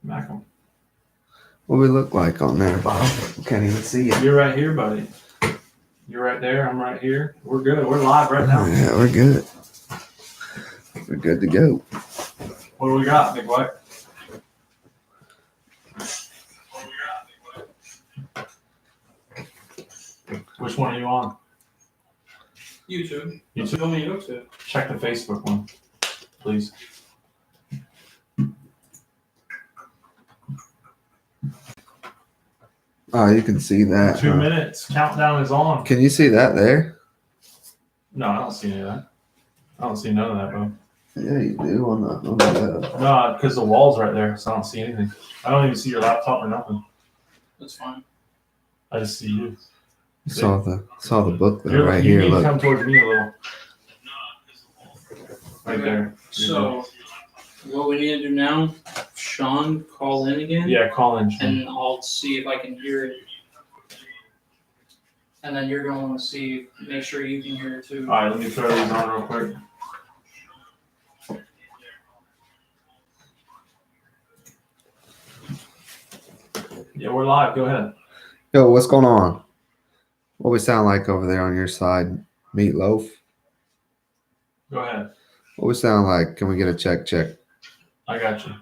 Smack 'em. What we look like on there, Bob? Can't even see it. You're right here, buddy. You're right there. I'm right here. We're good. We're live right now. Yeah, we're good. We're good to go. What do we got, Big White? Which one are you on? YouTube. YouTube. Tell me you go to. Check the Facebook one, please. Oh, you can see that. 2 minutes. Countdown is on. Can you see that there? No, I don't see any of that. I don't see none of that, bro. Yeah, you do on the No, because the wall's right there, so I don't see anything. I don't even see your laptop or nothing. That's fine. I just see you. saw the book though, right you here. Need Look. to come towards me a little. Right there. So, what we need to do now, Sean, call in again. Yeah, call in, Sean. And I'll see if I can hear it. And then you're going to want to see, make sure you can hear it too. All right, let me throw these on real quick. Yeah, we're live. Go ahead. Yo, what's going on? What we sound like over there on your side? Meatloaf? Go ahead. What we sound like? Can we get a check? I got you.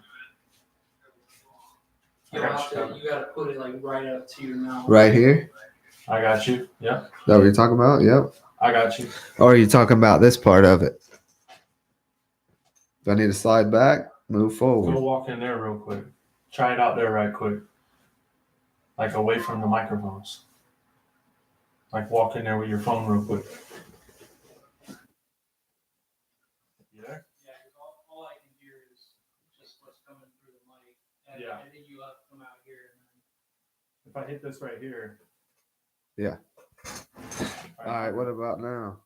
You gotta put it like right up to your mouth. Right here? I got you. Yep. Is that what you're talking about? Yep. I got you. Or are you talking about this part of it? Do I need to slide back? Move forward. Go walk in there real quick. Try it out there right quick. Like away from the microphones. Like walk in there with your phone real quick. You there? Yeah, because all I can hear is just what's coming through the mic. And, Yeah. and then you have to come out here. If I hit this right here. Yeah. All right, what about now?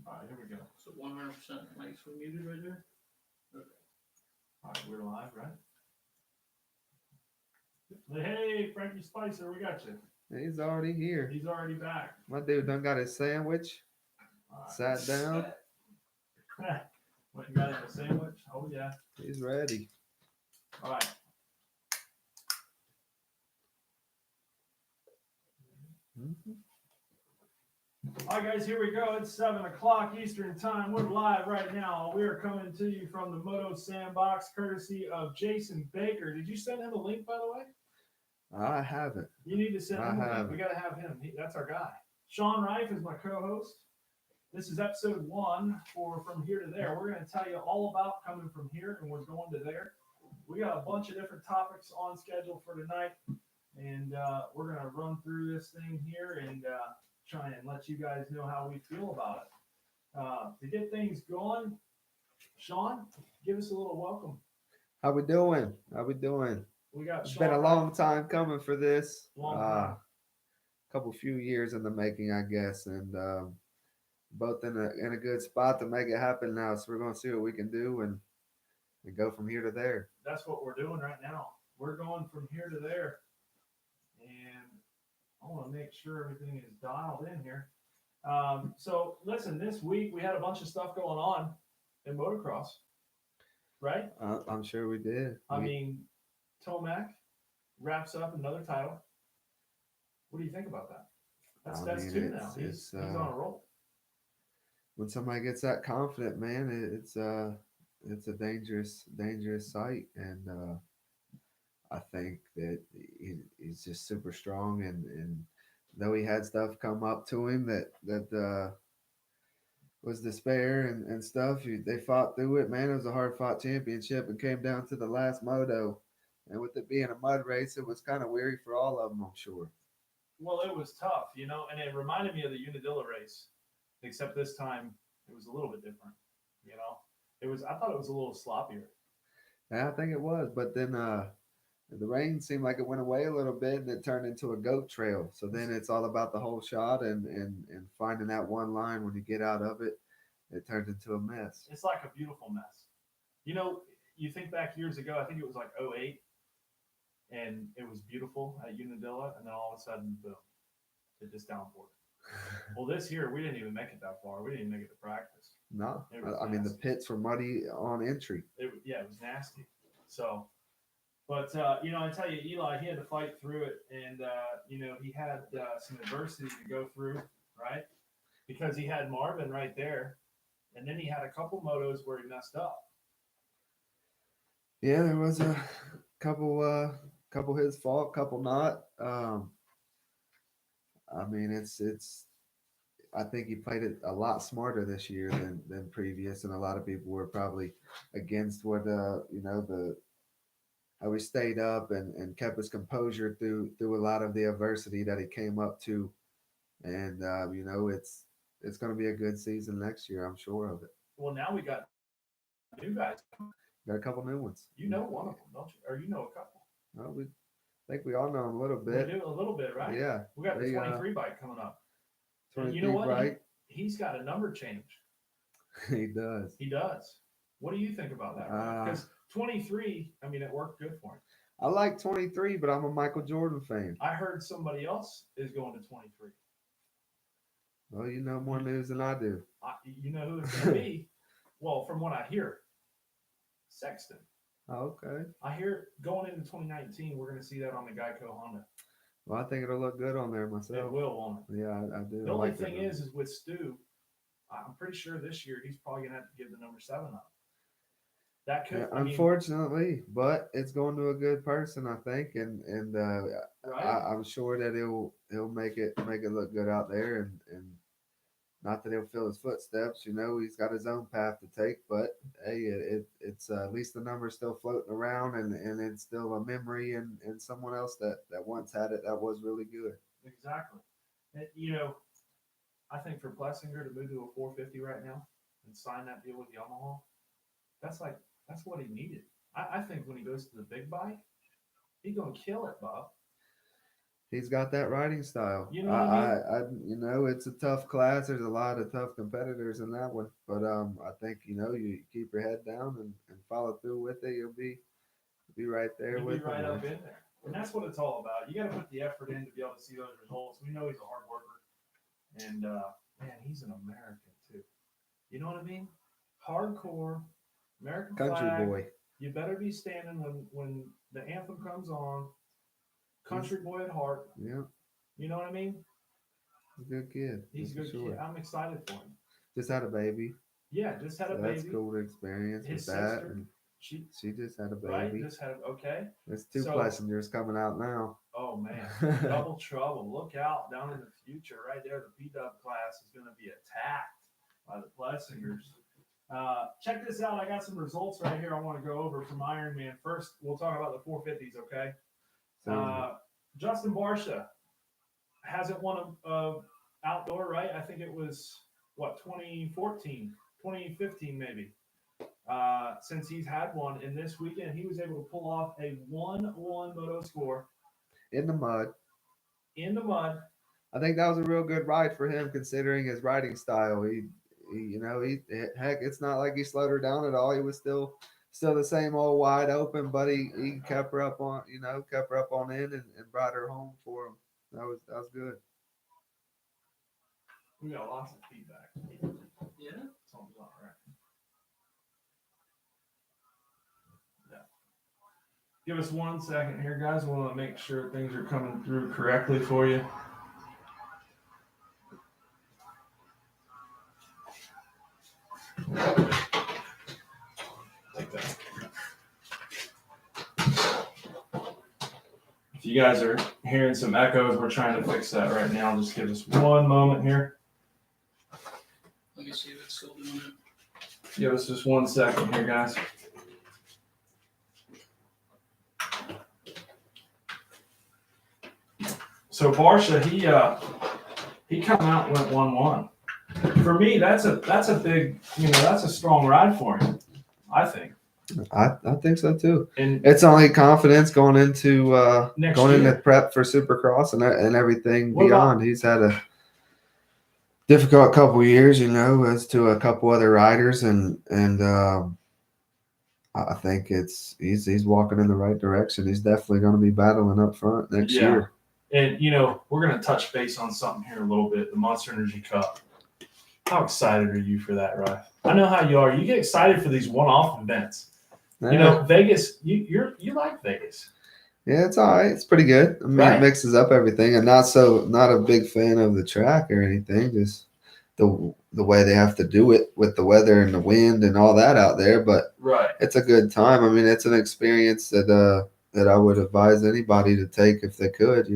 All right, here we go. So 100% mics were muted right there. Okay. All right, we're live, right? Hey, Frankie Spicer, we got you. He's already here. He's already back. My dude done got his sandwich. Right. Sat down. What, you got him a sandwich? Oh, yeah. He's ready. All right. Mm-hmm. All right, guys, here we go. It's 7 o'clock Eastern time. We're live right now. We are coming to you from the Moto Sandbox, courtesy of Jason Baker. Did you send him a link, by the way? I haven't. You need to send him a link. We got to have him. That's our guy. Sean Rife is my co-host. This is episode 1 for From Here to There. We're going to tell you all about coming from here and we're going to there. We got a bunch of different topics on schedule for tonight, and we're going to run through this thing here and try and let you guys know how we feel about it. To get things going, Sean, give us a little welcome. How we doing? We got It's Sean been a Rife. long time coming for this. Long time. Couple few years in the making, I guess, and both in a good spot to make it happen now. So we're going to see what we can do and go from here to there. That's what we're doing right now. We're going from here to there, and I want to make sure everything is dialed in here. So listen, this week we had a bunch of stuff going on in motocross, right? I'm sure we did. I mean, Tomac wraps up another title. What do you think about that? That's 2 now. He's on a roll. When somebody gets that confident, man, it's a dangerous sight, and I think that he's just super strong, and though he had stuff come up to him that was despair and stuff. They fought through it, man. It was a hard fought championship and came down to the last moto. And with it being a mud race, it was kind of weary for all of them, I'm sure. Well, it was tough, and it reminded me of the Unadilla race, except this time it was a little bit different. I thought it was a little sloppier. Yeah, I think it was, but then the rain seemed like it went away a little bit and it turned into a goat trail. So then it's all about the whole shot and finding that one line when you get out of it. It turns into a mess. It's like a beautiful mess. You think back years ago, I think it was like '08, and it was beautiful at Unadilla, and then all of a sudden, boom, it just downpoured. Well, this year, we didn't even make it that far. We didn't even make it to practice. No, It was I mean, the nasty. pits were muddy on entry. It was nasty. So, but I tell you, Eli, he had to fight through it, and he had some adversity to go through, right? Because he had Marvin right there, and then he had a couple motos where he messed up. Yeah, there was a couple his fault, couple not. I mean, it's. I think he played it a lot smarter this year than previous, and a lot of people were probably against what the how he stayed up and kept his composure through a lot of the adversity that he came up to, and it's going to be a good season next year. I'm sure of it. Well, now we got new guys. Got a couple new ones. You know one of them, don't you? Or you know a couple. Well, I think we all know him a little We bit. do a little bit, right? Yeah, We got the they, 23 bike coming up. And 23, you know what? right? He's got a number change. He does. He does. What do you think about that? Because 23, I mean, it worked good for him. I like 23, but I'm a Michael Jordan fan. I heard somebody else is going to 23. Well, you know more news than I do. You know who it's going to be? Well, from what I hear, Sexton. Oh, okay. I hear going into 2019, we're going to see that on the Geico Honda. Well, I think it'll look good on there myself. It will, won't it? Yeah, I do. The I only like thing that is with Stu, I'm pretty sure this year he's probably going to have to give the number 7 up. That could, yeah, unfortunately, but it's going to a good person, I think, and right? I'm sure that he'll make it look good out there, and not that he'll fill his footsteps. He's got his own path to take, but hey, it's at least the number's still floating around, and it's still a memory, and someone else that once had it that was really good. Exactly. And, I think for Plessinger to move to a 450 right now and sign that deal with Yamaha, that's what he needed. I think when he goes to the big bike, he's gonna kill it, Bob. He's got that riding style. You know what I mean? It's a tough class. There's a lot of tough competitors in that one, but I think you keep your head down and follow through with it. You'll be right there You'll with be right him. up in there, and that's what it's all about. You got to put the effort in to be able to see those results. We know he's a hard worker, and man, he's an American too. You know what I mean? Hardcore American Country flag. boy. You better be standing when the anthem comes on. Country boy at heart. Yeah. You know what I mean? He's a good kid. He's a good sure. kid. I'm excited for him. Just had a baby. Yeah, just had a So baby. that's cool to experience His with that. sister, And she she just had a right, baby. just had okay. There's two So- Plessingers coming out now. Oh man, double trouble. Look out down in the future, right there. The P-Dub class is going to be attacked by the Plessingers. Check this out. I got some results right here I want to go over from Ironman. First, we'll talk about the 450s, okay? So Justin Barsha hasn't won a outdoor, right? I think it was, 2014, 2015 maybe, since he's had one. And this weekend, he was able to pull off a 1-1 moto score in the mud. in the mud. I think that was a real good ride for him, considering his riding style. He heck, it's not like he slowed her down at all. He was still the same old wide open, but he kept her up on in and brought her home for him. That was good. We got lots of feedback. Yeah. Something's not right. Yeah. Give us 1 second here, guys. We want to make sure things are coming through correctly for you. Like that. If you guys are hearing some echoes, we're trying to fix that right now. Just give us one moment here. I me see if it's still doing it. Give us just 1 second here, guys. So Barsha, he come out and went 1-1. For me, that's a big, that's a strong ride for him, I think. I think so too. And It's only confidence going into Next into year. prep for Supercross and everything What beyond. He's had a difficult couple years, as to a couple other riders, and I think he's walking in the right direction. He's definitely going to be battling up front next year. And we're going to touch base on something here a little bit. The Monster Energy Cup. How excited are you for that, Ryan? I know how you are. You get excited for these one-off events. Vegas. You like Vegas. Yeah, it's all right. It's pretty good. I mean, Right. It mixes up everything. I'm not a big fan of the track or anything. Just the way they have to do it with the weather and the wind and all that out there. But Right. it's a good time. I mean, it's an experience that I would advise anybody to take if they could.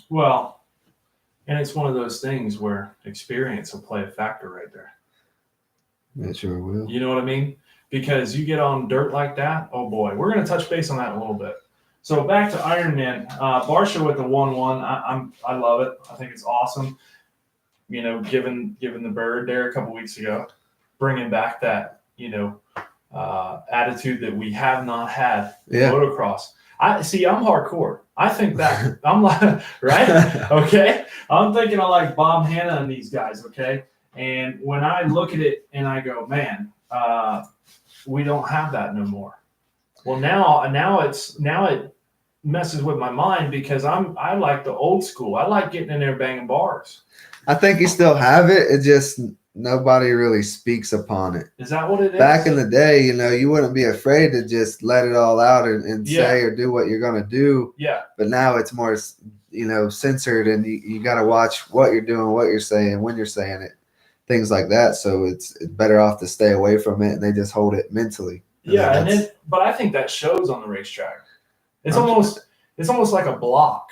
Well, and it's one of those things where experience will play a factor right there. It sure will. You know what I mean? Because you get on dirt like that, oh boy. We're going to touch base on that in a little bit. So back to Ironman. Barsha with the 1-1. I love it. I think it's awesome. Given the bird there a couple weeks ago, bringing back that attitude that we have not had in motocross. I'm hardcore. I think that I'm like, right? Okay. I'm thinking of like Bob Hanna and these guys. Okay. And when I look at it and I go, man, we don't have that no more. Well, now it messes with my mind because I like the old school. I like getting in there banging bars. I think you still have it. It just nobody really speaks upon it. Is that what it is? Back in the day, you wouldn't be afraid to just let it all out and say or do what you're going to do. Yeah. But now it's more, censored, and you got to watch what you're doing, what you're saying, when you're saying it, things like that. So it's better off to stay away from it, and they just hold it mentally. Yeah, but I think that shows on the racetrack. It's almost like a block.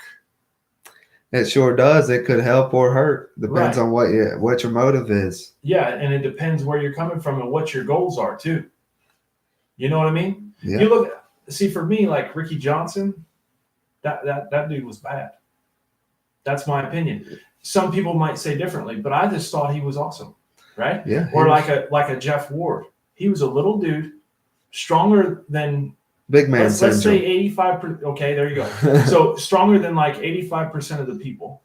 It sure does. It could help or hurt. Depends on what your motive is. Yeah, and it depends where you're coming from and what your goals are too. You know what I mean? Yeah. You see, for me, like Ricky Johnson, that dude was bad. That's my opinion. Some people might say differently, but I just thought he was awesome, right? Yeah. Or like a Jeff Ward. He was a little dude, stronger than big man let's say 85%. Okay, there you go. So stronger than like 85% of the people.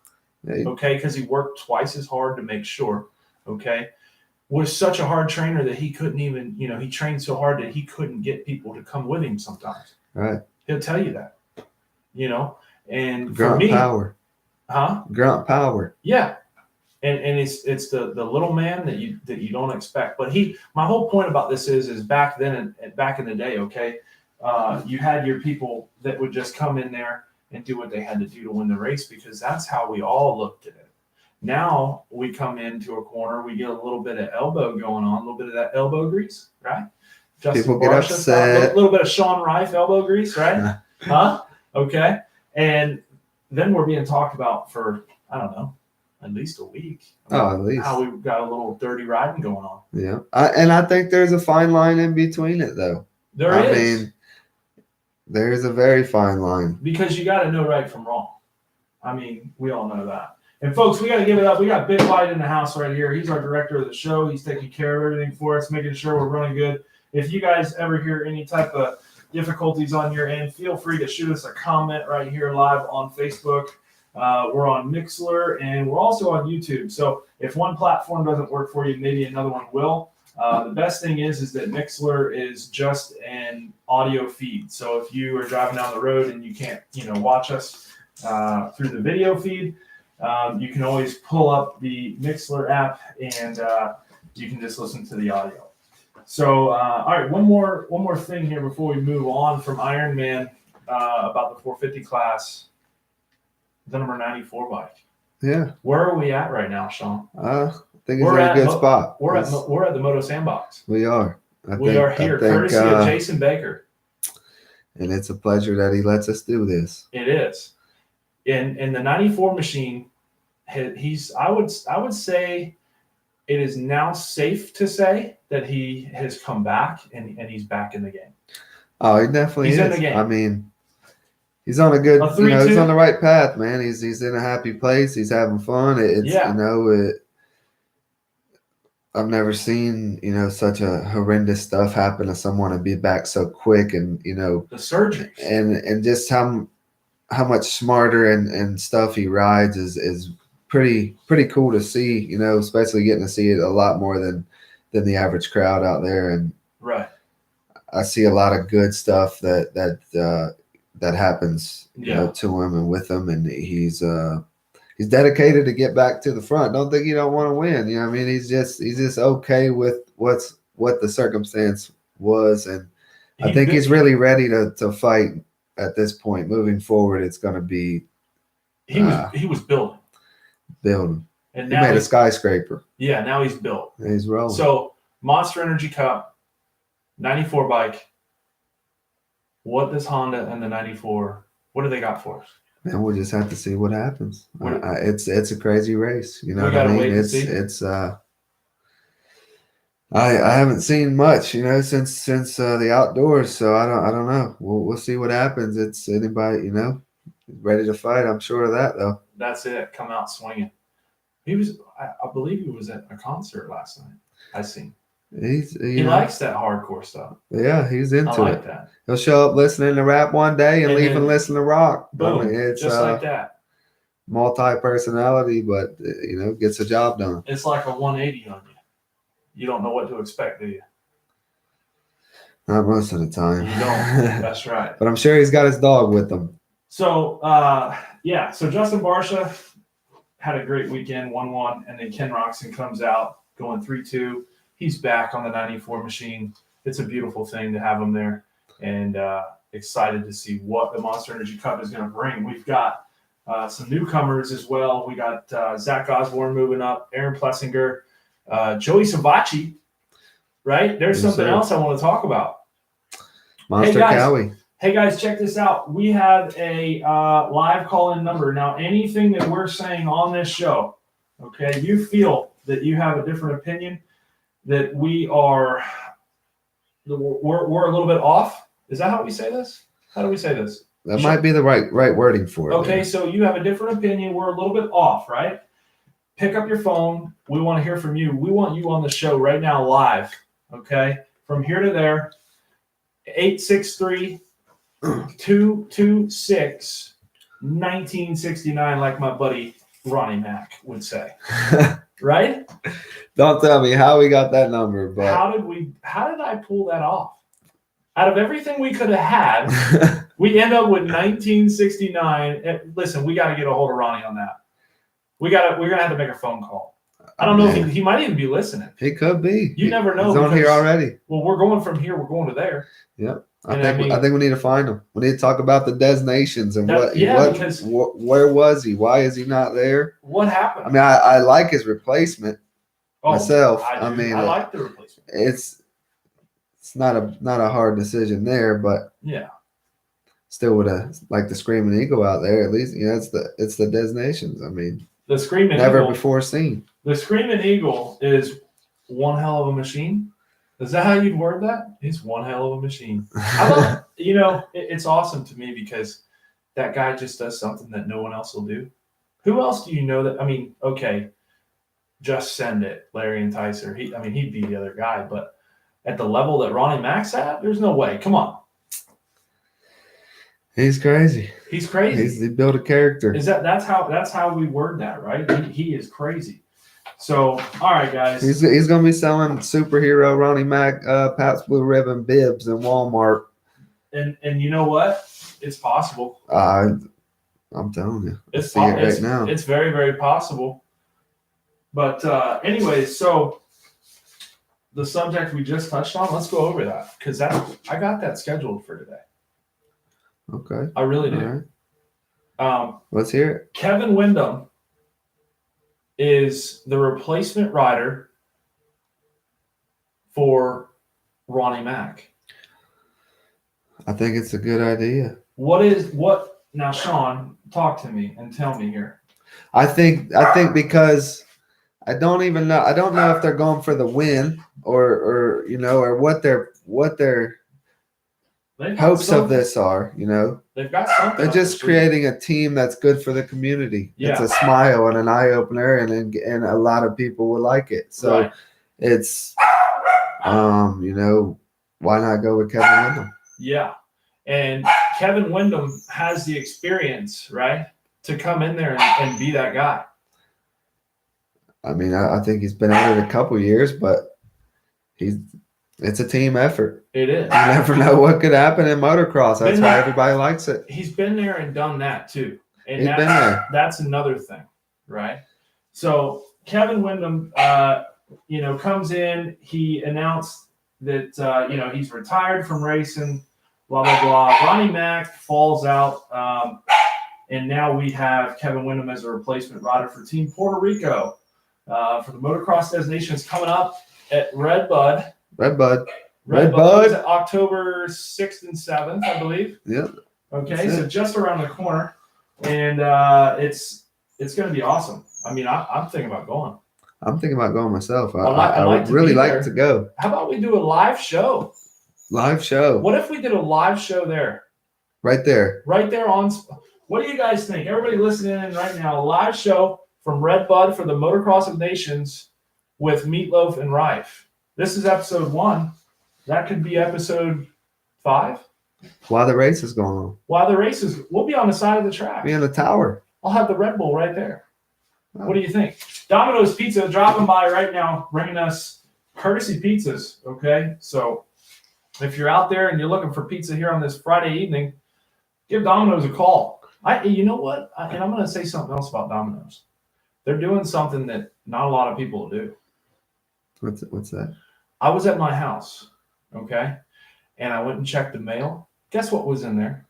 Okay, because he worked twice as hard to make sure. Okay, was such a hard trainer that he couldn't even, he trained so hard that he couldn't get people to come with him sometimes. Right. He'll tell you that. And grunt for me, power. Huh? Grunt power. Yeah. And it's the little man that you don't expect. But my whole point about this is back then and back in the day, okay, you had your people that would just come in there and do what they had to do to win the race because that's how we all looked at it. Now we come into a corner, we get a little bit of elbow going on, a little bit of that elbow grease, right? People get upset. A little bit of Sean Rife elbow grease, right? Huh? Okay. And then we're being talked about for, I don't know, at least a week. At least. How we've got a little dirty riding going on. Yeah. And I think there's a fine line in between it, though. There is. There's a very fine line. Because you got to know right from wrong. I mean, we all know that. And folks, we got to give it up. We got Big White in the house right here. He's our director of the show. He's taking care of everything for us, making sure we're running good. If you guys ever hear any type of difficulties on your end, feel free to shoot us a comment right here live on Facebook. We're on Mixlr, and we're also on YouTube. So if one platform doesn't work for you, maybe another one will. The best thing is that Mixlr is just an audio feed. So if you are driving down the road and you can't, watch us through the video feed, you can always pull up the Mixlr app and you can just listen to the audio. So, all right, one more thing here before we move on from Ironman about the 450 class, the number 94 bike. Yeah. Where are we at right now, Sean? I think it's in a good spot. We're at the Moto Sandbox. We are. We are here, courtesy of Jason Baker. And it's a pleasure that he lets us do this. It is. In the 94 machine, I would say it is now safe to say that he has come back and he's back in the game. Oh, he definitely He's is. in the game. I mean, he's on a good, A you know, he's 3-2? on the right path, man. He's in a happy place. He's having fun. It's Yeah. you know, I've never seen, you know, such a horrendous stuff happen to someone and be back so quick, and you know, The surgeries. and just how much smarter and stuff he rides is pretty cool to see, you know, especially getting to see it a lot more than the average crowd out there. And Right. I see a lot of good stuff that happens, you know, to him and with him, and he's dedicated to get back to the front. Don't think he don't want to win. You know what I mean? He's just okay with what the circumstance was, and I think he's really ready to fight at this point. Moving forward, it's going to be he was building. Building. And He now made a skyscraper. Yeah, now he's built. He's rolling. So Monster Energy Cup, 94 bike. What does Honda and the 94? What do they got for us? Man, we'll just have to see what happens. What- It's a crazy race. You know We what I gotta mean? wait and It's see. I haven't seen much, you know, since the outdoors. So I don't know. We'll see what happens. It's anybody, you know, ready to fight. I'm sure of that though. That's it. Come out swinging. He was, I believe he was at a concert last night. I seen. He likes that hardcore stuff. Yeah, he's into I like it. that. He'll show up listening to rap one day and And leave then and listen to rock. Boom. I mean, it's just like that. multi-personality, but you know, gets the job done. It's like a 180 on you. You don't know what to expect, do you? Not most of the time. You don't. That's right. But I'm sure he's got his dog with him. So, so Justin Barsha had a great weekend, 1-1, and then Ken Roxon comes out going 3-2. He's back on the 94 machine. It's a beautiful thing to have him there, and excited to see what the Monster Energy Cup is going to bring. We've got some newcomers as well. We got Zach Osborne moving up, Aaron Plessinger, Joey Savacci, right? There's something else I want to talk about. Monster Cowie. Hey guys, check this out. We have a live call-in number. Now, anything that we're saying on this show, okay, you feel that you have a different opinion, that we're a little bit off. Is that how we say this? How do we say this? That might be the right wording for it. Okay, so you have a different opinion. We're a little bit off, right? Pick up your phone. We want to hear from you. We want you on the show right now live, okay? From here to there, 863-226-1969, like my buddy Ronnie Mack would say. Right? Don't tell me how we got that number, but how did I pull that off? Out of everything we could have had, we end up with 1969. And listen, we got to get a hold of Ronnie on that. We're gonna have to make a phone call. I don't know if he might even be listening. He could be. You never know. He's on here already. Well, we're going from here. We're going to there. Yep. I think we need to find him. We need to talk about the designations and because where was he? Why is he not there? What happened? I mean, I like his replacement myself. I like the replacement. It's not a hard decision there, but yeah, still would have like the Screaming Eagle out there. At least it's the designations. I mean, the Screaming never Eagle, before seen. The Screaming Eagle is one hell of a machine. Is that how you'd word that? It's one hell of a machine. I love, it's awesome to me because that guy just does something that no one else will do. Who else do you know that? I mean, okay, Just Send It, Larry and Tyser. He'd be the other guy, but at the level that Ronnie Mac's at, there's no way. Come on. He's crazy. He's crazy. He built a character. That's how we word that, right? He is crazy. So, all right, guys. He's gonna be selling superhero Ronnie Mac Pat's Blue Ribbon bibs in Walmart. And you know what? It's possible. I'm telling you. I see it right now. It's very, very possible. But anyways, so the subject we just touched on, let's go over that because I got that scheduled for today. Okay. I really do. All right. Let's hear it. Kevin Windham is the replacement rider for Ronnie Mac. I think it's a good idea. Now, Sean, talk to me and tell me here. I think because I don't even know. I don't know if they're going for the win or or what their They've got hopes of something. this are. They've got something. They're up their just sleeve. creating a team that's good for the community. It's Yeah. a smile and an eye opener, and a lot of people will like it. So Right. it's why not go with Kevin Windham? Yeah. And Kevin Windham has the experience, right, to come in there and be that guy. I mean, I think he's been at it a couple years, but it's a team effort. It is. You never know what could happen in motocross. That's why everybody likes it. He's been there and done that too. And He's been there. That's another thing, right? So Kevin Windham, comes in. He announced that he's retired from racing. Blah blah blah. Ronnie Mack falls out, and now we have Kevin Windham as a replacement rider for Team Puerto Rico for the motocross designations coming up at Red Bud. Red Bud. Is October 6th and 7th, I believe. Yep. Okay, so just around the corner, and it's going to be awesome. I mean, I'm thinking about going. I'm thinking about going myself. I would really like to go. How about we do a live show? Live show. What if we did a live show there? Right there. Right there on. What do you guys think? Everybody listening in right now, a live show from Red Bud for the Motocross of Nations with Meatloaf and Rife. This is episode 1. That could be episode 5. While the race is going on. While the race is, we'll be on the side of the track. Be in the tower. I'll have the Red Bull right there. Oh. What do you think? Domino's Pizza dropping by right now, bringing us courtesy pizzas. Okay, so if you're out there and you're looking for pizza here on this Friday evening, give Domino's a call. You know what? And I'm going to say something else about Domino's. They're doing something that not a lot of people do. What's that? I was at my house, okay, and I went and checked the mail. Guess what was in there?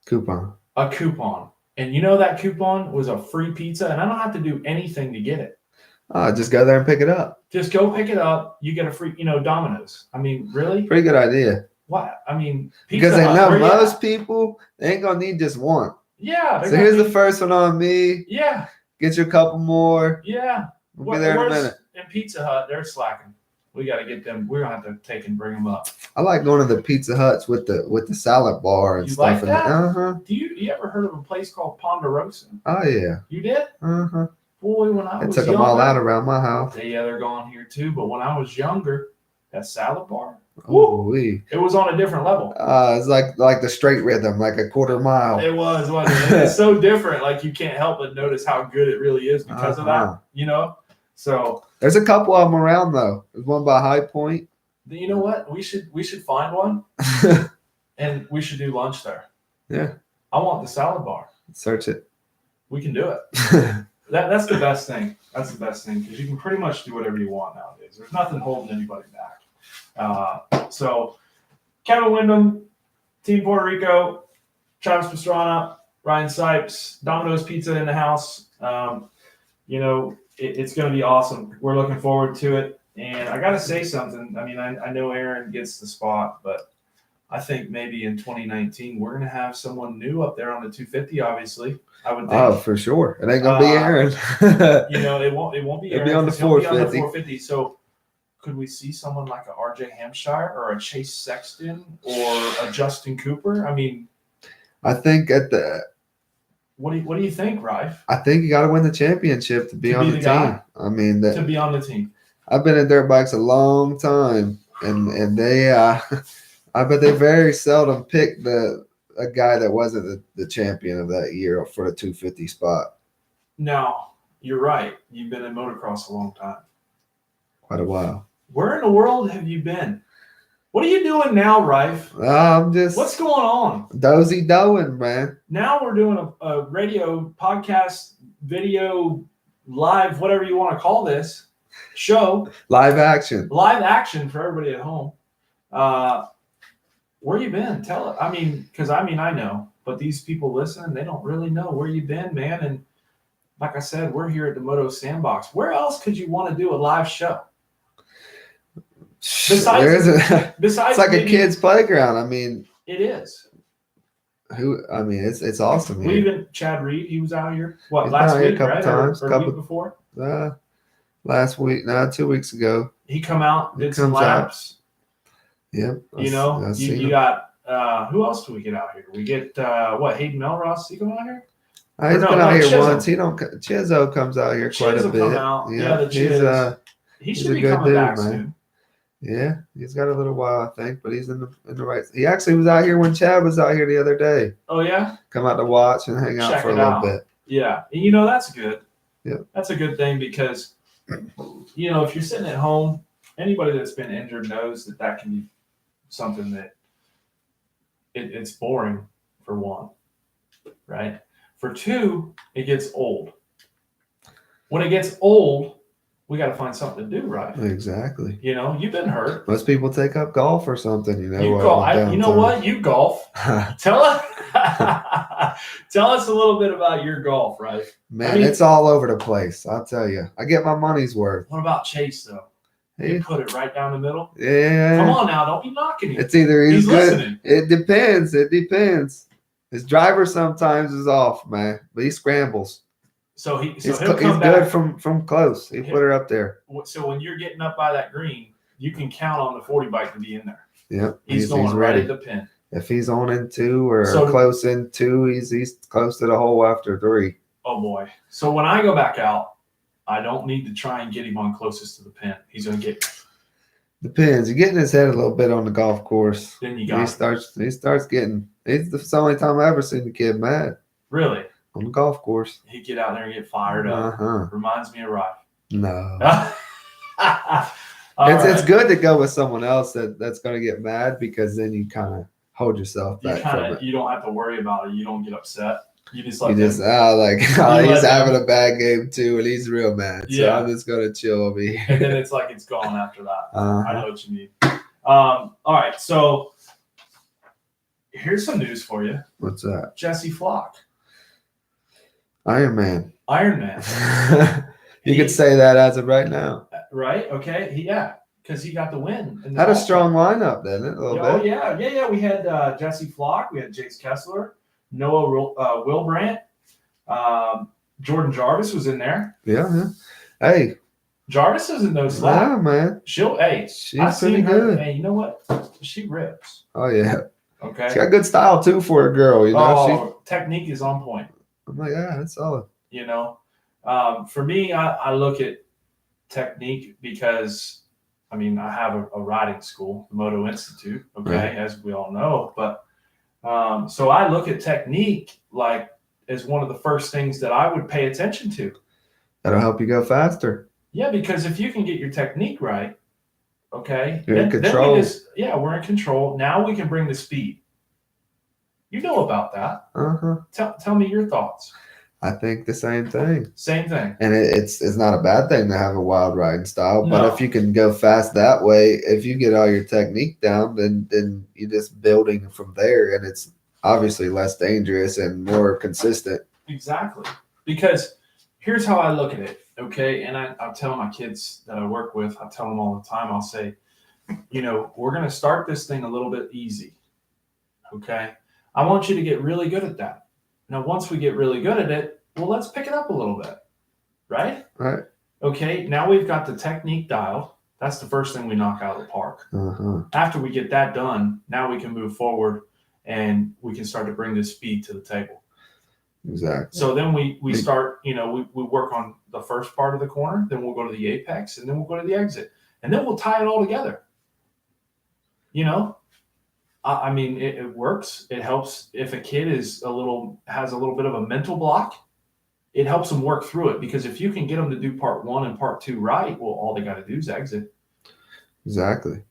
Coupon. A coupon. And that coupon was a free pizza, and I don't have to do anything to get it. Just go there and pick it up. Just go pick it up. You get a free, Domino's. I mean, really? Pretty good idea. What? I mean, because they know most people, they ain't going to need just one. Yeah. So here's the first one on me. Yeah. Get you a couple more. Yeah. We'll be there in a minute. And Pizza Hut, they're slacking. We got to get them. We're going to have to take and bring them up. I like going to the Pizza Huts with the salad bar and you stuff. Like that? Uh-huh. Do you ever heard of a place called Ponderosa? Oh, yeah. You did? Uh-huh. Boy, when I was took them all out around my house. Yeah, they're gone here too. But when I was younger, that salad bar, it was on a different level. It's like the straight rhythm, like a quarter mile. It was, wasn't it? It's so different. Like you can't help but notice how good it really is because of that. So there's a couple of them around though. There's one by High Point. You know what? We should find one, and we should do lunch there. Yeah. I want the salad bar. Search it. We can do it. That's the best thing. That's the best thing because you can pretty much do whatever you want nowadays. There's nothing holding anybody back. So Kevin Windham, Team Puerto Rico, Travis Pastrana, Ryan Sipes, Domino's Pizza in the house. It's going to be awesome. We're looking forward to it. And I got to say something. I mean, I know Aaron gets the spot, but I think maybe in 2019 we're going to have someone new up there on the 250. Obviously, I would think. Oh, for sure. It ain't going to be Aaron. It won't be Aaron. It'll be on the 450. 450. So, could we see someone like a RJ Hampshire or a Chase Sexton or a Justin Cooper? I mean, I think What do you think, Rife? I think you got to win the championship to be on the team. Guy. I mean, to be on the team. I've been in dirt bikes a long time, and they, I bet they very seldom pick a guy that wasn't the champion of that year for the 250 spot. No, you're right. You've been in motocross a long time. Quite a while. Where in the world have you been? What are you doing now, Rife? I'm just. What's going on? Doing, man. Now we're doing a radio podcast, video, live, whatever you want to call this show. Live action For everybody at home. Where you been? Tell it. I know, but these people listening, they don't really know where you've been, man. And like I said, we're here at the Moto Sandbox. Where else could you want to do a live show? Besides, it's like a kid's playground. I mean, it is. It's awesome. We even Chad Reed, he was out here. He's Last been out here week, a couple right? times, or week before? last week, no, 2 weeks ago. He come out, He did some comes out. laps. Yep. You know, I've you seen him. got who else do we get out here? We get what, Hayden Melross? He come out here? He's no, been out here Chisholm. once. He don't. Chizzo comes out here quite a Chisholm bit. come out. Yeah, the he's Chiz. He he's should a be good coming dude, back man. soon. Yeah, he's got a little while, I think, but he's in the right. He actually was out here when Chad was out here the other day. Oh yeah, Come out to watch and hang out check for a it little out. bit. Yeah, you know that's good. Yeah. That's a good thing because, you know, if you're sitting at home, anybody that's been injured knows that that can be something that it's boring for one, right? For two, it gets old. When it gets old, we got to find something to do, right? Exactly. You know, you've been hurt. Most people take up golf or something. You know, You with golf. You know downtime. what? You golf. Tell us. Tell us a little bit about your golf, right? Man, I mean, it's all over the place. I'll tell you. I get my money's worth. What about Chase though? You put it right down the middle. Yeah. Come on now, don't be knocking him. It's either he's good. Listening. It depends. It depends. His driver sometimes is off, man, but he scrambles. So he'll He's come good back. from close. He put her up there. So when you're getting up by that green, you can count on the 40 bike to be in there. Yep, He's going right at the pin. If he's on in 2 or So- close in 2, he's close to the hole after 3. Oh boy. So when I go back out, I don't need to try and get him on closest to the pin. He's gonna get me. Depends. You're getting his head a little bit on the golf course. Then you He got him. starts getting. It's the only time I ever seen the kid mad Really. on the golf course. He'd get out there and get fired up. Reminds me of Rife. No. It's It's good to go with someone else that's going to get mad, because then you kind of hold yourself back from it. You don't have to worry about it. You don't get upset. You just You let just them. he's let having them. a bad game too, and he's real mad. So Yeah. I'm just gonna chill over here. And then it's like it's gone after that. I Uh-huh. know what you mean. All right, so here's some news for you. What's that? Jesse Flock, Iron Man. Iron Man, You could say that as of right now. right? Okay, because he got the win. In the Had a golf strong lineup, didn't it? A little Oh bit. yeah. We had Jesse Flock, we had Jace Kessler, Noah Wilbrandt, Jordan Jarvis was in there. Yeah. Hey, Jarvis isn't no slack. yeah, man. She's She's pretty good. Hey, you know what? She rips. Oh yeah. Okay. She got good style too for a girl. You know. Technique is on point. I'm like, that's solid. You know, for me, I look at technique because, I mean, I have a riding school, the Moto Institute, okay, Right. as we all know. But so I look at technique like as one of the first things that I would pay attention to. That'll help you go faster. Yeah, because if you can get your technique right, okay, You're in then control. we're in control. Now we can bring the speed. You know about that. Tell me your thoughts. I think the same thing. Same thing. And it's not a bad thing to have a wild riding style, but No. if you can go fast that way, if you get all your technique down, then you're just building from there, and it's obviously less dangerous and more consistent. Exactly. Because here's how I look at it, okay? And I'll tell my kids that I work with, I tell them all the time, I'll say, you know, we're going to start this thing a little bit easy, okay? I want you to get really good at that. Now, once we get really good at it, well, let's pick it up a little bit, right? Right. Okay, now we've got the technique dialed. That's the first thing we knock out of the park. Uh-huh. After we get that done, now we can move forward and we can start to bring this speed to the table. Exactly. So then we start, you know, we work on the first part of the corner, then we'll go to the apex, and then we'll go to the exit. And then we'll tie it all together. You know? I mean, it works. It helps if a kid has a little bit of a mental block. It helps them work through it, because if you can get them to do part 1 and part 2 right, well, all they got to do is exit. Exactly.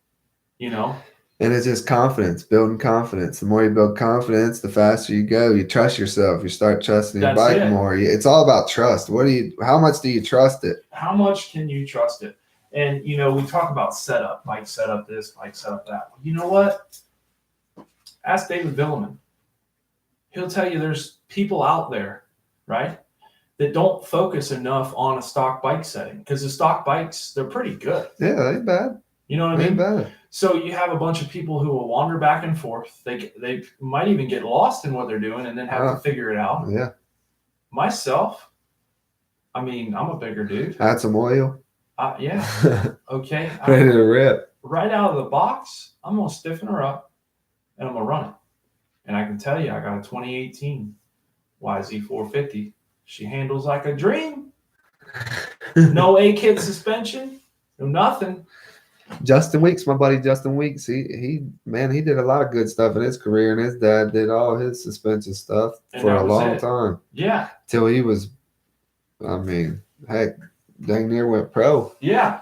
You know? And it's just confidence, building confidence. The more you build confidence, the faster you go. You trust yourself. You start trusting your That's bike it. more. It's all about trust. How much do you trust it? How much can you trust it? And, you know, we talk about setup, bike setup this, bike setup that. You know what? Ask David Villeman. He'll tell you there's people out there, right, that don't focus enough on a stock bike setting, because the stock bikes, they're pretty good. Yeah, they ain't bad. You know what I They ain't mean? bad. So you have a bunch of people who will wander back and forth. They might even get lost in what they're doing and then have to figure it out. Yeah. Myself, I mean, I'm a bigger dude. Add some oil. Yeah. Okay. Ready to rip. Right out of the box, I'm gonna stiffen her up, and I'm gonna run it. And I can tell you, I got a 2018 YZ450. She handles like a dream. No A-kit suspension, no nothing. Justin Weeks, my buddy Justin Weeks, he did a lot of good stuff in his career, and his dad did all his suspension stuff And for that a was long it. time. Yeah. Till he was, I mean, heck, dang near went pro. Yeah.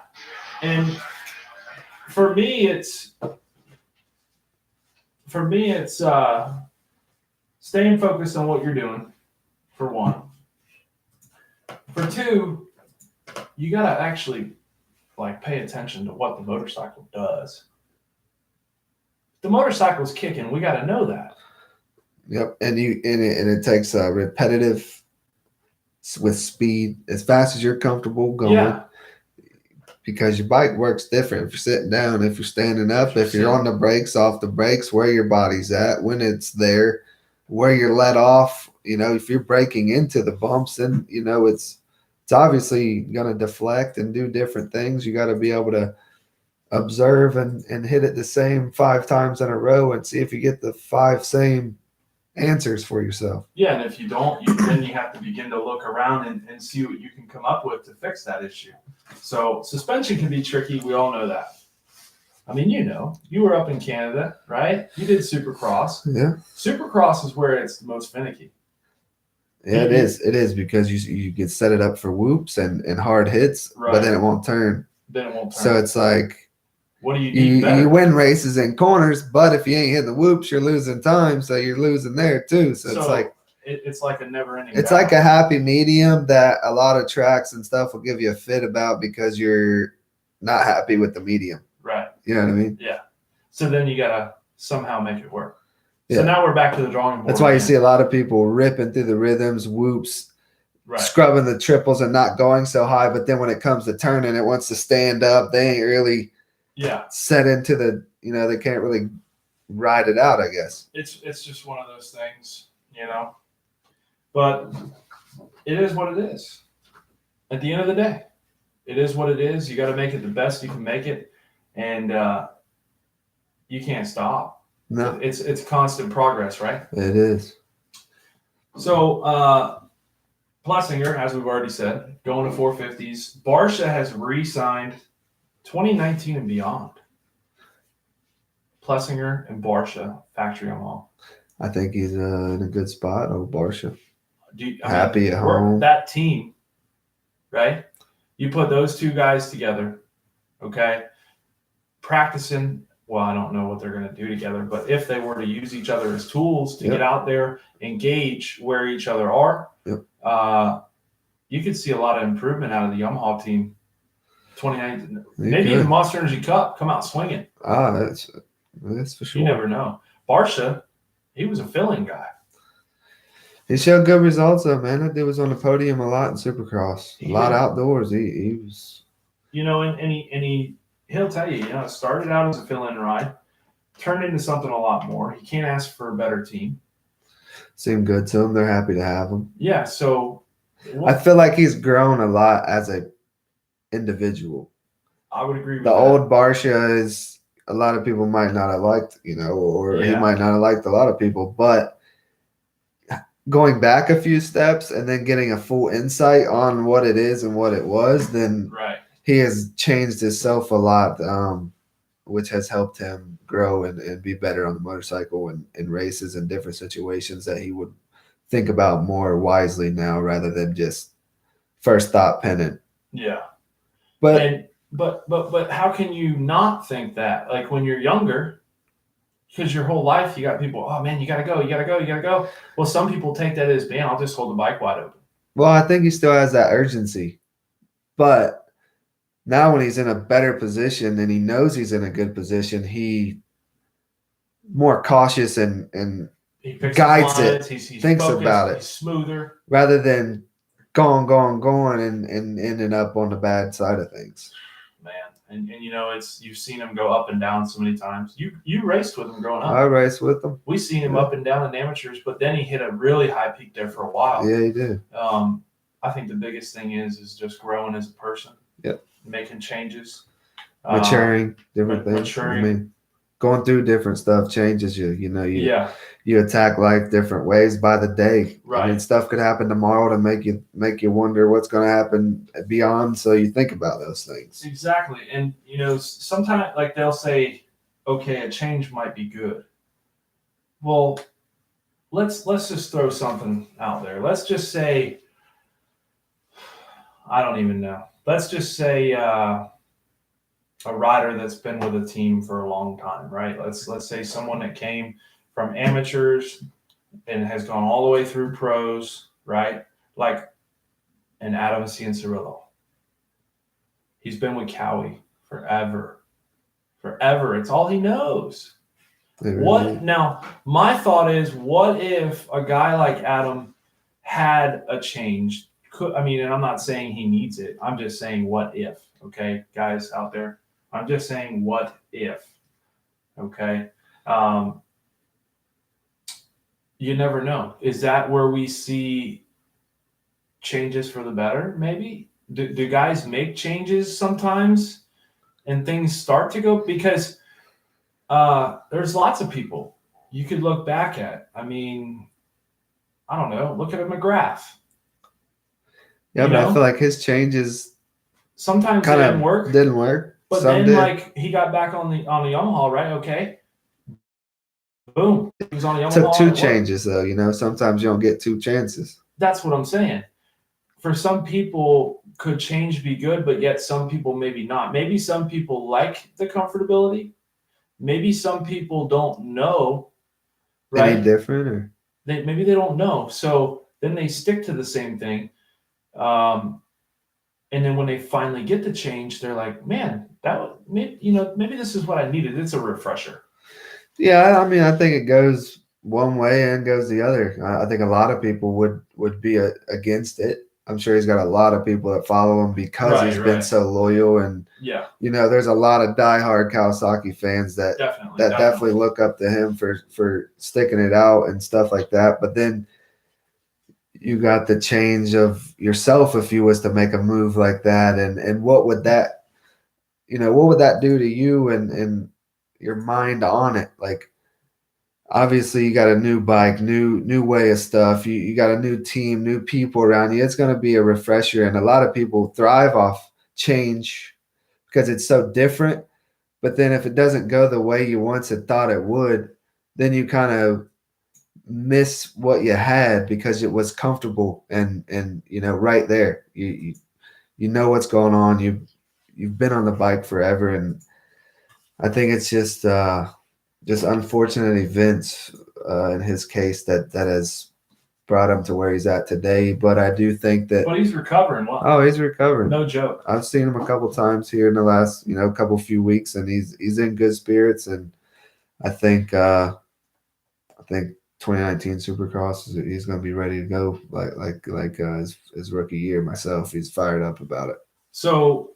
And for me, it's staying focused on what you're doing, for one. For two, you gotta actually pay attention to what the motorcycle does. The motorcycle's kicking, we gotta know that. Yep, and it takes repetitive with speed as fast as you're comfortable going. Yeah. Because your bike works different. If you're sitting down, if you're standing up, if you're on the brakes, off the brakes, where your body's at, when it's there, where you're let off. If you're braking into the bumps, then it's obviously going to deflect and do different things. You got to be able to observe and hit it the same 5 times in a row and see if you get the 5 same answers for yourself. Yeah, and if you don't, then you have to begin to look around and see what you can come up with to fix that issue. So suspension can be tricky. We all know that. I mean, you were up in Canada, right? You did Supercross. Yeah. Supercross is where it's the most finicky. Yeah, it is. It is because you can set it up for whoops and hard hits, but then it won't turn. So it's like, what do you need better? You win races in corners, but if you ain't hitting the whoops, you're losing time, so you're losing there too. So it's like it's like a never-ending. It's like a happy medium that a lot of tracks and stuff will give you a fit about because you're not happy with the medium. Right. You know what I mean? Yeah. So then you gotta somehow make it work. Yeah. So now we're back to the drawing board. That's why you see a lot of people ripping through the rhythms, whoops, right, scrubbing the triples and not going so high. But then when it comes to turning, it wants to stand up. They ain't really set into the, they can't really ride it out, I guess. It's just one of those things, But it is what it is. At the end of the day, it is what it is. You got to make it the best you can make it, and you can't stop. No, it's constant progress, right? It is. So Plessinger, as we've already said, going to 450s. Barsha has re-signed 2019 and beyond. Plessinger and Barsha, factory Yamaha. I think he's in a good spot. Barsha. Happy at home. That team, right? You put those two guys together, okay? Practicing. Well, I don't know what they're going to do together, but if they were to use each other as tools to get out there, engage where each other are, you could see a lot of improvement out of the Yamaha team. 2019, maybe even Monster Energy Cup, come out swinging. That's for sure. You never know. Barsha, he was a filling guy. He showed good results, though, man. That dude was on the podium a lot in Supercross. A lot outdoors. He was. And he'll tell you, it started out as a fill-in ride, turned into something a lot more. He can't ask for a better team. Seemed good to him. They're happy to have him. Yeah, so. I feel like he's grown a lot as an individual. I would agree with that. The old Barsha is, a lot of people might not have liked, or he might not have liked a lot of people, but going back a few steps and then getting a full insight on what it is and what it was, then he has changed himself a lot, which has helped him grow and be better on the motorcycle and in races and different situations that he would think about more wisely now rather than just first thought pennant. Yeah. But how can you not think that? Like when you're younger, because your whole life you got people, oh man, you gotta go. Well, some people take that as, man, I'll just hold the bike wide open. Well, I think he still has that urgency. But now when he's in a better position and he knows he's in a good position, he more cautious and he guides it, he's thinks focused, about it. He's smoother. Rather than going and ending up on the bad side of things. Man, and you've seen him go up and down so many times. You raced with him growing up. I raced with him. We seen him up and down in amateurs, but then he hit a really high peak there for a while. Yeah, he did. I think the biggest thing is just growing as a person. Yep. making changes, Maturing, different things. maturing. I mean, going through different stuff changes you. You know, Yeah, you attack life different ways by the day. I mean, right. stuff could happen tomorrow to make you wonder what's going to happen beyond. So you think about those things. Exactly. And sometimes like they'll say, okay, a change might be good. Well, let's just throw something out there. Let's just say, I don't even know. Let's just say a rider that's been with a team for a long time, right? Let's say someone that came from amateurs and has gone all the way through pros, right? Like an Adam Cianciarillo. He's been with Cowie forever. Forever. It's all he knows. What now? My thought is, what if a guy like Adam had a change? And I'm not saying he needs it. I'm just saying, what if? Okay, guys out there, I'm just saying, what if? Okay, you never know. Is that where we see changes for the better? Maybe do guys make changes sometimes, and things start to go because there's lots of people you could look back at. I mean, I don't know. Look at a McGrath. Yeah, but I feel like his changes sometimes kind didn't of work. didn't work. But Some then, did. like, he got back on the Yamaha, right? Okay, boom, he was on the Yamaha. Took two changes though. You know, sometimes you don't get two chances. That's what I'm saying. For some people, could change be good, but yet some people maybe not. Maybe some people like the comfortability. Maybe some people don't know. Right? Any different or? Maybe they don't know, so then they stick to the same thing. And then when they finally get the change, they're like, "Man, maybe this is what I needed. It's a refresher." Yeah, I mean, I think it goes one way and goes the other. I think a lot of people would be against it. I'm sure he's got a lot of people that follow him because he's been so loyal, and yeah, there's a lot of diehard Kawasaki fans that definitely look up to him for sticking it out and stuff like that. But then you got the change of yourself if you was to make a move like that, and what would that do to you and your mind on it? Like, obviously you got a new bike, new way of stuff. You got a new team, new people around you. It's going to be a refresher, and a lot of people thrive off change because it's so different. But then if it doesn't go the way you once had thought it would, then you kind of miss what you had because it was comfortable and right there. You know what's going on. You've been on the bike forever, and I think it's just unfortunate events in his case that has brought him to where he's at today. But I do think that. But he's recovering well. Oh, he's recovering. No joke. I've seen him a couple times here in the last few weeks, and he's in good spirits. And I think 2019 Supercross he's going to be ready to go like his rookie year. Myself, he's fired up about it. So,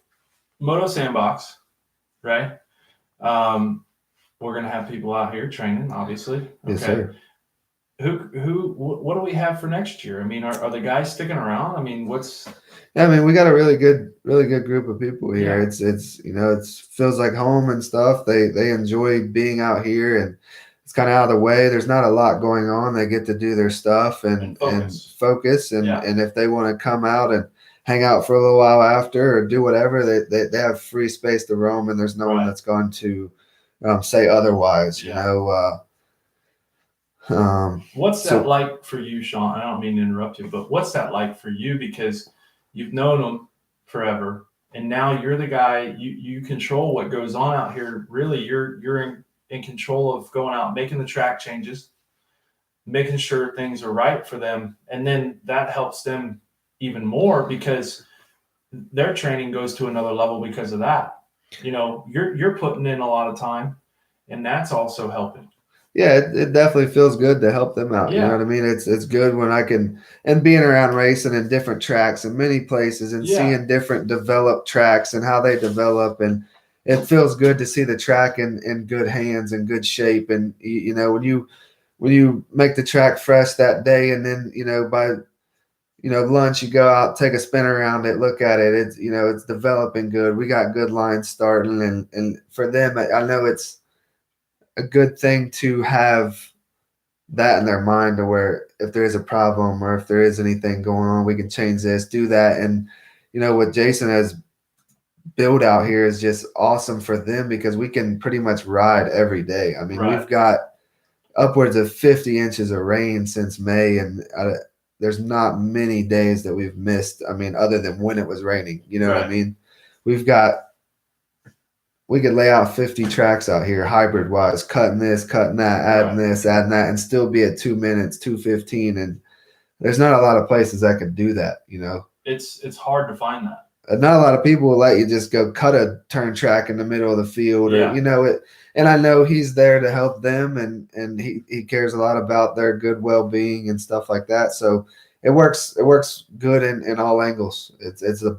Moto Sandbox, right? We're gonna have people out here training, obviously. Okay. Yes, sir. What do we have for next year? I mean, are the guys sticking around? I mean, we got a really good group of people here. Yeah. It feels like home and stuff. They enjoy being out here, and it's kind of out of the way. There's not a lot going on. They get to do their stuff and focus. And if they want to come out and hang out for a little while after or do whatever, they have free space to roam, and there's no one that's going to say otherwise. What's that like for you, Sean? I don't mean to interrupt you, but what's that like for you? Because you've known them forever, and now you're the guy. You control what goes on out here. Really, you're in control of going out, making the track changes, making sure things are right for them, and then that helps them even more because their training goes to another level because of that. You're putting in a lot of time, and that's also helping. Yeah, it definitely feels good to help them out. Yeah. You know what I mean? It's good when I can, and being around racing in different tracks in many places and seeing different developed tracks and how they develop, and it feels good to see the track in good hands and good shape. And when you make the track fresh that day, and then by lunch, you go out, take a spin around it, look at it. It's, it's developing good. We got good lines starting. And for them, I know it's a good thing to have that in their mind to where if there is a problem or if there is anything going on, we can change this, do that. And, what Jason has built out here is just awesome for them because we can pretty much ride every day. I mean, Right. we've got upwards of 50 inches of rain since May, and there's not many days that we've missed. I mean, other than when it was raining, you know what I Right. mean? We could lay out 50 tracks out here, hybrid wise, cutting this, cutting that, adding Right. this, adding that, and still be at 2 minutes, 2:15. And there's not a lot of places that can do that, It's hard to find that. Not a lot of people will let you just go cut a turn track in the middle of the field, or it. And I know he's there to help them, and he cares a lot about their good well being and stuff like that. So it works good in all angles. It's a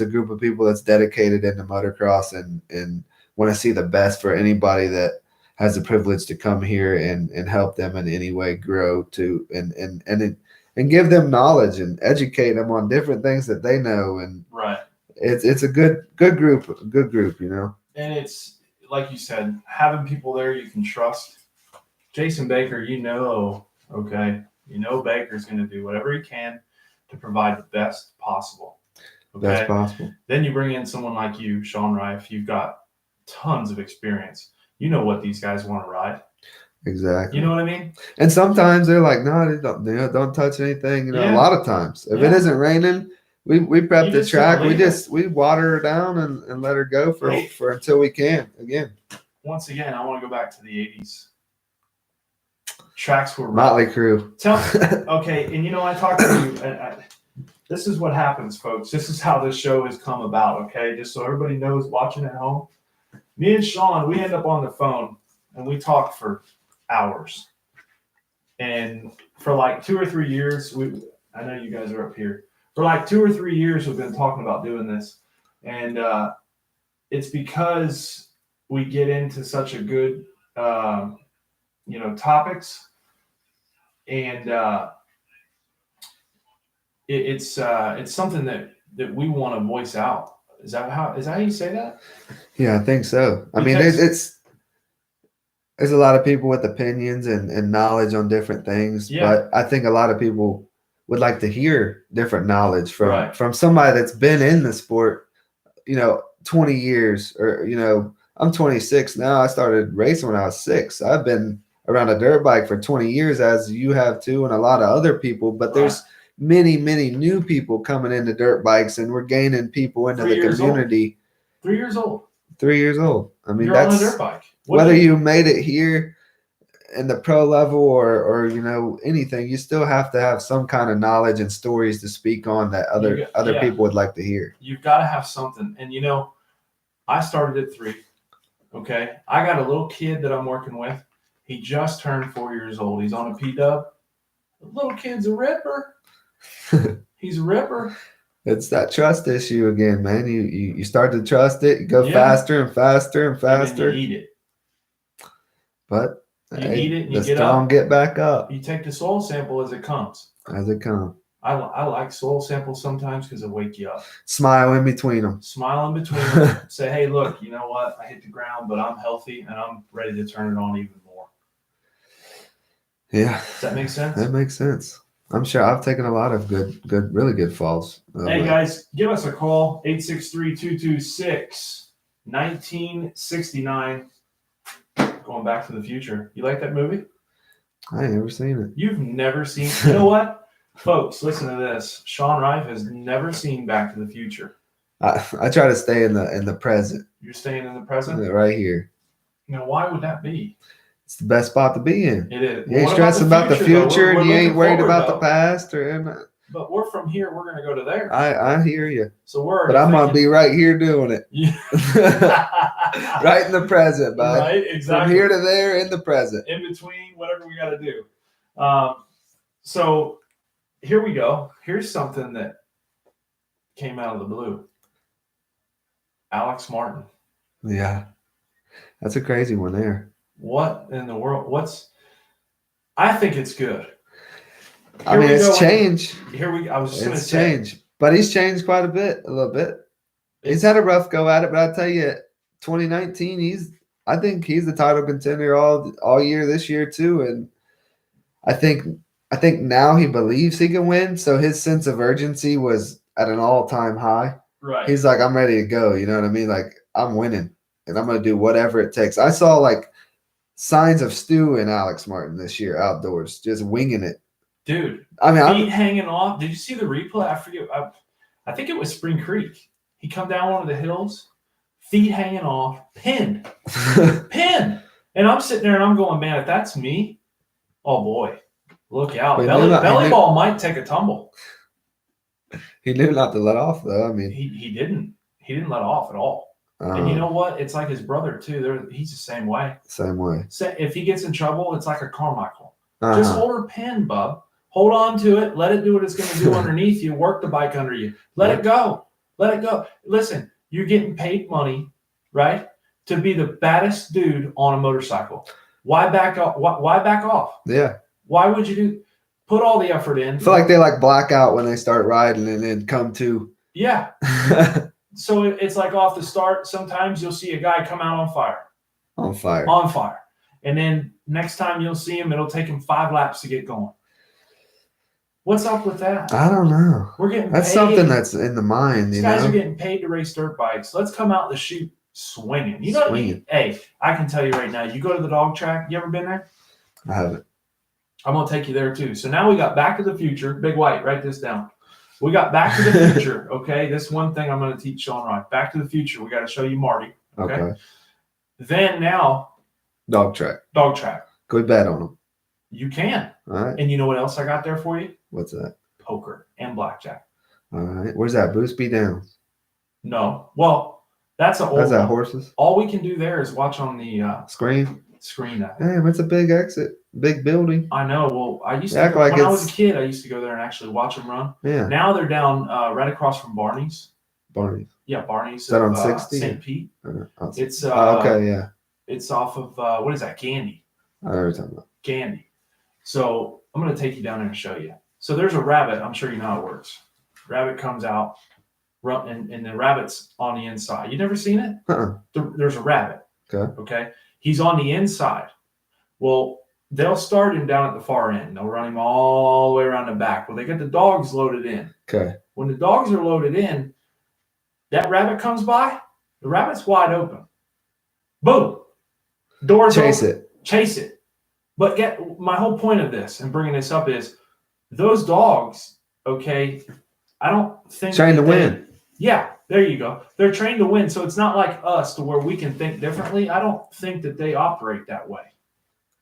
group of people that's dedicated into motocross and want to see the best for anybody that has the privilege to come here and help them in any way grow to and give them knowledge and educate them on different things that they know. And Right. it's a good group, And it's like you said, having people there you can trust. Jason Baker, okay, Baker's going to do whatever he can to provide the best possible. Okay. Best possible. Then you bring in someone like you, Sean Rife. You've got tons of experience. You know what these guys want to ride. Exactly. You know what I mean? And sometimes they're like, no, don't touch anything. A lot of times, if it isn't raining, we prep the track. We water her down and let her go for until we can again. Once again, I want to go back to the 80s. Tracks were Motley Crue. Okay, and I talked to you. This is what happens, folks. This is how this show has come about. Okay, just so everybody knows, watching at home. Me and Sean, we end up on the phone and we talk for hours. And for like 2 or 3 years, I know you guys are up here. For like 2 or 3 years, we've been talking about doing this. And it's because we get into such a good, topics. And it's something that we want to voice out. Is that how you say that? Yeah, I think so. I mean, there's a lot of people with opinions and knowledge on different things, but I think a lot of people would like to hear different knowledge from somebody that's been in the sport, 20 years or, I'm 26 now. I started racing when I was 6. I've been around a dirt bike for 20 years, as you have too, and a lot of other people, but there's many, many new people coming into dirt bikes, and we're gaining people into the community. 3 years old. 3 years old. I mean, you're on a dirt bike. Whether you made it here in the pro level or anything, you still have to have some kind of knowledge and stories to speak on that other people would like to hear. You've got to have something. And I started at 3. Okay. I got a little kid that I'm working with. He just turned 4 years old. He's on a P-dub. The little kid's a ripper. He's a ripper. It's that trust issue again, man. You start to trust it, you go faster and faster and faster. And you eat it. But you eat it and the strong get back up. You take the soil sample as it comes. As it comes. I like soil samples sometimes because they wake you up. Smile in between them. Smile in between them. Say, hey, look, you know what? I hit the ground, but I'm healthy and I'm ready to turn it on even more. Yeah. Does that make sense? That makes sense. I'm sure I've taken a lot of really good falls. Hey, guys, give us a call, 863-226-1969. Going Back to the Future. You like that movie? I ain't never seen it. You've never seen it? You know what? Folks, listen to this. Sean Rife has never seen Back to the Future. I try to stay in the present. You're staying in the present? Right here. Why would that be? It's the best spot to be in. It is. You ain't stressing about the future, and you ain't worried about the past or. But we're from here. We're going to go to there. I hear you. So we're. But I'm going to be right here doing it. Yeah. Right in the present, bud. Right, exactly. From here to there, in the present. In between, whatever we got to do. So here we go. Here's something that came out of the blue. Alex Martin. Yeah, that's a crazy one there. What in the world? I think it's good. I mean, it's change. I was just going to It's say. change. But he's changed quite a little bit. He's had a rough go at it, but I tell you, 2019, I think he's the title contender all year this year too. And I think now he believes he can win, so his sense of urgency was at an all-time high. Right. He's like, I'm ready to go. You know what I mean? Like, I'm winning, and I'm gonna do whatever it takes. I saw like signs of Stu and Alex Martin this year outdoors, just winging it. Dude, I mean, feet hanging off. Did you see the replay? I forget. I think it was Spring Creek. He come down one of the hills, feet hanging off, pinned. And I'm sitting there and I'm going, man, if that's me, oh boy, look out. Belly ball might take a tumble. He knew not to let off, though. I mean, he didn't let off at all. And you know what? It's like his brother too. He's the same way. Same way. So if he gets in trouble, it's like a Carmichael. Just hold her pin, bub. Hold on to it. Let it do what it's going to do underneath you. Work the bike under you. Let it go. Let it go. Listen, you're getting paid money, right, to be the baddest dude on a motorcycle. Why back off? Why back off? Yeah. Why would you put all the effort in? I feel like they like black out when they start riding and then come to. Yeah. So it's like off the start. Sometimes you'll see a guy come out on fire. On fire. And then next time you'll see him, it'll take him 5 laps to get going. What's up with that? I don't know. We're getting That's paid. something that's in the mind. These guys are getting paid to race dirt bikes. Let's come out the chute swinging. You know, hey, I can tell you right now. You go to the dog track. You ever been there? I haven't. I'm gonna take you there too. So now we got Back to the Future. Big White, write this down. We got Back to the Future. Okay, this one thing I'm gonna teach Sean Rife. Back to the Future. We got to show you Marty. Okay. Then now. Dog track. Go bet on them. You can. All right. And you know what else I got there for you? What's that? Poker and blackjack. All right. Where's that? Boostby Downs? No. Well, that's an old. That's that horses. All we can do there is watch on the screen. Damn, it's a big exit, big building. I know. Well, I used to when I was a kid. I used to go there and actually watch them run. Yeah. Now they're down right across from Barney's. Yeah, Barney's. Is that on 60? St. Pete. It's okay, yeah. It's off of what is that? Gandy. I know what you're talking about. Gandy. So I'm going to take you down there and show you. So there's a rabbit. I'm sure you know how it works. Rabbit comes out, and the rabbit's on the inside. You never seen it? There's a rabbit. Okay. He's on the inside. Well, they'll start him down at the far end. They'll run him all the way around the back. Well, they get the dogs loaded in. Okay. When the dogs are loaded in, that rabbit comes by. The rabbit's wide open. Boom. Doors open. Chase it. But my whole point of this and bringing this up is those dogs, okay, I don't think trained to win. Yeah, there you go. They're trained to win. So it's not like us to where we can think differently. I don't think that they operate that way.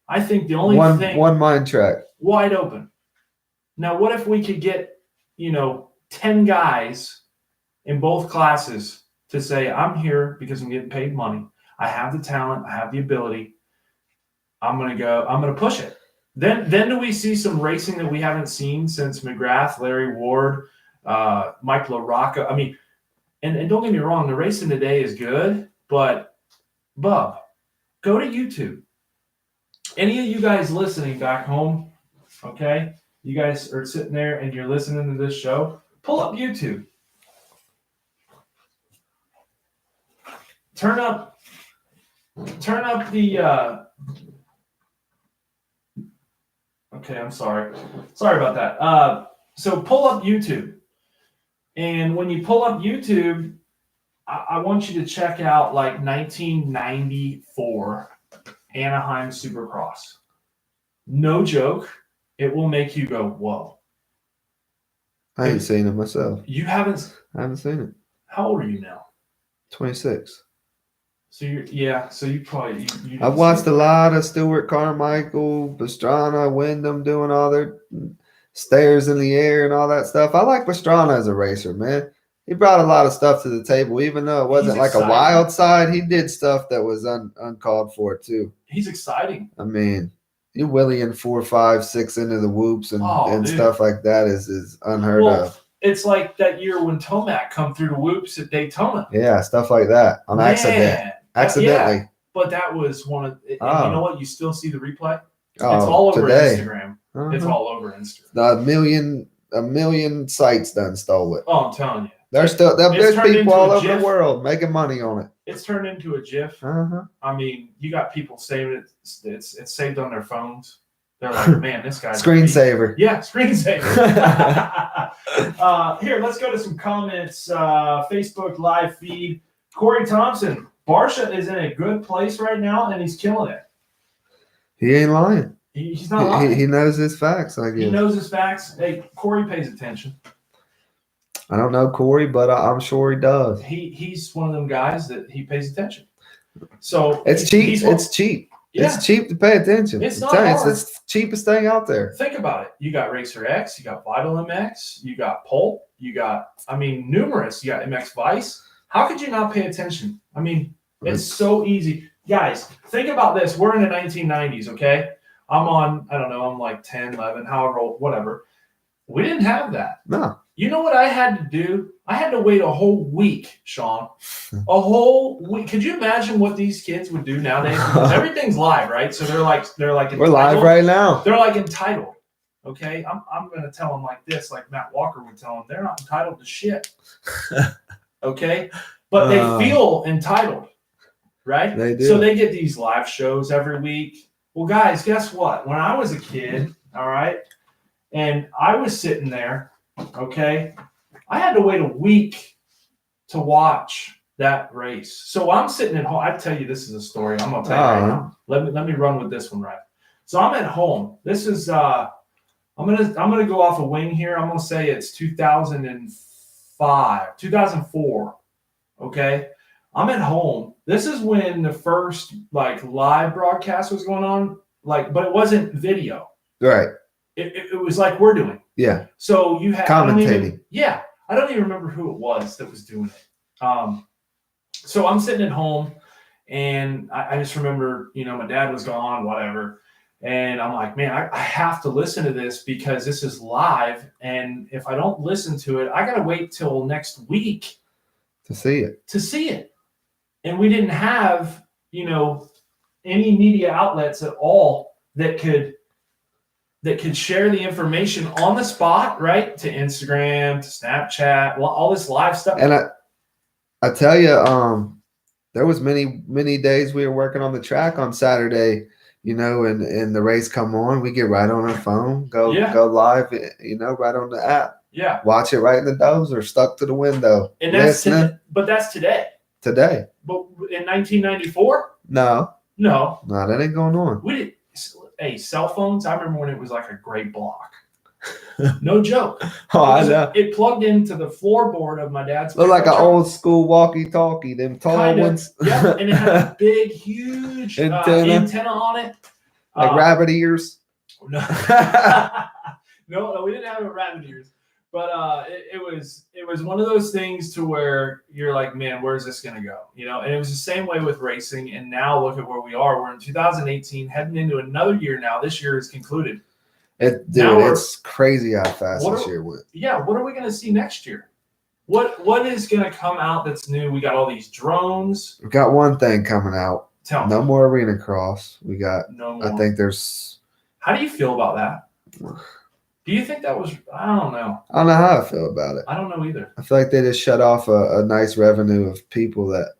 I think the only thing one mind track. Wide open. Now, what if we could get, 10 guys in both classes to say, I'm here because I'm getting paid money. I have the talent, I have the ability. I'm gonna push it. Then do we see some racing that we haven't seen since McGrath, Larry Ward, Mike LaRocca? I mean, and don't get me wrong, the racing today is good, but Bub, go to YouTube. Any of you guys listening back home, okay? You guys are sitting there and you're listening to this show, pull up YouTube. Turn up the okay, I'm sorry. Sorry about that. So pull up YouTube. And when you pull up YouTube, I want you to check out like 1994 Anaheim Supercross. No joke. It will make you go, whoa. I ain't seen it myself. You haven't? I haven't seen it. How old are you now? 26. So you probably. I've watched a lot of Stuart Carmichael, Pastrana, Wyndham doing all their stairs in the air and all that stuff. I like Pastrana as a racer, man. He brought a lot of stuff to the table, even though it wasn't like a wild side. He did stuff that was uncalled for too. He's exciting. I mean, you Willie 4, 5, 6 into the whoops and stuff like that is unheard of. It's like that year when Tomac come through the whoops at Daytona. Yeah, stuff like that on accidentally. Yeah, but that was one of. And you know what? You still see the replay. It's all over Instagram. It's Uh-huh. all over Instagram. A million sites done stole it. Oh, I'm telling you. There's It's turned people into all a over GIF. the world making money on it. It's turned into a GIF. Uh-huh. I mean, you got people saving it. It's saved on their phones. They're like, man, this guy's Screensaver. Yeah, screensaver. Here, let's go to some comments. Facebook live feed. Corey Thompson. Barsha is in a good place right now, and he's killing it. He ain't lying. He's not lying. He knows his facts, I guess. He knows his facts. Hey, Corey pays attention. I don't know Corey, but I'm sure he does. He's one of them guys that he pays attention. So It's cheap. It's cheap. Yeah. It's cheap to pay attention. It's I'm not telling you, hard. it's the cheapest thing out there. Think about it. You got Racer X, you got Vital MX, you got Pulp, you got, numerous. You got MX Vice. How could you not pay attention? I mean, it's so easy. Guys, think about this. We're in the 1990s, okay? I'm like 10, 11, however old, whatever. We didn't have that. No. You know what I had to do? I had to wait a whole week, Sean. A whole week. Could you imagine what these kids would do nowadays? Because everything's live, right? So they're like entitled. We're live right now. They're like entitled. Okay? I'm going to tell them like this, like Matt Walker would tell them. They're not entitled to shit. Okay? But they feel entitled, right? They do. So they get these live shows every week. Well, guys, guess what? When I was a kid, all right, and I was sitting there, okay, I had to wait a week to watch that race. So I'm sitting at home. I tell you, this is a story. I'm gonna tell you right now. Let me run with this one, right? So I'm at home. This is I'm gonna go off a wing here. I'm gonna say it's 2004. Okay, I'm at home. This is when the first like live broadcast was going on, like, but it wasn't video. Right. It was like we're doing. Yeah. So you had commentating. I don't even remember who it was that was doing it. So I'm sitting at home, and I just remember, my dad was gone, whatever. And I'm like, man, I have to listen to this because this is live. And if I don't listen to it, I got to wait till next week to see it. And we didn't have, any media outlets at all that could share the information on the spot, right? To Instagram, to Snapchat, all this live stuff. And I tell you, there was many days we were working on the track on Saturday, and the race come on, we get right on our phone, go live, right on the app. Yeah. Watch it right in the dozer, stuck to the window. And that's today. Today. But in 1994? No, that ain't going on. We did. Hey, cell phones. I remember when it was like a gray block. No joke. I know. It plugged into the floorboard of my dad's. Looked like an old school walkie-talkie, them tall ones. Yeah, and it had a big, huge antenna on it. Like rabbit ears. No. No, we didn't have a rabbit ears. But it was one of those things to where you're like, man, where's this going to go? And it was the same way with racing. And now look at where we are. We're in 2018, heading into another year now. This year is concluded. It's crazy how fast this year went. Yeah, what are we going to see next year? What is going to come out that's new? We got all these drones. We've got one thing coming out. Tell me. No more arena cross. We got. No more. I think there's. How do you feel about that? Do you think that was? I don't know. I don't know how I feel about it. I don't know either. I feel like they just shut off a nice revenue of people that.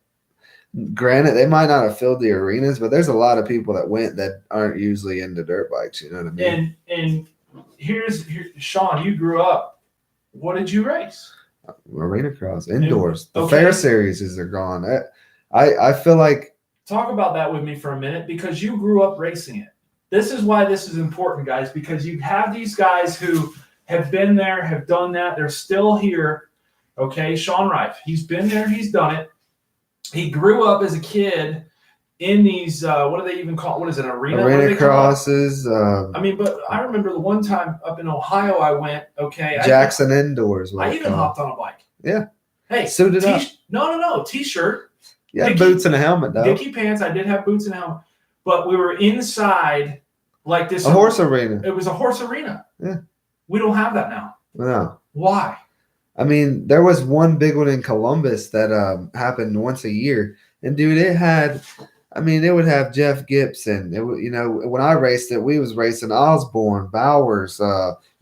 Granted, they might not have filled the arenas, but there's a lot of people that went that aren't usually into dirt bikes. You know what I mean? And here's Sean. You grew up. What did you race? Arena cross, indoors. The fair series are gone. I feel like. Talk about that with me for a minute, because you grew up racing it. This is why this is important, guys, because you have these guys who have been there, have done that. They're still here. Okay, Sean Rife. He's been there. He's done it. He grew up as a kid in these, what do they even call it? What is it, arena? Arena crosses. But I remember the one time up in Ohio I went, Jackson Indoors. I even hopped on a bike. Yeah. Hey. Suited up. No. T-shirt. Yeah, boots and a helmet, though. Dickie pants. I did have boots and a helmet. But we were inside like this. A horse arena. It was a horse arena. Yeah. We don't have that now. No. Why? I mean, there was one big one in Columbus that happened once a year. And, dude, it had I mean, it would have Jeff Gibson. It would, when I raced it, we was racing Osborne, Bowers,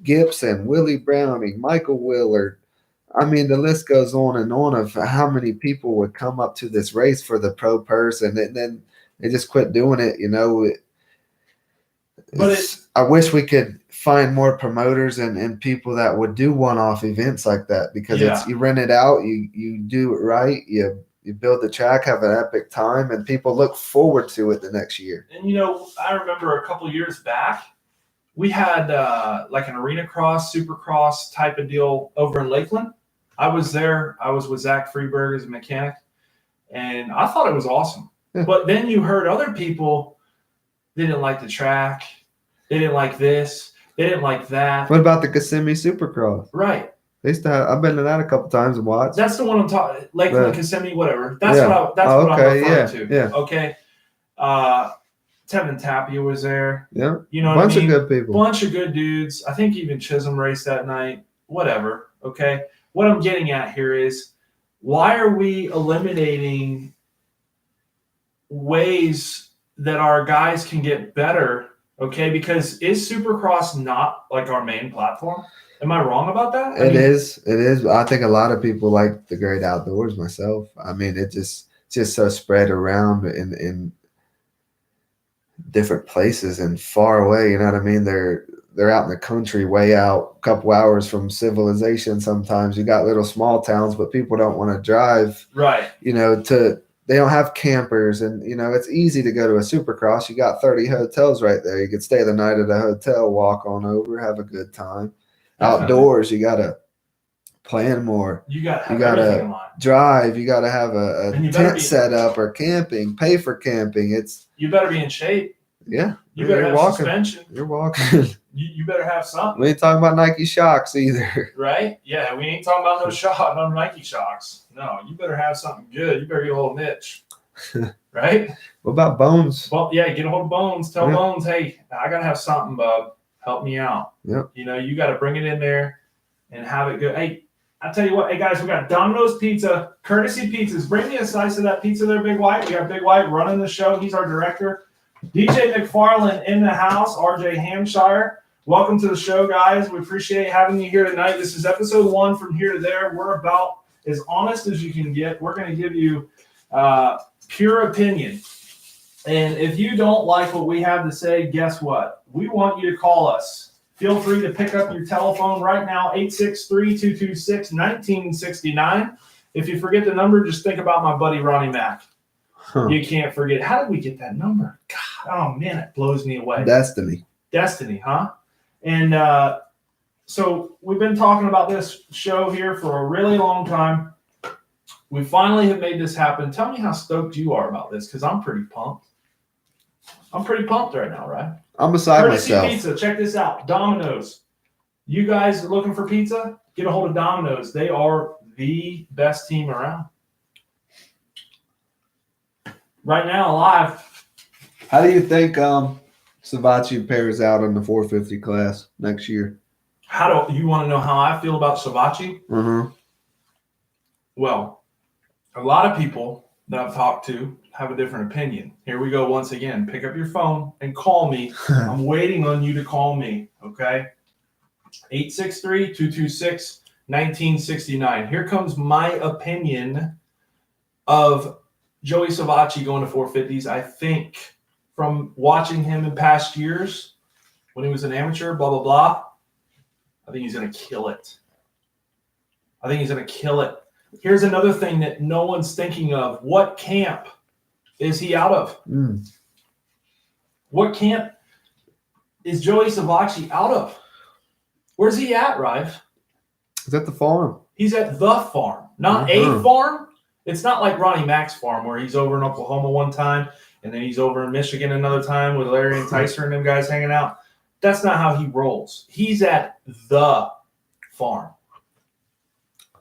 Gibson, Willie Browning, Michael Willard. I mean, the list goes on of how many people would come up to this race for the pro person, and then they just quit doing it. I wish we could find more promoters and people that would do one-off events like that, because Yeah. you rent it out, you do it right, you build the track, have an epic time, and people look forward to it the next year. And I remember a couple years back, we had like an arena cross, supercross type of deal over in Lakeland. I was there. I was with Zach Freeberg as a mechanic, and I thought it was awesome. Yeah. But then you heard other people, they didn't like the track. They didn't like this. They didn't like that. What about the Kissimmee Supercross? Right. They used to have, I've been to that a couple times and watched. That's the one I'm talking. Lakeland, Kissimmee, whatever. That's Yeah. what I'm Okay, referring to. yeah. Okay. Tevin Tapia was there. Yeah. You know, Bunch what I mean? of good people. Bunch of good dudes. I think even Chisholm raced that night. Whatever. Okay. What I'm getting at here is, why are we eliminating ways that our guys can get better? Okay, because is Supercross not like our main platform? Am I wrong about that? It is. I think a lot of people like the great outdoors. Myself, I mean, it's just so spread around in different places and far away. You know what I mean? They're out in the country, way out, a couple hours from civilization. Sometimes you got little small towns, but people don't want to drive. Right. They don't have campers, and it's easy to go to a Supercross. You got 30 hotels right there. You could stay the night at a hotel, walk on over, have a good time. Definitely. Outdoors, you gotta plan more. You got to Drive. You gotta have a tent set up or camping. Pay for camping. You better be in shape. Yeah. You better have walking. suspension. You're walking. You better have something. We ain't talking about Nike shocks either. Right? Yeah, we ain't talking about no Nike shocks. No, you better have something good. You better get a hold of Mitch. Right? What about Bones? Well, yeah, get a hold of Bones. Tell Bones, hey, I got to have something, bub. Help me out. Yep. You got to bring it in there and have it good. Hey, I tell you what, hey, guys, we got Domino's Pizza, Courtesy Pizzas. Bring me a slice of that pizza there, Big White. We got Big White running the show. He's our director. DJ McFarland in the house, RJ Hampshire. Welcome to the show, guys. We appreciate having you here tonight. This is episode 1 from here to there. We're about as honest as you can get. We're going to give you pure opinion. And if you don't like what we have to say, guess what? We want you to call us. Feel free to pick up your telephone right now, 863-226-1969. If you forget the number, just think about my buddy Ronnie Mack. Huh. You can't forget. How did we get that number? God, oh, man, it blows me away. Destiny, huh? And so we've been talking about this show here for a really long time. We finally have made this happen. Tell me how stoked you are about this, because I'm pretty pumped. I'm pretty pumped right now, right? I'm beside Courtesy myself. Pizza, check this out. Domino's. You guys are looking for pizza? Get a hold of Domino's. They are the best team around. Right now, live. How do you think Savachi pairs out in the 450 class next year? How do you want to know how I feel about Savachi? Mm-hmm. Well, a lot of people that I've talked to have a different opinion. Here we go once again. Pick up your phone and call me. I'm waiting on you to call me, okay? 863-226-1969. Here comes my opinion of Joey Savachi going to 450s. I think from watching him in past years when he was an amateur, blah, blah, blah, I think he's going to kill it. Here's another thing that no one's thinking of. What camp is he out of? What camp is Joey Savachi out of? Where's he at, Rife? Is that the farm? He's at the farm, not a farm. It's not like Ronnie Mack's farm where he's over in Oklahoma one time and then he's over in Michigan another time with Larry and Tyser and them guys hanging out. That's not how he rolls. He's at the farm.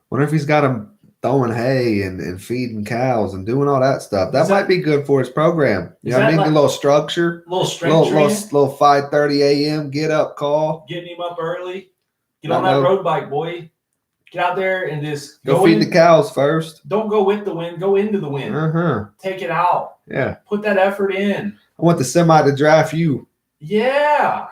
Wonder if he's got him throwing hay and feeding cows and doing all that stuff. That might be good for his program. You know what I mean? A little structure. Little strength training. Little 5:30 a.m. get up call. Getting him up early. Get on that road bike, boy. Get out there and just go feed the cows first. Don't go with the wind. Go into the wind. Uh-huh. Take it out. Yeah. Put that effort in. I want the semi to draft you. Yeah.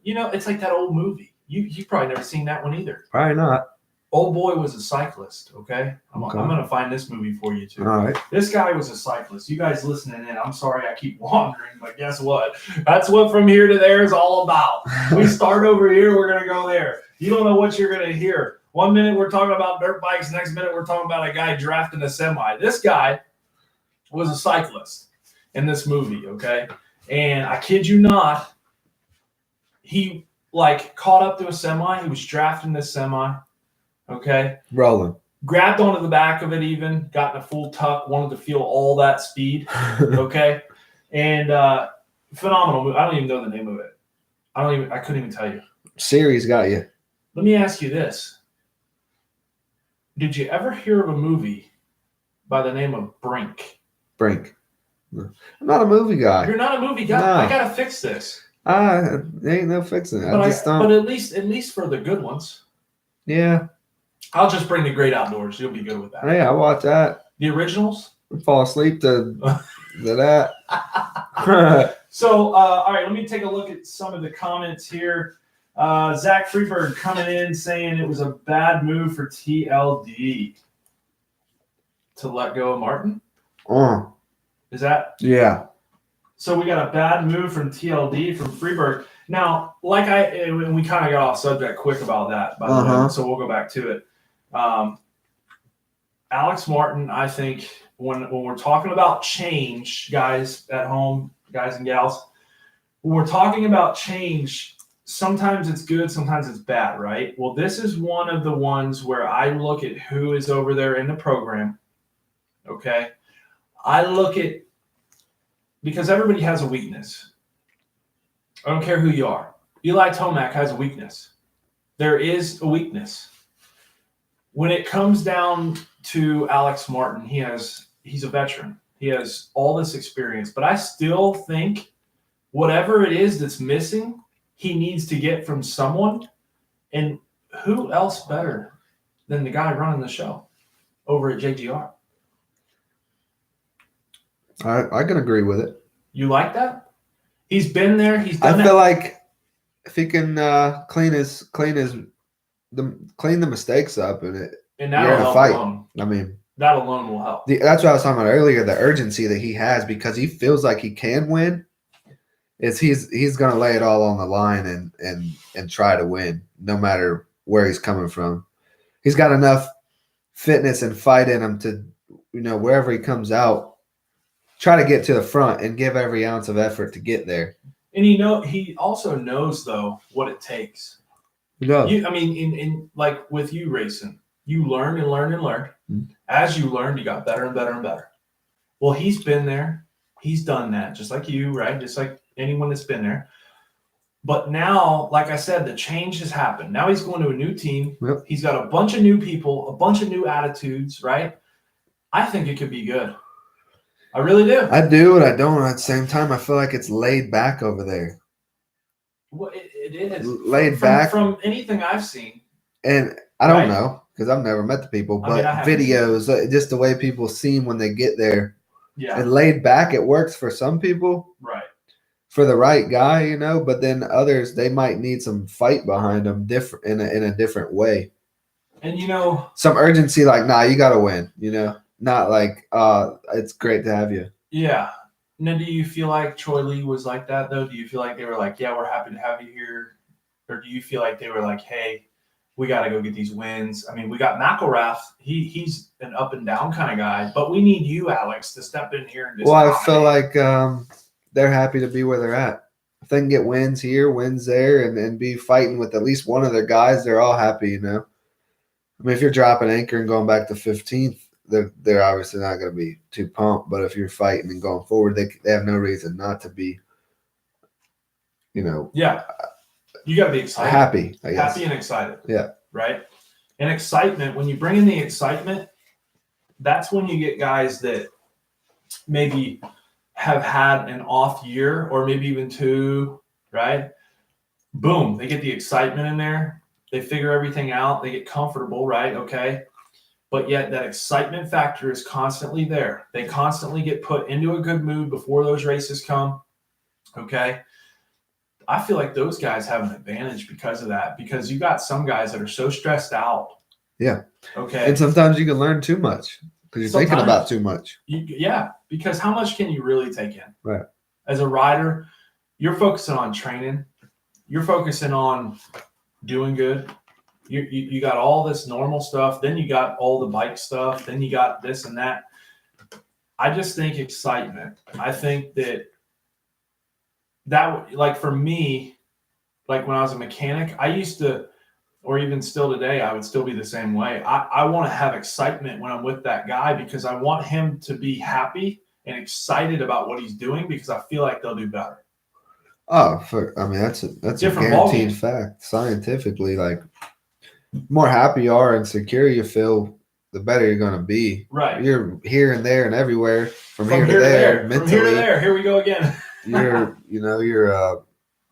It's like that old movie. You've probably never seen that one either. Probably not. Old boy was a cyclist, okay? Okay. I'm going to find this movie for you, too. All right. This guy was a cyclist. You guys listening in, I'm sorry I keep wandering, but guess what? That's what From Here to There is all about. We start over here, we're going to go there. You don't know what you're going to hear. 1 minute we're talking about dirt bikes, next minute we're talking about a guy drafting a semi. This guy was a cyclist in this movie, okay? And I kid you not, he caught up to a semi. He was drafting this semi. Okay. Rolling. Grabbed onto the back of it even, got in a full tuck, wanted to feel all that speed. Okay. And phenomenal movie. I don't even know the name of it. I couldn't even tell you. Series got you. Let me ask you this. Did you ever hear of a movie by the name of Brink? Brink. No. I'm not a movie guy. You're not a movie guy. No. I gotta fix this. There ain't no fixing it. But I just don't. But at least for the good ones. Yeah. I'll just bring The Great Outdoors. You'll be good with that. Yeah, I watch that. The originals? I fall asleep to that. So, all right, let me take a look at some of the comments here. Zach Freeberg coming in saying it was a bad move for TLD to let go of Martin. Is that? Yeah. So we got a bad move from TLD from Freeberg. Now, we kind of got off subject quick about that, by the way, so we'll go back to it. Alex Martin, I think when we're talking about change, guys at home, guys and gals, when we're talking about change, sometimes it's good, sometimes it's bad, right? Well, this is one of the ones where I look at who is over there in the program, okay? I look at, because everybody has a weakness. I don't care who you are. Eli Tomac has a weakness. There is a weakness. When it comes down to Alex Martin, he's a veteran. He has all this experience, but I still think whatever it is that's missing, he needs to get from someone. And who else better than the guy running the show over at JGR? I can agree with it. You like that? He's been there. He's done I feel like if he can clean the mistakes up and and you're that'll in a help fight. alone. I mean, That alone will help. That's what I was talking about earlier. The urgency that he has because he feels like he can win. He's going to lay it all on the line and try to win, no matter where he's coming from. He's got enough fitness and fight in him to, wherever he comes out, try to get to the front and give every ounce of effort to get there. And he also knows though what it takes. He does. In like with you racing, you learn and learn and learn. Mm-hmm. As you learned, you got better and better and better. Well, he's been there. He's done that, just like you, right? Just like anyone that's been there. But now, like I said, the change has happened. Now he's going to a new team. Yep. He's got a bunch of new people, a bunch of new attitudes, right? I think it could be good. I really do. I do, and I don't. At the same time, I feel like it's laid back over there. Well, it is. Laid back. From anything I've seen. And I don't know, because I've never met the people, but videos, just the way people seem when they get there. Yeah. And laid back, it works for some people. Right. For the right guy, but then others, they might need some fight behind them in a different way. And some urgency, like, nah, you got to win, not like, it's great to have you. Yeah. Now, do you feel like Troy Lee was like that, though? Do you feel like they were like, yeah, we're happy to have you here? Or do you feel like they were like, hey, we got to go get these wins? I mean, we got McElrath. He's an up and down kind of guy, but we need you, Alex, to step in here and just I feel like they're happy to be where they're at. If they can get wins here, wins there, and be fighting with at least one of their guys, they're all happy, I mean, if you're dropping anchor and going back to 15th, they're obviously not going to be too pumped. But if you're fighting and going forward, they have no reason not to be, Yeah. You got to be excited. Happy, I guess. Happy and excited. Yeah. Right? And excitement, when you bring in the excitement, that's when you get guys that maybe have had an off year or maybe even two, right? Boom, they get the excitement in there. They figure everything out. They get comfortable, right? Okay. but yet that excitement factor is constantly there. They constantly get put into a good mood before those races come. Okay. I feel like those guys have an advantage because of that, because you got some guys that are so stressed out. Yeah. Okay. And sometimes you can learn too much because you're thinking about Sometimes. too much. Yeah, because how much can you really take in? Right. As a rider, you're focusing on training. You're focusing on doing good. You got all this normal stuff. Then you got all the bike stuff. Then you got this and that. I just think excitement. I think that like for me, like when I was a mechanic, I used to, or even still today, I would still be the same way. I want to have excitement when I'm with that guy because I want him to be happy and excited about what he's doing because I feel like they'll do better. Oh, I mean, that's a Different guaranteed ballgame. fact scientifically. Like, more happy you are and secure you feel, the better you're going to be. Right. You're here and there and everywhere from here to here there. From Mentally, here to there. Here we go again. you're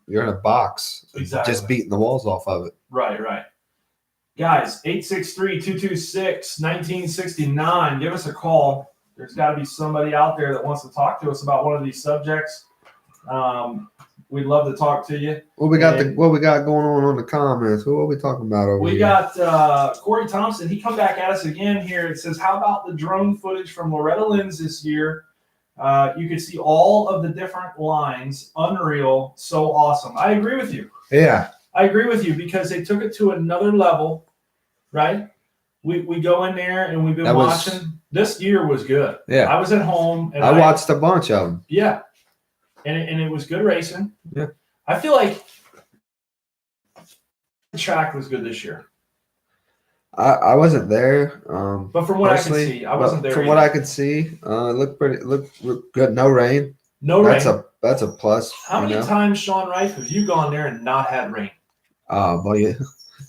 in a box, Exactly. just beating the walls off of it. Right. Guys, 863-226-1969. Give us a call. There's got to be somebody out there that wants to talk to us about one of these subjects. We'd love to talk to you. What we got going on the comments? What are we talking about over here? We got Corey Thompson. He come back at us again here. It says, how about the drone footage from Loretta Lynn's this year? You could see all of the different lines. Unreal. So awesome. I agree with you. Yeah. I agree with you because they took it to another level, right? We go in there and we've been watching. This year was good. Yeah. I was at home. And I watched a bunch of them. Yeah. And it was good racing. Yeah. I feel like the track was good this year. I wasn't there. But from what I could see, I wasn't there. From what I could see, it looked good. No rain. No rain. That's a plus. How many times, Sean Rife, have you gone there and not had rain? Oh, but yeah.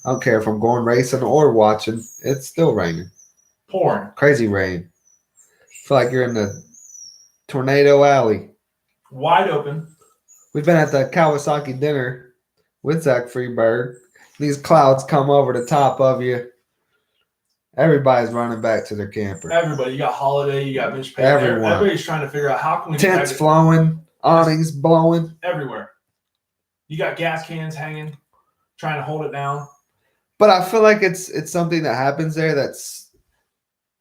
I don't care if I'm going racing or watching. It's still raining. Pouring. Crazy rain. Feel like you're in the tornado alley. Wide open. We've been at the Kawasaki dinner with Zach Freeberg. These clouds come over the top of you. Everybody's running back to their camper. Everybody. You got Holiday. You got Mitch Payne. Everyone. Everybody's trying to figure out how can we tents flowing, awnings blowing. Everywhere. You got gas cans hanging, trying to hold it down. But I feel like it's something that happens there that's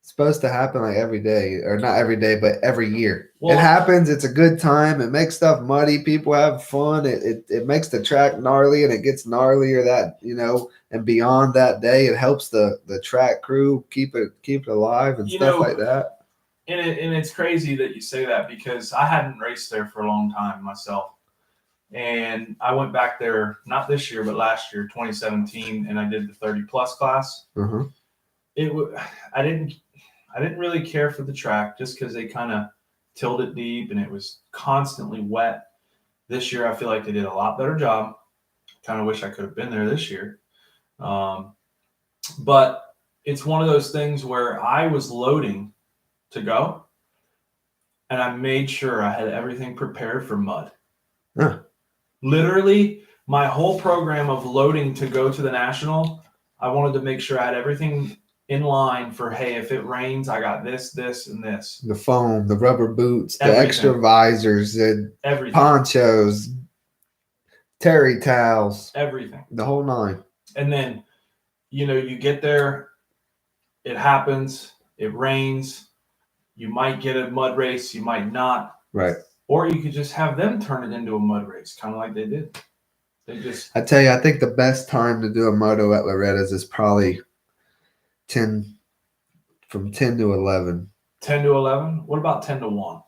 supposed to happen like every day, or not every day, but every year. Well, it happens. It's a good time. It makes stuff muddy. People have fun. It makes the track gnarly, and it gets gnarlier that, and beyond that day. It helps the track crew keep it alive and stuff like that. And it's crazy that you say that because I hadn't raced there for a long time myself. And I went back there, not this year, but last year, 2017, and I did the 30-plus class. Uh-huh. I didn't really care for the track just because they kind of tilled it deep and it was constantly wet. This year, I feel like they did a lot better job. Kind of wish I could have been there this year. But it's one of those things where I was loading to go, and I made sure I had everything prepared for mud. Huh. Literally, my whole program of loading to go to the National, I wanted to make sure I had everything in line for, hey, if it rains, I got this, and this. The foam, the rubber boots, everything. The extra visors, the everything. Ponchos, terry towels. Everything. The whole nine. And then, you get there, it happens, it rains, you might get a mud race, you might not. Right. Or you could just have them turn it into a mud race, kind of like they did. I tell you, I think the best time to do a moto at Loretta's is probably from 10 to 11. 10 to 11? What about 10 to 1?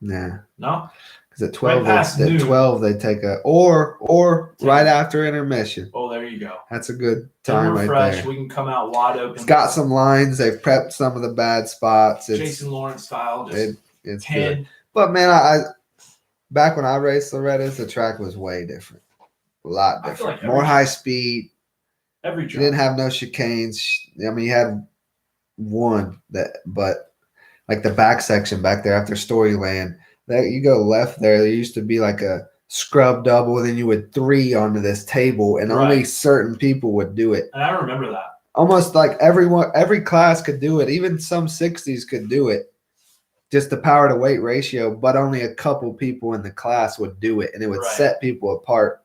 Nah. No? Because at 12 they take or right after intermission. Oh, there you go. That's a good time right there. We can come out wide open. It's got some lines. They've prepped some of the bad spots. Jason Lawrence style. It's 10. good. But man, I back when I raced Loretta's, the track was way different. A lot different. More high speed. Every track. You didn't have no chicanes. I mean, you had one but like the back section back there after Storyland, that you go left there used to be like a scrub double, then you would 3 onto this table, and only certain people would do it. And I remember that. almost like every class could do it. Even some 60s could do it. Just the power to weight ratio, but only a couple people in the class would do it, and it would Right. set people apart.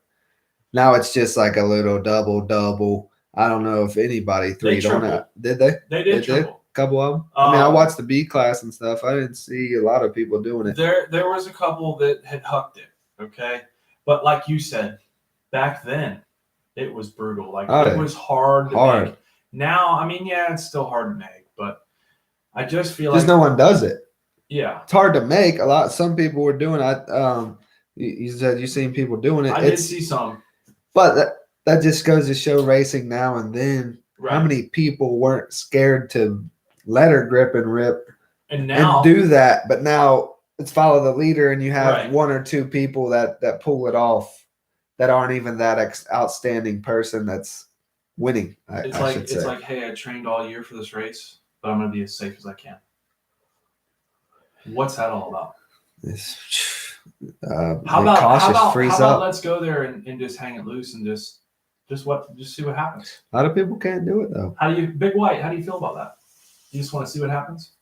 Now it's just like a little double. I don't know if anybody They threed on tripled. it. Did they? They did triple. A couple of them. I mean, I Um, watched the B class and stuff. I didn't see a lot of people doing it. There was a couple that had hucked it, okay? But like you said, back then, it was brutal. Like, it was hard to make. Now, I mean, yeah, it's still hard to make, but I just feel Just like no one does it. Yeah. It's hard to make. Some people were doing it. You said you seen people doing it. I did see some. But that just goes to show racing now and then. Right. How many people weren't scared to let her grip and rip and now do that? But now it's follow the leader, and you have Right. one or two people that pull it off that aren't even that outstanding person that's winning. It's like, hey, I trained all year for this race, but I'm going to be as safe as I can. What's that all about? How about let's go there and just hang it loose and just see what happens. A lot of people can't do it though. Big White, how do you feel about that? You just want to see what happens?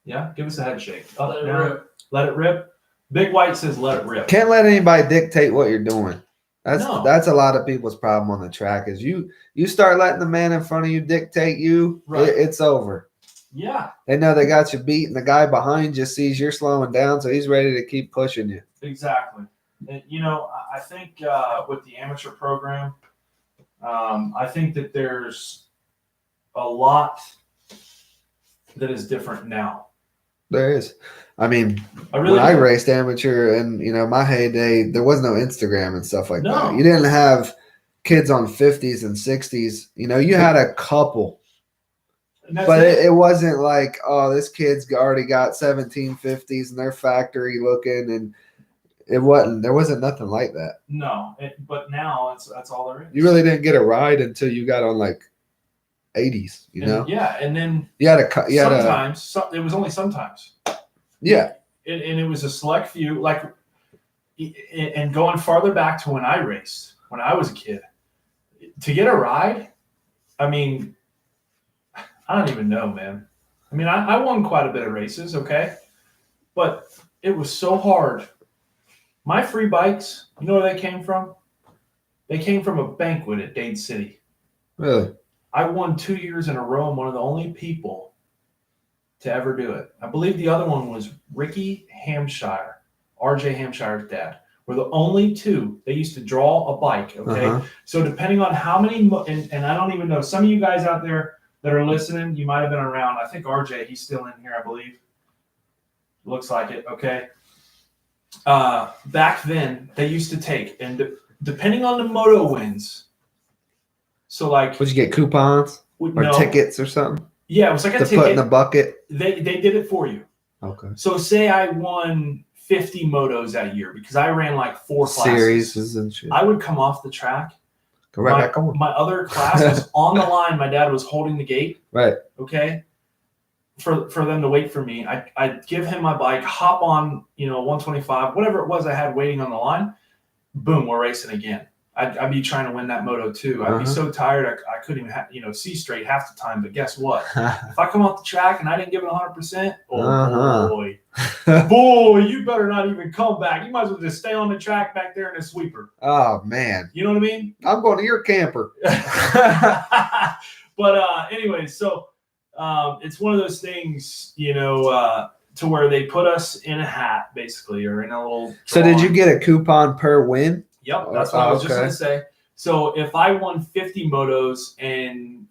Yeah, give us a head shake. Let it rip. Big White says let it rip. Can't let anybody dictate what you're doing. That's a lot of people's problem on the track is you start letting the man in front of you dictate you, right. It's over. Yeah. They know they got you beat, and the guy behind you sees you're slowing down, so he's ready to keep pushing you. Exactly. And, I think with the amateur program, I think that there's a lot that is different now. There is. I mean, when I raced amateur and, my heyday, there was no Instagram and stuff like that. You didn't have kids on 50s and 60s. You had a couple. But it wasn't like, oh, this kid's already got 1750s and they're factory looking, and there wasn't nothing like that. No, but now that's all there is. You really didn't get a ride until you got on like 80s, Yeah, and then sometimes it was only sometimes. Yeah, and it was a select few. Like, and going farther back to when I raced, when I was a kid, to get a ride, I mean, I don't even know, man. I mean, I won quite a bit of races, okay? But it was so hard. My free bikes, you know where they came from? They came from a banquet at Dade City. Really? I won 2 years in a row. I'm one of the only people to ever do it. I believe the other one was Ricky Hampshire, RJ Hampshire's dad. We're the only two. They used to draw a bike, okay? Uh-huh. So depending on how many, and I don't even know, some of you guys out there that are listening, you might have been around. I think RJ, he's still in here, I believe. Looks like it, okay? Back then, they used to take, and depending on the moto wins, so like... Would you get coupons or tickets or something? Yeah, it was like a ticket. To put in the bucket? They did it for you. Okay. So say I won 50 motos that year because I ran like 4 classes. Series and shit. I would come off the track. Go right back on. My other class was on the line. My dad was holding the gate. Right. Okay. For them to wait for me, I'd give him my bike, hop on, 125, whatever it was I had waiting on the line. Boom, we're racing again. I'd be trying to win that moto too. I'd be so tired I couldn't even see straight half the time. But guess what? If I come off the track and I didn't give it 100%, boy, you better not even come back. You might as well just stay on the track back there in a sweeper. Oh man, you know what I mean? I'm going to your camper. But anyway, so it's one of those things, to where they put us in a hat basically, or in a little. So did you get a coupon per win? Yep, that's what I was just going to say. So if I won 50 motos and,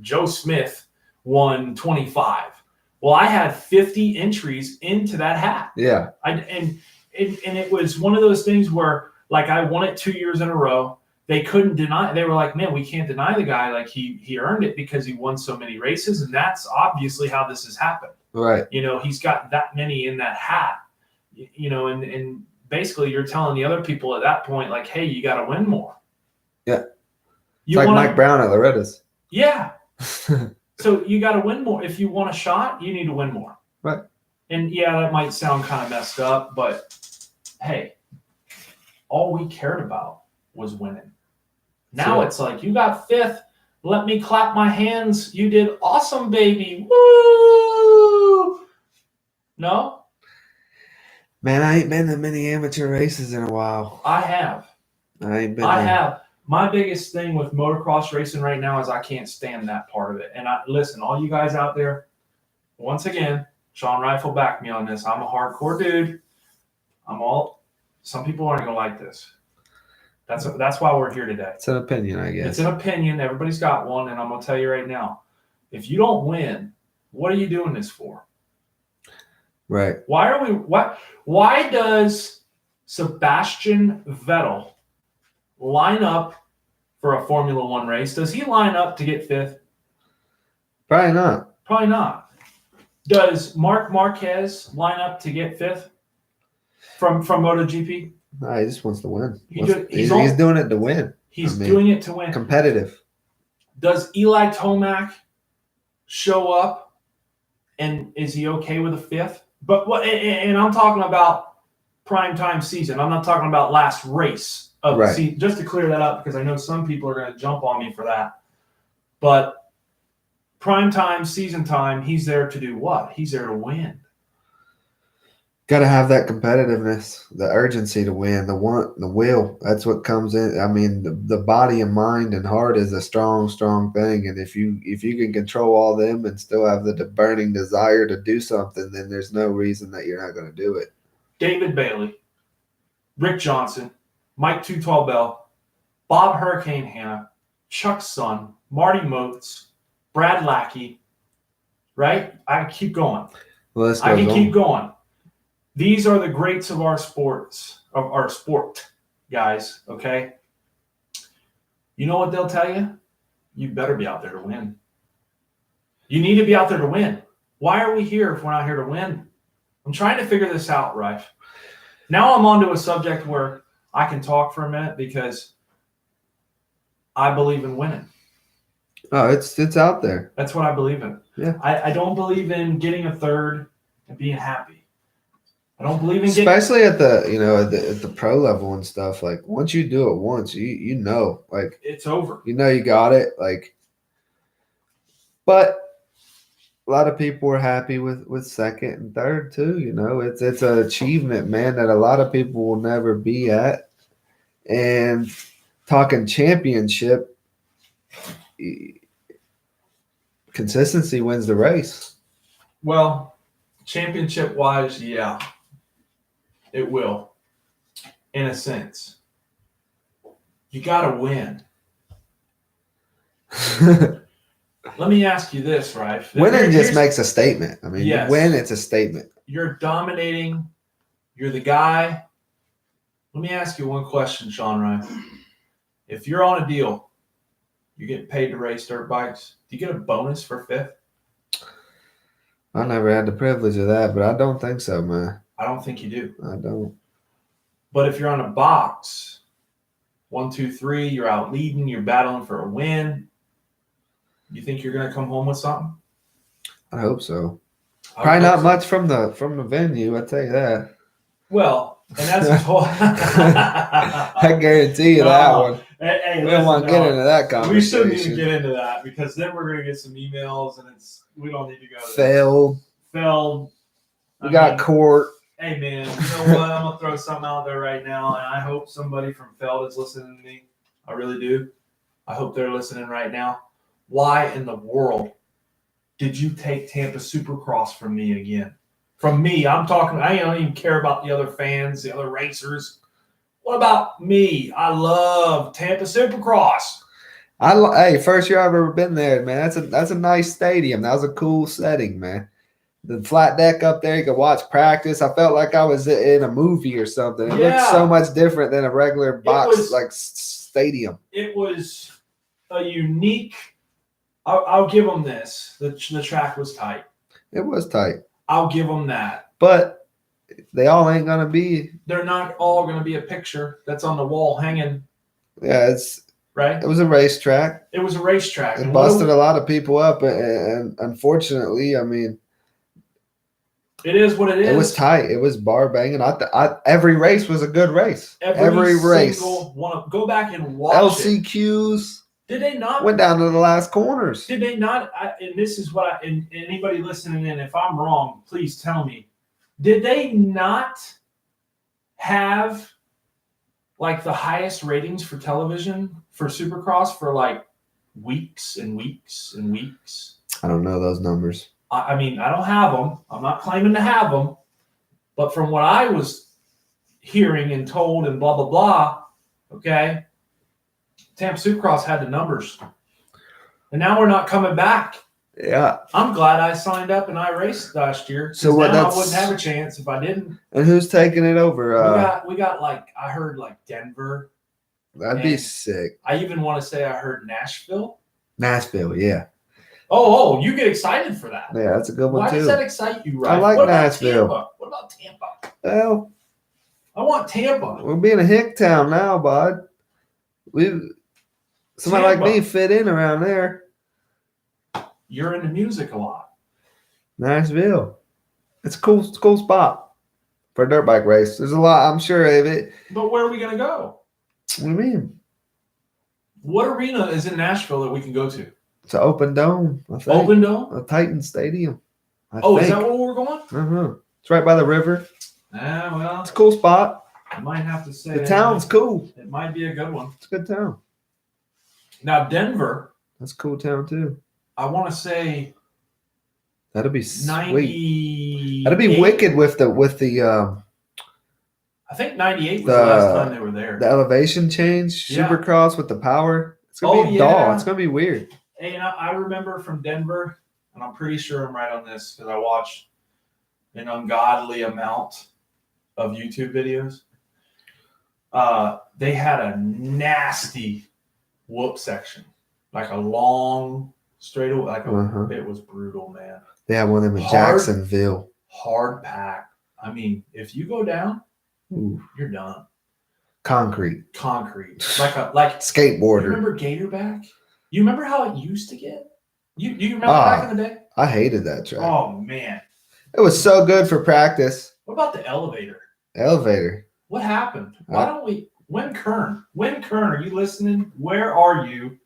Joe Smith won 25, well, I had 50 entries into that hat. Yeah. And it was one of those things where, like, I won it 2 years in a row. They couldn't deny. They were like, man, we can't deny the guy. Like, he earned it because he won so many races. And that's obviously how this has happened. Right. He's got that many in that hat, and basically you're telling the other people at that point, like, hey, you got to win more. Yeah. It's like Mike Brown at Loretta's. Yeah. So you got to win more. If you want a shot, you need to win more. Right. And yeah, that might sound kind of messed up, but hey, all we cared about was winning. Now So- it's like, you got 5th. Let me clap my hands. You did awesome, baby. Woo! No, Man, I ain't been to many amateur races in a while. I have. I ain't been. I to- have. My biggest thing with motocross racing right now is I can't stand that part of it. And listen, all you guys out there, once again, Sean Rife will back me on this. I'm a hardcore dude. Some people aren't gonna like this. That's why we're here today. It's an opinion, I guess. It's an opinion. Everybody's got one, and I'm gonna tell you right now. If you don't win, what are you doing this for? Right. Why does Sebastian Vettel line up for a Formula One race? Does he line up to get 5th? Probably not. Probably not. Does Marc Marquez line up to get 5th from MotoGP? No, he just wants to win. He's He's doing it to win. He's doing it to win. Competitive. Does Eli Tomac show up, and is he okay with a 5th? But what? And I'm talking about prime time season. I'm not talking about last race of the season. Just to clear that up, because I know some people are going to jump on me for that. But prime time, season time, he's there to do what? He's there to win. Got to have that competitiveness, the urgency to win, the want, the will. That's what comes in. I mean, the body and mind and heart is a strong, strong thing. And if you can control all them and still have the burning desire to do something, then there's no reason that you're not going to do it. David Bailey, Rick Johnson, Mike 212 Bell, Bob Hurricane Hanna, Chuck Son, Marty Motes, Brad Lackey, right? I can keep going. Well, let's go I can on. keep going. These are the greats of our sport, guys, okay? You know what they'll tell you? You better be out there to win. You need to be out there to win. Why are we here if we're not here to win? I'm trying to figure this out, Rife. Now I'm onto a subject where I can talk for a minute because I believe in winning. Oh, it's out there. That's what I believe in. Yeah. I don't believe in getting a 3rd and being happy. I don't believe in especially at the at the pro level and stuff. Like once you do it once, you know, like it's over. You know you got it. Like, but a lot of people are happy with 2nd and 3rd too. You know, it's an achievement, man, that a lot of people will never be at. And talking championship, consistency wins the race. Well, championship wise, yeah. It will, in a sense. You got to win. Let me ask you this, right? Winning just makes a statement. I mean, yes. You win, it's a statement. You're dominating. You're the guy. Let me ask you one question, Sean Ryan. If you're on a deal, you get paid to race dirt bikes, do you get a bonus for 5th? I never had the privilege of that, but I don't think so, man. I don't think you do. I don't. But if you're on a box, 1, 2, 3, you're out leading, you're battling for a win. You think you're going to come home with something? I hope so. Probably not much from the venue. I tell you that. Well, and that's I guarantee you that one. Hey, we don't want to get into that conversation. We shouldn't even get into that because then we're going to get some emails and we don't need to go. Failed. We got court. Hey man, you know what? I'm gonna throw something out there right now, and I hope somebody from Feld is listening to me. I really do. I hope they're listening right now. Why in the world did you take Tampa Supercross from me again? From me, I'm talking. I don't even care about the other fans, the other racers. What about me? I love Tampa Supercross. Hey, first year I've ever been there, man. That's a nice stadium. That was a cool setting, man. The flat deck up there, you could watch practice. I felt like I was in a movie or something. It looked so much different than a regular box stadium. It was a unique. I'll give them this. The track was tight. It was tight. I'll give them that. But they all ain't gonna be. They're not all gonna be a picture that's on the wall hanging. Yeah, it's right. It was a racetrack. It was a racetrack. It busted a lot of people up, and unfortunately, I mean, It is what it is. It was tight. It was bar banging. Every race was a good race. Every race. Single one. Go back and watch LCQs. Did they not? Went down to the last corners. Did they not? And this is what and anybody listening in, if I'm wrong, please tell me. Did they not have like the highest ratings for television for Supercross for like weeks and weeks and weeks? I don't know those numbers. I mean, I don't have them. I'm not claiming to have them. But from what I was hearing and told and blah, blah, blah, okay, Tampa Supercross had the numbers. And now we're not coming back. Yeah. I'm glad I signed up and I raced last year. So what? Now I wouldn't have a chance if I didn't. And who's taking it over? We got like, I heard like Denver. That'd be sick. I even want to say I heard Nashville. Nashville, yeah. Oh, you get excited for that. Yeah, that's a good one Why too. does that excite you, right? I like what Nashville. About what about Tampa? Well, I want Tampa. we're being a hick town now, bud. Somebody like me fit in around there. You're into music a lot. Nashville. It's a cool spot for a dirt bike race. There's a lot, I'm sure of it. But where are we gonna go? What do you mean? What arena is in Nashville that we can go to? It's an open dome, I think. Open dome? A Titan Stadium. I Is think. that where we're going? Uh-huh. It's right by the river. Well, It's a cool spot. I might have to say The town's cool. It might be a good one. It's a good town. Now Denver, That's a cool town too. I want to say That'd be sweet. 90. That'd be wicked with the I think 98 was the last time they were there. the elevation change, Yeah. Supercross with the power. It's gonna be dull. It's gonna be weird. Hey, and I remember from Denver, and I'm pretty sure I'm right on this because I watched an ungodly amount of YouTube videos. They had a nasty whoop section, like a long straight away. It was brutal, man. They have one of them in Hard. Jacksonville. Hard pack. I mean, if you go down, Ooh. you're done. Concrete. Like Skateboarder. You remember Gatorback? You remember how it used to get? You remember back in the day? I hated that track. Oh man. It was so good for practice. What about the elevator? Elevator. What happened? Why don't we Win Kern, are you listening? Where are you?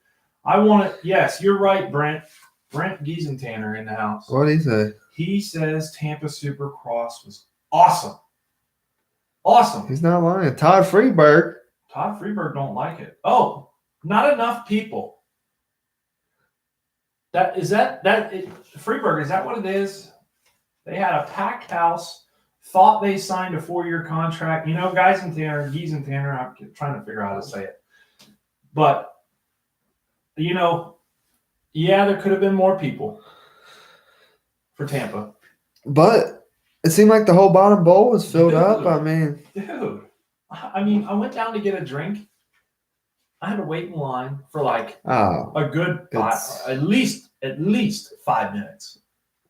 I want to yes, you're right, Brent. Brent Giesentanner in the house. What did he say? He says Tampa Supercross was awesome. Awesome. He's not lying. Todd Freeberg. Todd Freeberg don't like it. Oh, not enough people. Freeberg, is that what it is? They had a packed house, thought they signed a 4-year contract. You know, Giesentanner, I'm trying to figure out how to say it. But, you know, yeah, there could have been more people for Tampa. But it seemed like the whole bottom bowl was filled up. I mean. Dude, I went down to get a drink. I had to wait in line for like a good at least 5 minutes.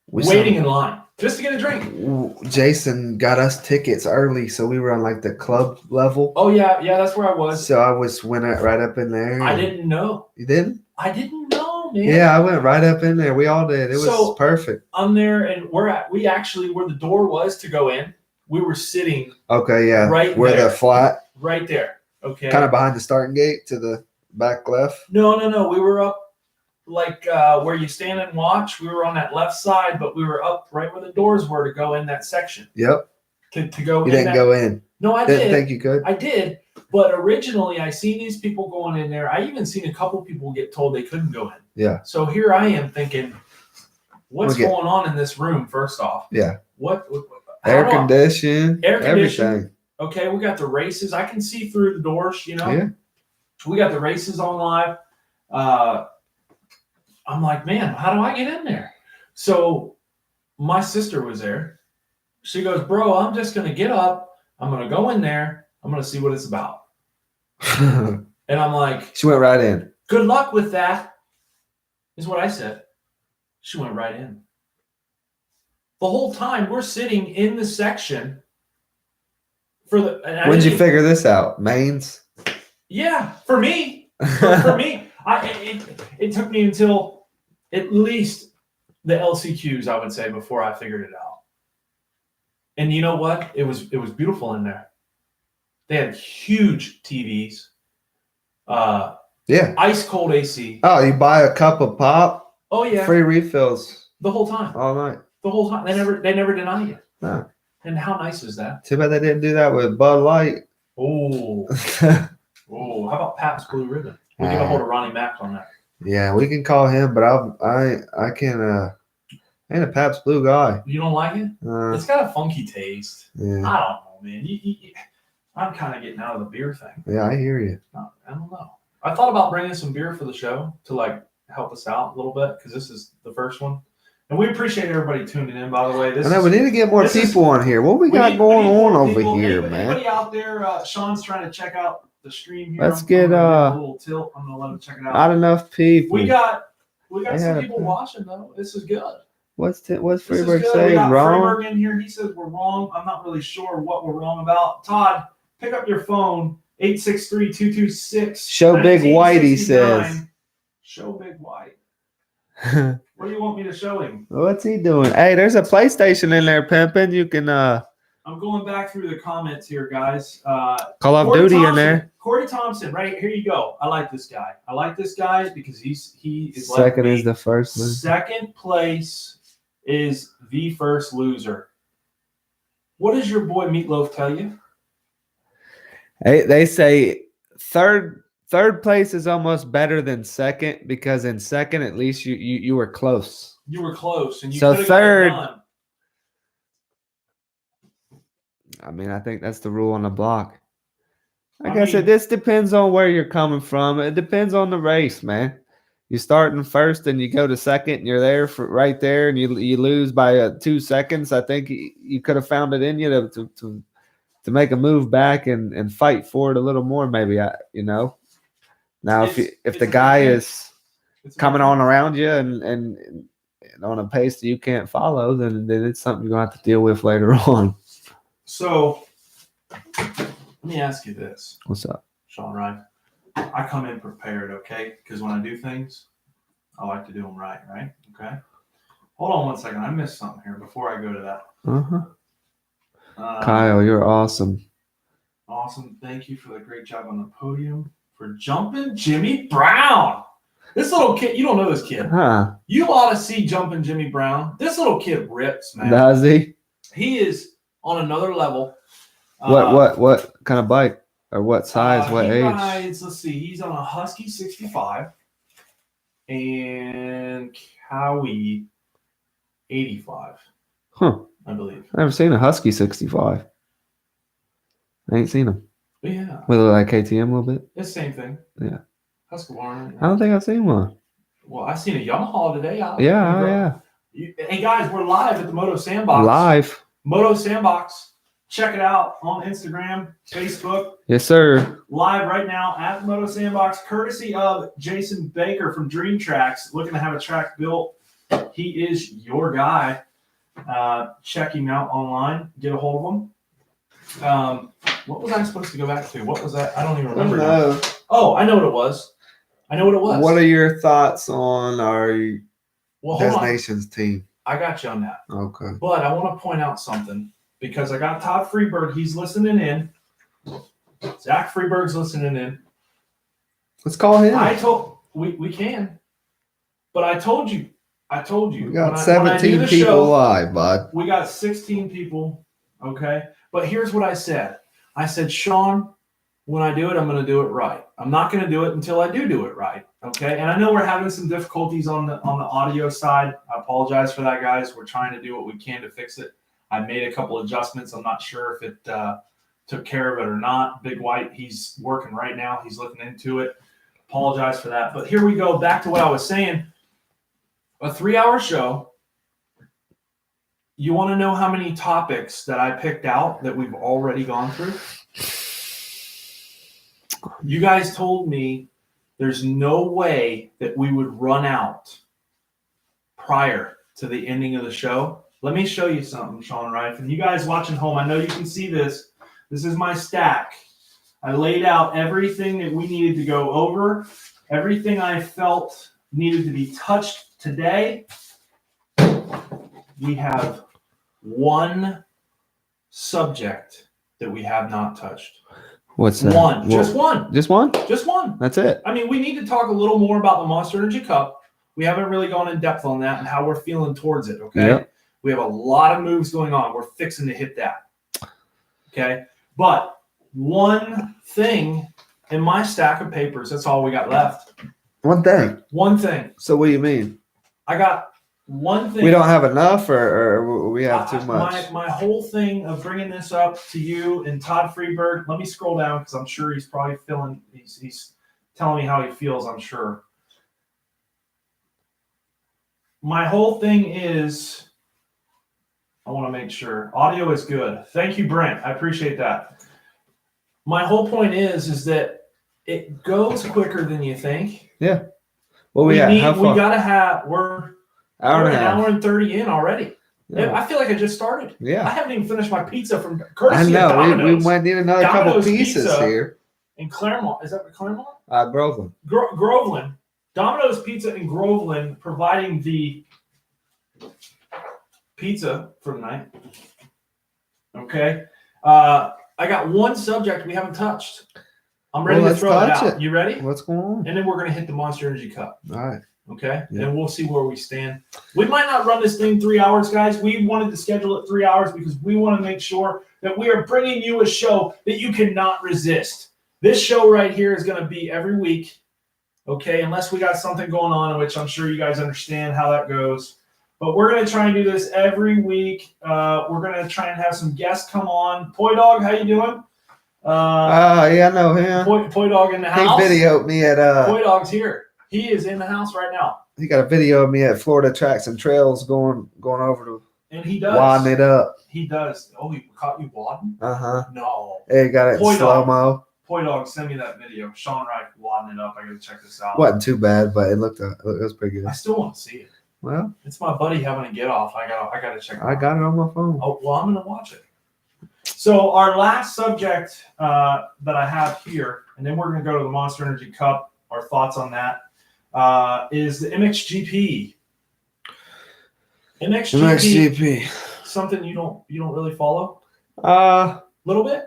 Waiting in line just to get a drink. Jason got us tickets early, so we were on like the club level. Oh yeah, that's where I was. So I went right up in there. I didn't know. You didn't? I didn't know, man. Yeah, I went right up in there. We all did. It was perfect. I'm there, and we actually where the door was to go in. We were sitting. Okay, yeah. Right where there. the flat. Right there. Okay. Kind of behind the starting gate to the back left. No. We were up like where you stand and watch. We were on that left side, but we were up right where the doors were to go in that section. Yep. To go in. You didn't go in. No, I did. Didn't think you could. I did, but originally I seen these people going in there. I even seen a couple people get told they couldn't go in. Yeah. So here I am thinking, what's going on in this room? First off. Yeah. What air conditioning, everything. Okay, we got the races. I can see through the doors, you know. Yeah. We got the races on live. I'm like, man, how do I get in there? So my sister was there. She goes, bro, I'm just going to get up. I'm going to go in there. I'm going to see what it's about. And I'm like, she went right in. Good luck with that, is what I said. She went right in. The whole time we're sitting in the section for the. When did you figure this out? Mains? Yeah, for me. For me. It took me until at least the LCQs, I would say, before I figured it out. And you know what? It was beautiful in there. They had huge TVs, Yeah. ice cold AC. Oh, you buy a cup of pop, Oh yeah, free refills the whole time. all night. The whole time. They never deny you. No. And how nice is that? Too bad they didn't do that with Bud Light. Oh, oh. How about Pabst Blue Ribbon? We get a hold of Ronnie Mack on that. Yeah, we can call him, but I can I ain't a Pabst Blue guy. You don't like it? It's got a funky taste. Yeah. I don't know, man. I'm kind of getting out of the beer thing. Yeah, I hear you. I don't know. I thought about bringing some beer for the show to like help us out a little bit because this is the first one, and we appreciate everybody tuning in. By the way, I know we need to get more people on here. What we got going on over here, man? Anybody out there? Sean's trying to check out the stream here. Let's get a little tilt. I'm gonna let him check it out. Not enough people. We got some people watching though. This is good. What's Freeberg saying? We got Wrong? Freeberg in here. He says we're wrong. I'm not really sure what we're wrong about. Todd, pick up your phone. 863-226. Show Big White, he says. Show Big White. What do you want me to show him? What's he doing? Hey, there's a PlayStation in there, pimping. You can I'm going back through the comments here, guys. Call of Duty in there. Corey Thompson, right here you go. I like this guy. I like this guy because he is second like is the first loser. Second place is the first loser. What does your boy Meatloaf tell you? Hey, they say third place is almost better than second because in second at least you were close. You were close, and you so could've third. got it done. I mean, I think that's the rule on the block. I guess it just depends on where you're coming from. It depends on the race, man. You start in first and you go to second, and you're there for right there, and you lose by 2 seconds. I think you could have found it in you to make a move back and fight for it a little more, maybe. Now if the guy is coming on around you and on a pace that you can't follow, then it's something you're gonna have to deal with later on. So let me ask you this. What's up? Sean Rife. I come in prepared, okay? Because when I do things, I like to do them right? Okay? Hold on one second. I missed something here before I go to that. Kyle, you're awesome. Awesome. Thank you for the great job on the podium. For jumping Jimmy Brown. This little kid, you don't know this kid. Huh. You ought to see jumping Jimmy Brown. This little kid rips, man. Does he? He is on another level. What kind of bike? Or what size? What age? Let's see. He's on a Husky 65 and Cowie 85. Huh. I believe. I've never seen a Husky 65. I ain't seen them. But yeah. With like KTM a little bit? It's the same thing. Yeah. Husqvarna. I don't think I've seen one. Well, I seen a Yamaha today. Yeah. Hey guys, we're live at the Moto Sandbox. Live. Moto Sandbox. Check it out on Instagram, Facebook. Yes, sir. Live right now at the Moto Sandbox, courtesy of Jason Baker from Dream Tracks, looking to have a track built. He is your guy. Check him out online. Get a hold of him. What was I supposed to go back to? What was that? I don't even remember. Now. Oh, I know what it was. What are your thoughts on our Nations team? I got you on that. Okay. But I want to point out something because I got Todd Freeberg. He's listening in. Zach Freeberg's listening in. Let's call him. We can. But I told you. We got 17 people live, bud. We got 16 people. Okay. But here's what I said. I said, Sean, when I do it, I'm going to do it right. I'm not going to do it until I do it right. Okay. And I know we're having some difficulties on the audio side. I apologize for that, guys. We're trying to do what we can to fix it. I made a couple adjustments. I'm not sure if it took care of it or not. Big White, he's working right now. He's looking into it. Apologize for that. But here we go. Back to what I was saying. A 3-hour show. You want to know how many topics that I picked out that we've already gone through? You guys told me there's no way that we would run out prior to the ending of the show. Let me show you something, Sean Rife. And you guys watching home, I know you can see this. This is my stack. I laid out everything that we needed to go over, everything I felt needed to be touched today. We have one subject that we have not touched. What's that? One. Just one. Just one? Just one. That's it. I mean, we need to talk a little more about the Monster Energy Cup. We haven't really gone in depth on that and how we're feeling towards it, okay? Yep. We have a lot of moves going on. We're fixing to hit that, okay? But one thing in my stack of papers, that's all we got left. One thing. One thing. So what do you mean? I got one thing. We don't have enough, or we have too much? My whole thing of bringing this up to you and Todd Freeberg, let me scroll down because I'm sure he's probably he's telling me how he feels, I'm sure. My whole thing is, I want to make sure. Audio is good. Thank you, Brent. I appreciate that. My whole point is that it goes quicker than you think. Yeah. Well, We're an hour and 30 in already. Yeah. I feel like I just started. I Yeah. haven't even finished my pizza from I courtesy of know. Domino's. We might need another couple Domino's pieces Pizza. here. In Claremont. Is that Claremont? Groveland. Groveland. Domino's Pizza in Groveland providing the pizza for the night. Okay. I got one subject we haven't touched. I'm ready to throw it out. You ready? What's going on? And then we're going to hit the Monster Energy Cup. All right. Okay. Yeah. And we'll see where we stand. We might not run this thing 3 hours, guys. We wanted to schedule it 3 hours because we want to make sure that we are bringing you a show that you cannot resist. This show right here is going to be every week. Okay. Unless we got something going on, which I'm sure you guys understand how that goes. But we're going to try and do this every week. We're going to try and have some guests come on. Poi Dog, how you doing? Yeah, I know him. Poi Dog in the house. He videoed me at Poi Dog's here. He is in the house right now. He got a video of me at Florida Tracks and Trails going over to And he does. wadding it up. He does. Oh, he caught you wadding? Uh-huh. No. Hey, got it in Poi Dog. slow-mo. Poi Dog, send me that video. Sean Wright wadding it up. I got to check this out. Wasn't too bad, but it was pretty good. I still want to see it. Well, It's my buddy having a get off. I got to check it out. I got it on my phone. Oh, well, I'm going to watch it. So our last subject that I have here, and then we're going to go to the Monster Energy Cup, our thoughts on that, is the MXGP. MXGP. Something you don't really follow? A little bit?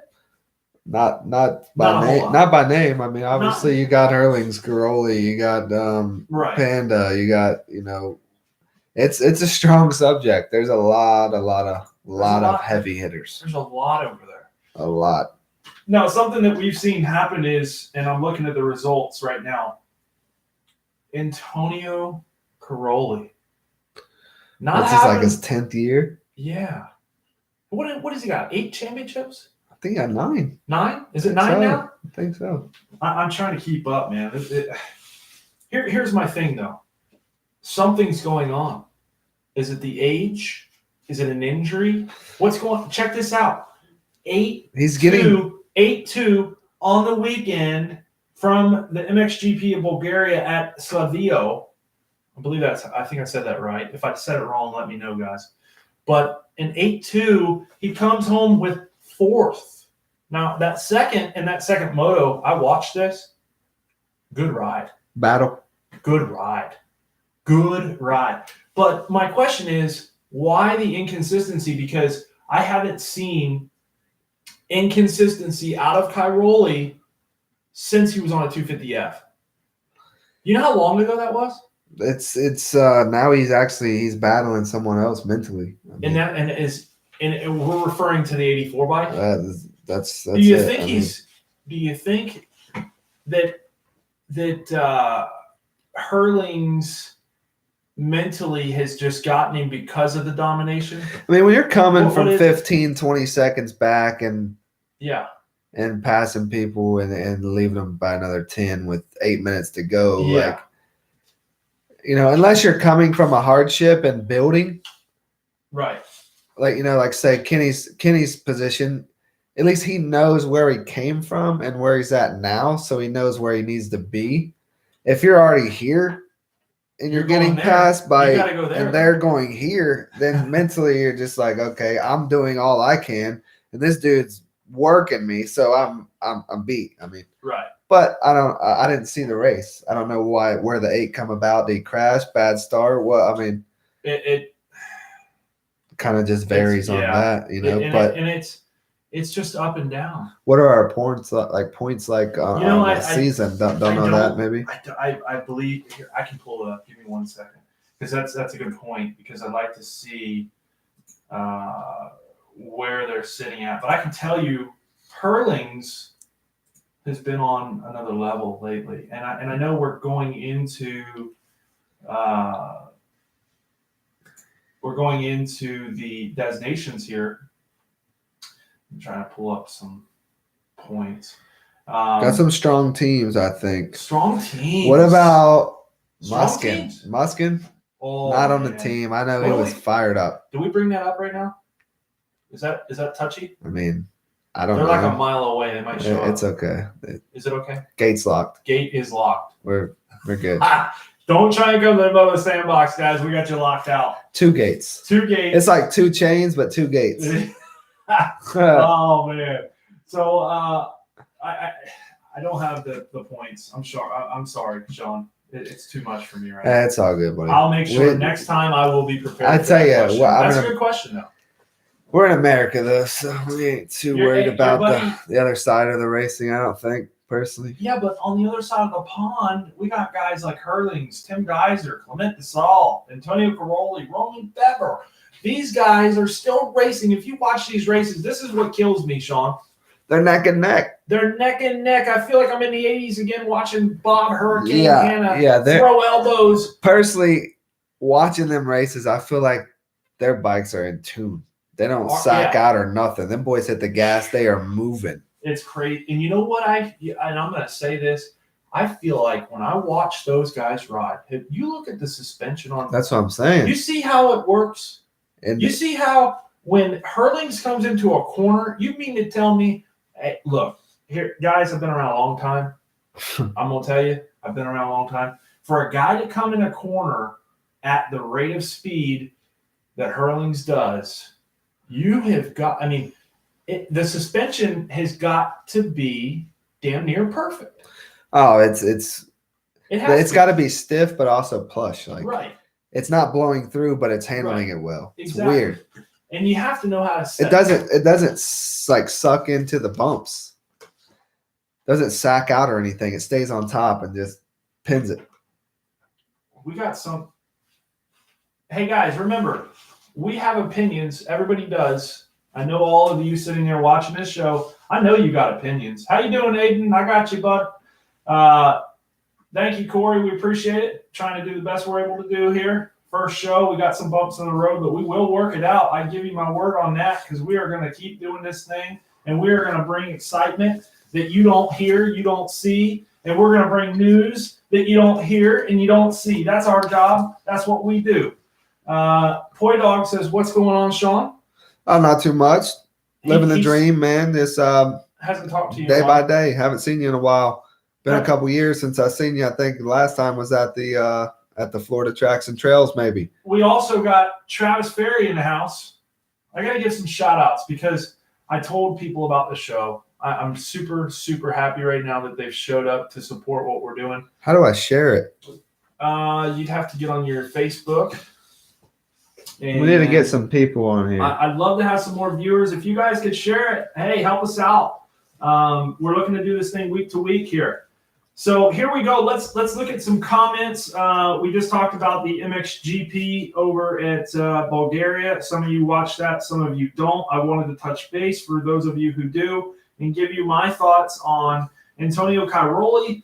Not by Not a whole name. lot. Not by name. I mean, obviously you got Erlings, Garoli, you got Right. Panda, you got it's a strong subject. There's a lot of heavy hitters. There's a lot over there. A lot. Now, something that we've seen happen is, and I'm looking at the results right now, Antonio Caroli. That's just like his 10th year. Yeah. What has he got? 8 championships? I think he got 9. 9? Is it 9 now? I think so. I'm trying to keep up, man. Here's my thing, though. Something's going on. Is it the age? Is it an injury? What's going on? Check this out. 8-2 on the weekend from the MXGP of Bulgaria at Slavio. I think I said that right. If I said it wrong, let me know, guys. But in 8-2, he comes home with 4th. Now, that second moto, I watched this. Good ride. Battle. Good ride. Good ride. But my question is, why the inconsistency? Because I haven't seen inconsistency out of Cairoli since he was on a 250F. You know how long ago that was? It's now he's battling someone else mentally. I mean, and we're referring to the 84 bike. That's do you it. think do you think that Hurling's mentally has just gotten him because of the domination? I mean, when you're coming What from is- 15, 20 seconds back and Yeah. passing people and leaving them by another 10 with 8 minutes to go, Yeah. unless you're coming from a hardship and building, Right. like say Kenny's position, at least he knows where he came from and where he's at now, so he knows where he needs to be. If you're already here and you're You're getting going there. passed by You gotta go there. and they're going here, then mentally you're just like, okay, I'm doing all I can, and this dude's working me, so I'm beat. I mean, Right. but I didn't see the race. I don't know where the 8 come about. Did he crash? Bad start? What? I mean, kind of just varies on that, but it's just up and down. what are our points like on I the season? Don't know that maybe. I believe here, I can pull it up. Give me 1 second, because that's a good point, because I'd like to see where they're sitting at. But I can tell you, Hurlings has been on another level lately, and I know we're going into the designations here. I'm trying to pull up some points. Got some strong teams, I think. Strong teams. What about Strong Muskin? teams. Muskin? Oh, Not on man. the team. I know What he do was we- fired up. Do we bring that up right now? Is that touchy? I mean, I don't They're know. like a mile away. They might show It's up. okay. Is it okay? Gate's locked. Gate is locked. We're good. Don't try and come to the sandbox, guys. We got you locked out. 2 gates. 2 gates. It's like 2 chains, but 2 gates. Oh man. So I don't have the points. I'm sorry, Sean. It's too much for me right now. It's all good, buddy. I'll make sure next time I will be prepared. I tell you, that's a good question though. We're in America though, so we ain't too worried about the other side of the racing. I don't think personally. Yeah, but on the other side of the pond, we got guys like Hurlings, Tim Geiser, Clement DeSalle, Antonio Caroli, Roman Bever. These guys are still racing. If you watch these races, this is what kills me, Sean. They're neck and neck. They're neck and neck. I feel like I'm in the 80s again watching Bob Hurricane Hanna throw elbows. Personally, watching them races, I feel like their bikes are in tune. They don't sack out or nothing. Them boys hit the gas. They are moving. It's crazy. And you know what? And I'm going to say this. I feel like when I watch those guys ride, if you look at the suspension on. That's what I'm saying. You see how it works? And you see how when Hurlings comes into a corner, you mean to tell me, hey, look, here, guys, I've been around a long time. I'm going to tell you, I've been around a long time. For a guy to come in a corner at the rate of speed that Hurlings does, you have got, the suspension has got to be damn near perfect. Oh, it's got to be stiff, but also plush. Like right. It's not blowing through, but it's handling it well. Exactly. It's weird. And you have to know how to set it doesn't like suck into the bumps. Doesn't sack out or anything. It stays on top and just pins it. We got some. Hey guys, remember, we have opinions. Everybody does. I know all of you sitting there watching this show. I know you got opinions. How you doing, Aiden? I got you, bud. Thank you, Corey. We appreciate it. Trying to do the best we're able to do here. First show, we got some bumps in the road, but we will work it out. I give you my word on that, because we are going to keep doing this thing, and we are going to bring excitement that you don't hear, you don't see, and we're going to bring news that you don't hear and you don't see. That's our job. That's what we do. Poi Dog says, "What's going on, Sean?" Oh, not too much. Living the dream, man. This hasn't talked to you day by day. Haven't seen you in a while. Been a couple years since I seen you. I think the last time was at the Florida Tracks and Trails, maybe. We also got Travis Ferry in the house. I got to give some shout outs, because I told people about the show. I'm super, super happy right now that they've showed up to support what we're doing. How do I share it? You'd have to get on your Facebook. We need to get some people on here. I'd love to have some more viewers. If you guys could share it, hey, help us out. We're looking to do this thing week to week here. So here we go. Let's look at some comments. We just talked about the MXGP over at Bulgaria. Some of you watched that, some of you don't. I wanted to touch base for those of you who do and give you my thoughts on Antonio Cairoli,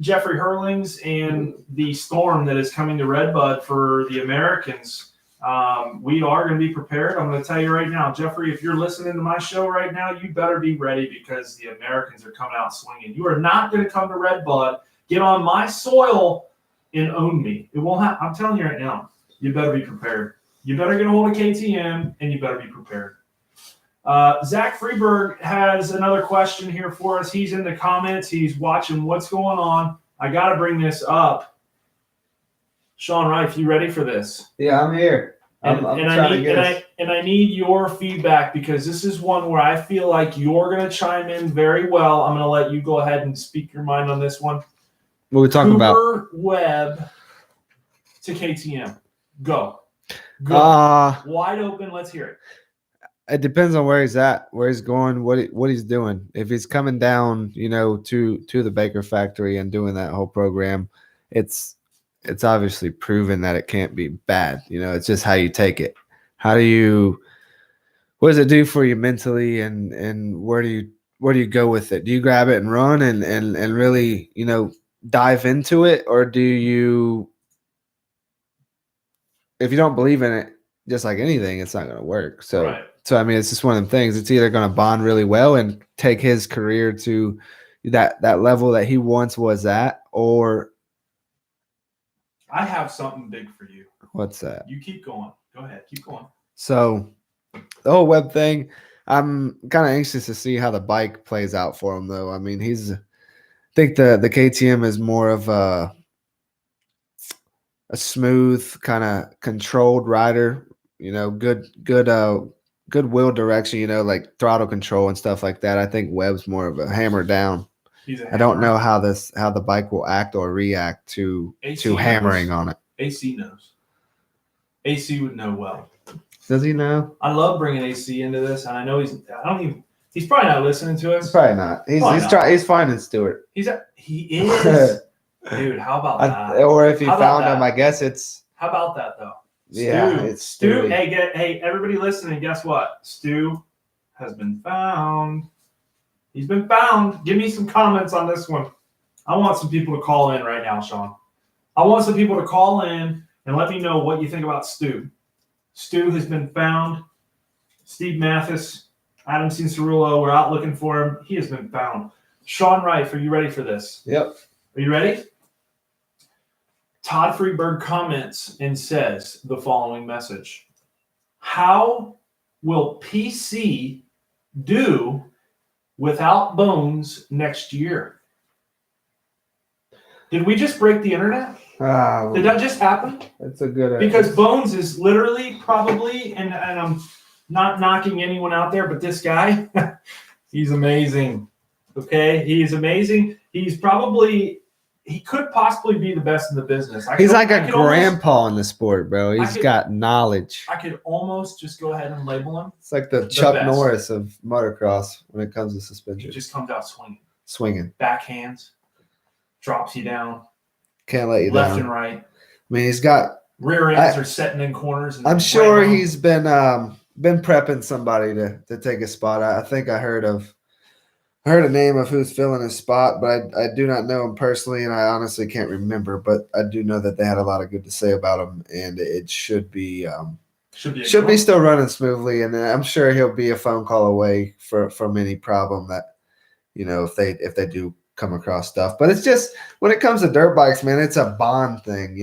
Jeffrey Hurlings, and the storm that is coming to Redbud for the Americans. We are going to be prepared. I'm going to tell you right now, Jeffrey, if you're listening to my show right now, you better be ready, because the Americans are coming out swinging. You are not going to come to Redbud, get on my soil, and own me. It won't happen. I'm telling you right now, you better be prepared. You better get a hold of KTM, and you better be prepared. Zach Freeberg has another question here for us. He's in the comments. He's watching what's going on. I got to bring this up. Sean Rife, you ready for this? Yeah, I'm here. I'm trying to get us. I need your feedback, because this is one where I feel like you're going to chime in very well. I'm going to let you go ahead and speak your mind on this one. What are we talking about? Cooper Webb to KTM. Go. Go. Wide open. Let's hear it. It depends on where he's at, where he's going, what he's doing. If he's coming down, to the Baker factory and doing that whole program, it's obviously proven that it can't be bad. It's just how you take it. What does it do for you mentally, and where do you go with it? Do you grab it and run and really, dive into it, or do you, if you don't believe in it, just like anything, it's not going to work. So, Right. I mean, it's just one of them things. It's either going to bond really well and take his career to that level that he once was at, or I have something big for you. what's that? You keep going. Go ahead. Keep going. So, the whole web thing, I'm kind of anxious to see how the bike plays out for him, though. I mean, I think the KTM is more of a smooth, kind of controlled rider. Good wheel direction. Like throttle control and stuff like that. I think Webb's more of a hammer down. I don't know how the bike will act or react to hammering on it. AC knows. AC would know well. Does he know? I love bringing AC into this, and I know he's probably not listening to us. Probably not. He's finding Stewart. He is. Dude, how about that? Or if he found him, I guess it's. How about that though? Yeah, Stu. it's Stu. Hey, everybody listening, guess what? Stu has been found. He's been found. Give me some comments on this one. I want some people to call in right now, Sean. I want some people to call in and let me know what you think about Stu. Stu has been found. Steve Mathis, Adam Cincerulo, we're out looking for him. He has been found. Sean Rife, are you ready for this? Yep. Are you ready? Todd Freeberg comments and says the following message. How will PC do without Bones next year? Did we just break the internet? Did that just happen? That's a good idea. Because Bones is literally probably, and I'm not knocking anyone out there, but this guy, he's amazing. Okay? He's amazing. He could possibly be the best in the business. He's like a grandpa in the sport, bro. He's got knowledge. I could almost just go ahead and label him. It's like the Chuck Norris of motocross when it comes to suspension. He just comes out swinging. Backhands, drops you down. Can't let you left down. And right. I mean, he's got rear ends are setting in corners. I'm sure he's been prepping somebody to take a spot. I think I heard a name of who's filling his spot, but I do not know him personally, and I honestly can't remember. But I do know that they had a lot of good to say about him, and it should be still running smoothly. And I'm sure he'll be a phone call away from any problem that if they do come across stuff. But it's just when it comes to dirt bikes, man, it's a bond thing.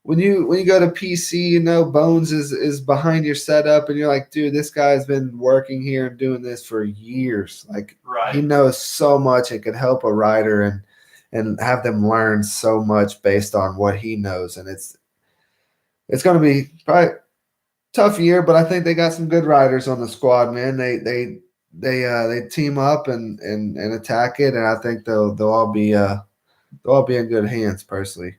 When you go to PC, Bones is behind your setup, and you're like, dude, this guy's been working here and doing this for years. Like, right. He knows so much and could help a rider and have them learn so much based on what he knows. And it's going to be probably a tough year, but I think they got some good riders on the squad, man. They team up and attack it, and I think they'll all be in good hands personally.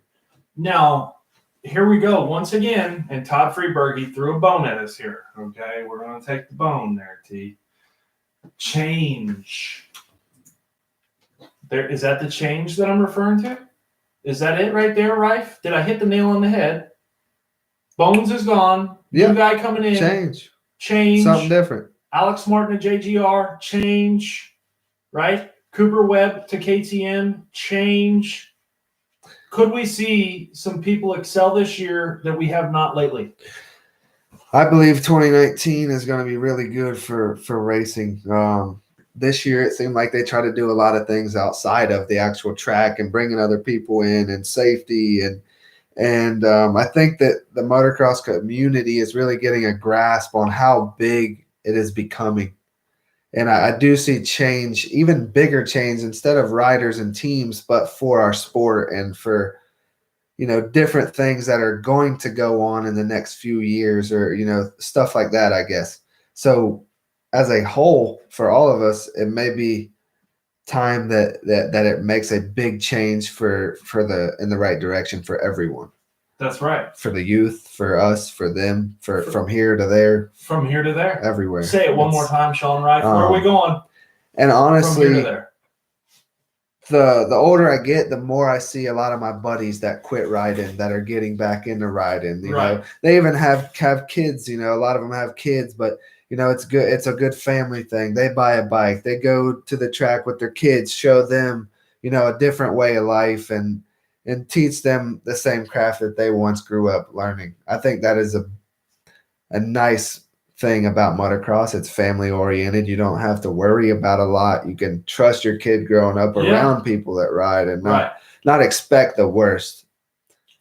Now, here we go once again, and Todd Freeberg, he threw a bone at us here. Okay, we're going to take the bone there, T. Change. There is that the change that I'm referring to? Is that it right there, Rife? Did I hit the nail on the head? Bones is gone. Yep. New guy coming in. Change. Something different. Alex Martin to JGR. Change. Right? Cooper Webb to KTM. Change. Could we see some people excel this year that we have not lately? I believe 2019 is going to be really good for racing. This year, it seemed like they try to do a lot of things outside of the actual track and bringing other people in and safety. And I think that the motocross community is really getting a grasp on how big it is becoming. And I do see change, even bigger change, instead of riders and teams, but for our sport and for, different things that are going to go on in the next few years or, stuff like that, I guess. So as a whole, for all of us, it may be time that it makes a big change in the right direction for everyone. That's right. For the youth, for us, for them, For- from here to there, From here to there. everywhere. Say it one more time, Sean Rife. Where are we going? And From here to honestly, there. the older I get, the more I see a lot of my buddies that quit riding that are getting back into riding. You Right. know, they even have kids. You know, a lot of them have kids, but you know, it's good. It's a good family thing. They buy a bike, they go to the track with their kids, show them, you know, a different way of life, and teach them the same craft that they once grew up learning. I think that is a nice thing about motocross. It's family oriented. You don't have to worry about a lot. You can trust your kid growing up Yeah. around people that ride and Right. not expect the worst.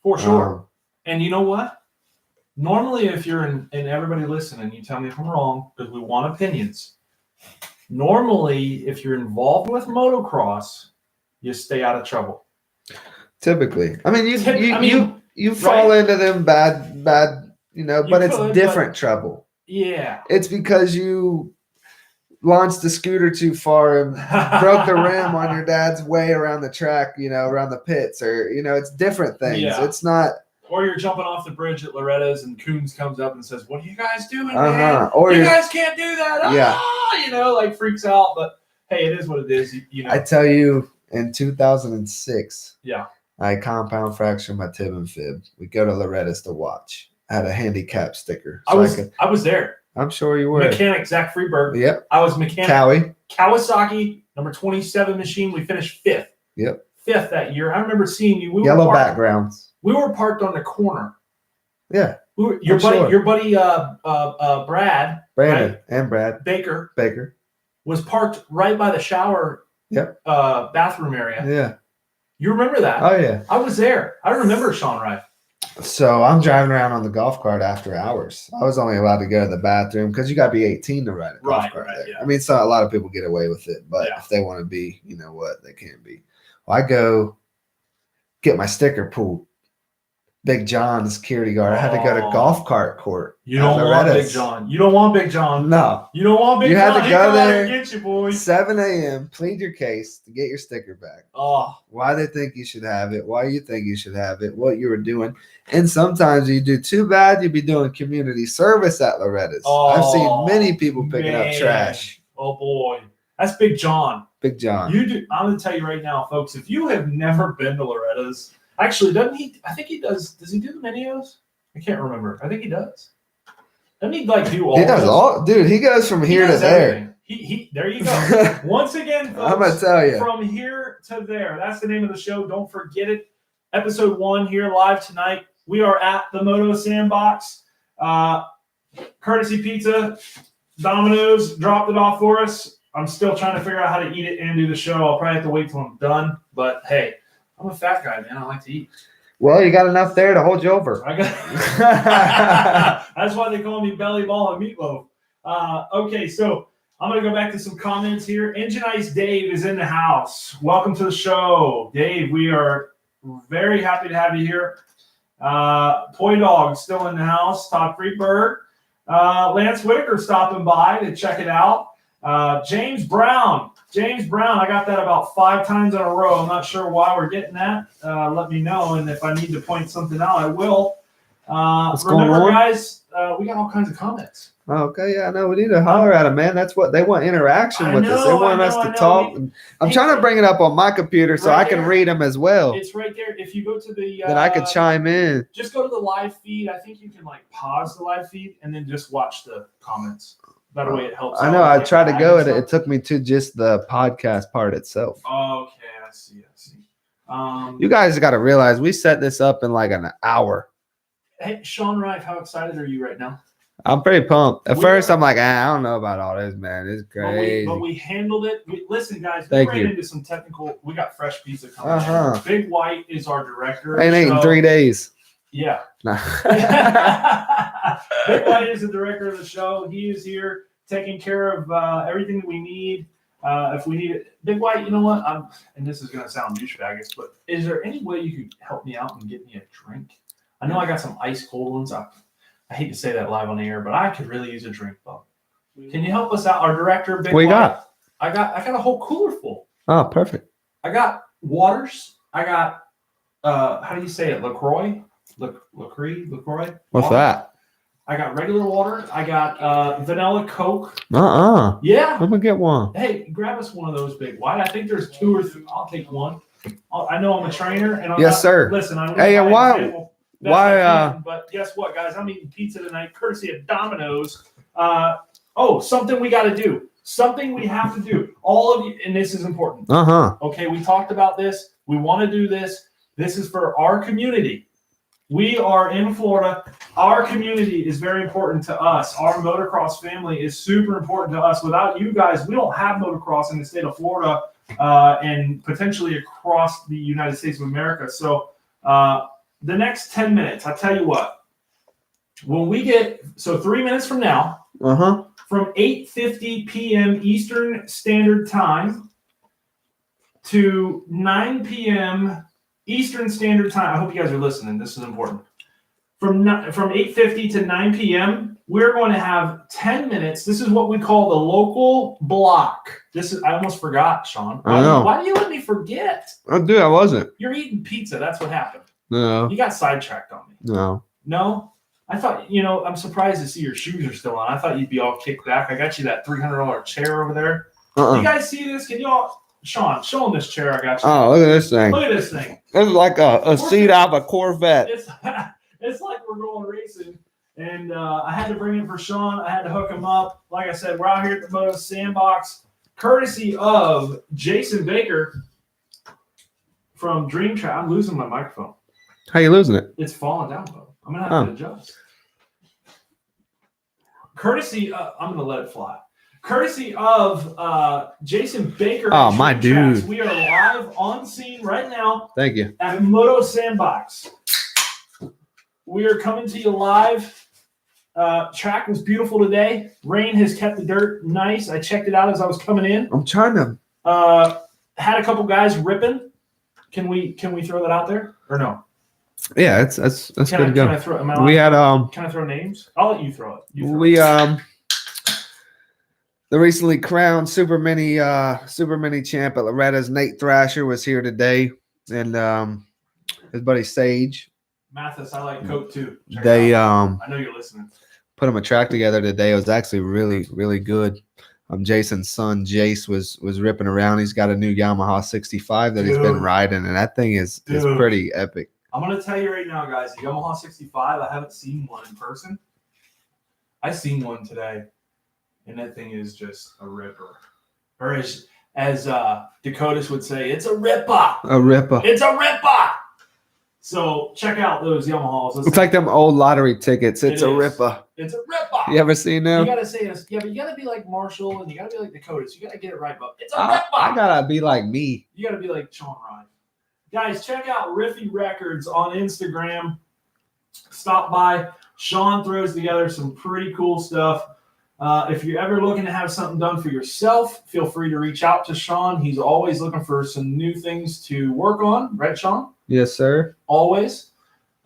For sure. And you know what? Normally, if you're in, and everybody listening, you tell me if I'm wrong, because we want opinions. Normally, if you're involved with motocross, you stay out of trouble. Typically, I mean, you right? fall into them bad, you know, You but it's could, different trouble. Yeah. It's because you launched the scooter too far and broke the rim on your dad's way around the track, you know, around the pits, or you know, it's different things. Yeah. It's not. Or you're jumping off the bridge at Loretta's and Coons comes up and says, "What are you guys doing, man? Or you guys can't do that." Yeah. You know, like freaks out. But hey, it is what it is. You know. I tell you, in 2006, Yeah. I compound fractured my tib and fib. We go to Loretta's to watch. I had a handicap sticker. I was there. I'm sure you were. Mechanic Zach Freeberg. Yep. I was mechanic. Cowie. Kawasaki number 27 machine. We finished 5th. Yep. 5th that year. I remember seeing you. Yellow backgrounds. We were parked on the corner. Yeah. Your buddy, Brad. Brandon right? and Brad Baker was parked right by the shower. Yep. Bathroom area. Yeah. You remember that? Oh yeah. I was there. I remember Sean Rife. So I'm driving around on the golf cart after hours. I was only allowed to go to the bathroom because you got to be 18 to ride a golf cart there. Yeah. I mean, so a lot of people get away with it, but if they want to be, you know what, they can be. Well, I go get my sticker pulled. Big John, the security guard. I had to go to golf cart court. You don't want Big John. You don't want Big John. No. You don't want Big John. You had to go there. Get you, boy. 7 a.m. Plead your case to get your sticker back. Oh. Why they think you should have it. Why you think you should have it. What you were doing. And sometimes you do too bad, you'd be doing community service at Loretta's. I've seen many people picking up trash. Oh, boy. That's Big John. Big John. You do. I'm going to tell you right now, folks, if you have never been to Loretta's, actually, doesn't he? I think he does. Does he do the videos? I can't remember. I think he does. Doesn't he like do all? He does all, dude. He goes from here to there. He there you go. Once again, folks, I'm gonna tell you, from here to there. That's the name of the show. Don't forget it. Episode 1 here live tonight. We are at the Moto Sandbox. Courtesy Pizza, Domino's dropped it off for us. I'm still trying to figure out how to eat it and do the show. I'll probably have to wait till I'm done. But hey, I'm a fat guy, man. I like to eat. Well, you got enough there to hold you over. That's why they call me Belly Ball and Meatloaf. Okay, so I'm going to go back to some comments here. Engine Ice Dave is in the house. Welcome to the show. Dave, we are very happy to have you here. Toy Dog still in the house. Todd Freeberg. Lance Whitaker stopping by to check it out. James Brown, I got that about 5 times in a row. I'm not sure why we're getting that. Let me know, and if I need to point something out, I will. Remember, guys, we got all kinds of comments. Oh, okay, yeah, no, we need to holler at them, man. That's what they want, interaction with us. They want us to talk. I'm trying to bring it up on my computer so I can read them as well. It's right there. If you go to the then I can chime in. Just go to the live feed. I think you can like pause the live feed and then just watch the comments. That way it helps. I know. I tried to go. It took me to just the podcast part itself. Okay, I see. You guys got to realize we set this up in like an hour. Hey, Sean Rife, how excited are you right now? I'm pretty pumped. At first, I'm like, I don't know about all this, man. It's crazy. But we handled it. Listen, guys, we ran into some technical. We got fresh pizza coming in. Big White is our director. Ain't ate in 3 days. Yeah. Nah. Big White is the director of the show. He is here taking care of everything that we need. If we need it. Big White, you know what? And this is going to sound douchebagish, but is there any way you could help me out and get me a drink? I know I got some ice cold ones. I hate to say that live on the air, but I could really use a drink, Bob. Can you help us out? Our director, Big White. I got a whole cooler full. Oh, perfect. I got waters. I got how do you say it? LaCroix. LaCroix. What's water. that? I got regular water. I got vanilla Coke. Yeah. Yeah. Let me get one. Hey, grab us one of those big white. I think there's 2 or 3. I'll take one. I know I'm a trainer, and I'm Yes, not, sir. Listen, I live Hey, by and why- example best why, I can, but guess what, guys? I'm eating pizza tonight, courtesy of Domino's. Something we got to do. Something we have to do. All of you, and this is important. Okay, we talked about this. We want to do this. This is for our community. We are in Florida. Our community is very important to us. Our motocross family is super important to us. Without you guys, we don't have motocross in the state of Florida and potentially across the United States of America. So the next 10 minutes, I tell you what, when we get, 3 minutes from now, from 8:50 p.m. Eastern Standard Time to 9 p.m. Eastern Standard Time. I hope you guys are listening. This is important. From 8:50 to 9 p.m., we're going to have 10 minutes. This is what we call the local block. I almost forgot, Sean. I know. Why do you let me forget? Oh, dude, I wasn't. You're eating pizza. That's what happened. No. You got sidetracked on me. No. No? I thought, I'm surprised to see your shoes are still on. I thought you'd be all kicked back. I got you that $300 chair over there. You guys see this? Can y'all, Sean, show them this chair I got you. Oh, look at this thing. Look at this thing. This is like a seat out of a Corvette. It's like we're going racing. And I had to bring it for Sean. I had to hook him up. Like I said, we're out here at the Moto Sandbox, courtesy of Jason Baker from Dream Track. I'm losing my microphone. How you losing it? It's falling down, though. I'm going to have to adjust. Courtesy, I'm going to let it fly. Courtesy of Jason Baker. Oh, my dude. Tracks. We are live on scene right now. Thank you. At Moto Sandbox. We are coming to you live. Track was beautiful today. Rain has kept the dirt nice. I checked it out as I was coming in. I'm trying to. Had a couple guys ripping. Can we throw that out there or no? Yeah, that's good to go. Can I throw? Can I throw names? I'll let you throw it. The recently crowned Super Mini champ at Loretta's Nate Thrasher was here today, and his buddy Sage. Mathis, I like Coke too. They I know you're listening. Put him a track together today. It was actually really, really good. Jason's son Jace was ripping around. He's got a new Yamaha 65 that he's been riding, and that thing is pretty epic. I'm gonna tell you right now, guys, the Yamaha 65. I haven't seen one in person. I seen one today, and that thing is just a ripper. Or as Dakotas would say, it's a ripper. A ripper. It's a ripper. So check out those Yamahas. It's like them old lottery tickets. It's a ripper. It's a ripper. You ever seen them? You gotta say this. Yeah, but you gotta be like Marshall and you gotta be like Dakotas. You gotta get it right, but it's a ripper. I gotta be like me. You gotta be like Sean Ryan. Guys, check out Riffy Records on Instagram. Stop by. Sean throws together some pretty cool stuff. If you're ever looking to have something done for yourself, feel free to reach out to Sean. He's always looking for some new things to work on. Right, Sean? Yes, sir. Always.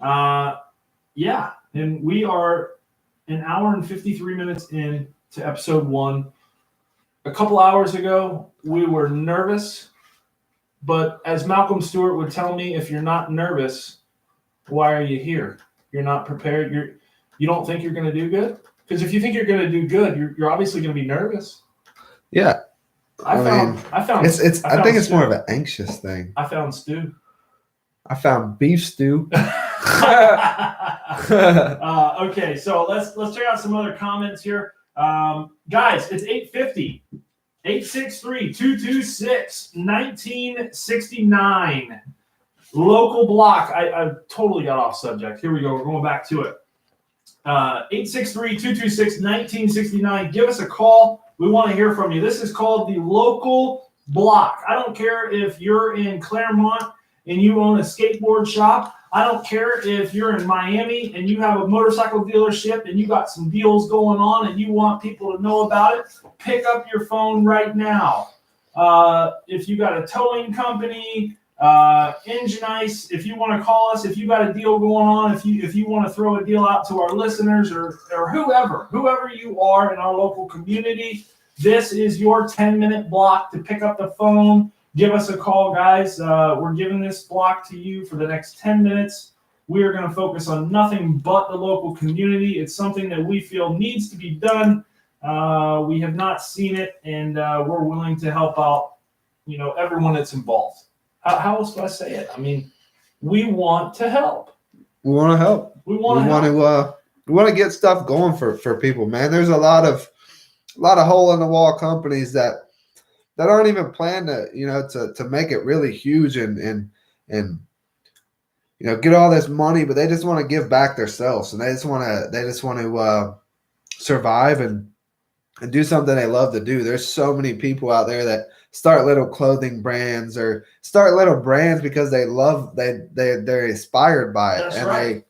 Yeah. And we are an hour and 53 minutes in to episode 1. A couple hours ago, we were nervous. But as Malcolm Stewart would tell me, if you're not nervous, why are you here? You're not prepared. You don't think you're going to do good? Because if you think you're going to do good, you're obviously going to be nervous. Yeah. I think it's more of an anxious thing. I found stew. I found beef stew. Okay, so let's check out some other comments here. Guys, it's 8:50. 863-226-1969. Local block. I totally got off subject. Here we go. We're going back to it. 863-226-1969. Give us a call. We want to hear from you. This is called the local block. I don't care if you're in Claremont and you own a skateboard shop. I don't care if you're in Miami and you have a motorcycle dealership and you got some deals going on and you want people to know about it. Pick up your phone right now. If you got a towing company, Engine Ice, if you want to call us, if you got a deal going on, if you want to throw a deal out to our listeners or whoever you are in our local community, this is your 10-minute block to pick up the phone. Give us a call, guys. We're giving this block to you for the next 10 minutes. We are going to focus on nothing but the local community. It's something that we feel needs to be done. We have not seen it, and we're willing to help out, everyone that's involved. How else do I say it? I mean, we want to help. We want to help. We want to get stuff going for people, man. There's a lot of hole in the wall companies that aren't even planned to make it really huge and get all this money, but they just want to give back themselves, and they just want to survive and do something they love to do. There's so many people out there that start little clothing brands or start little brands because they love they're inspired by it.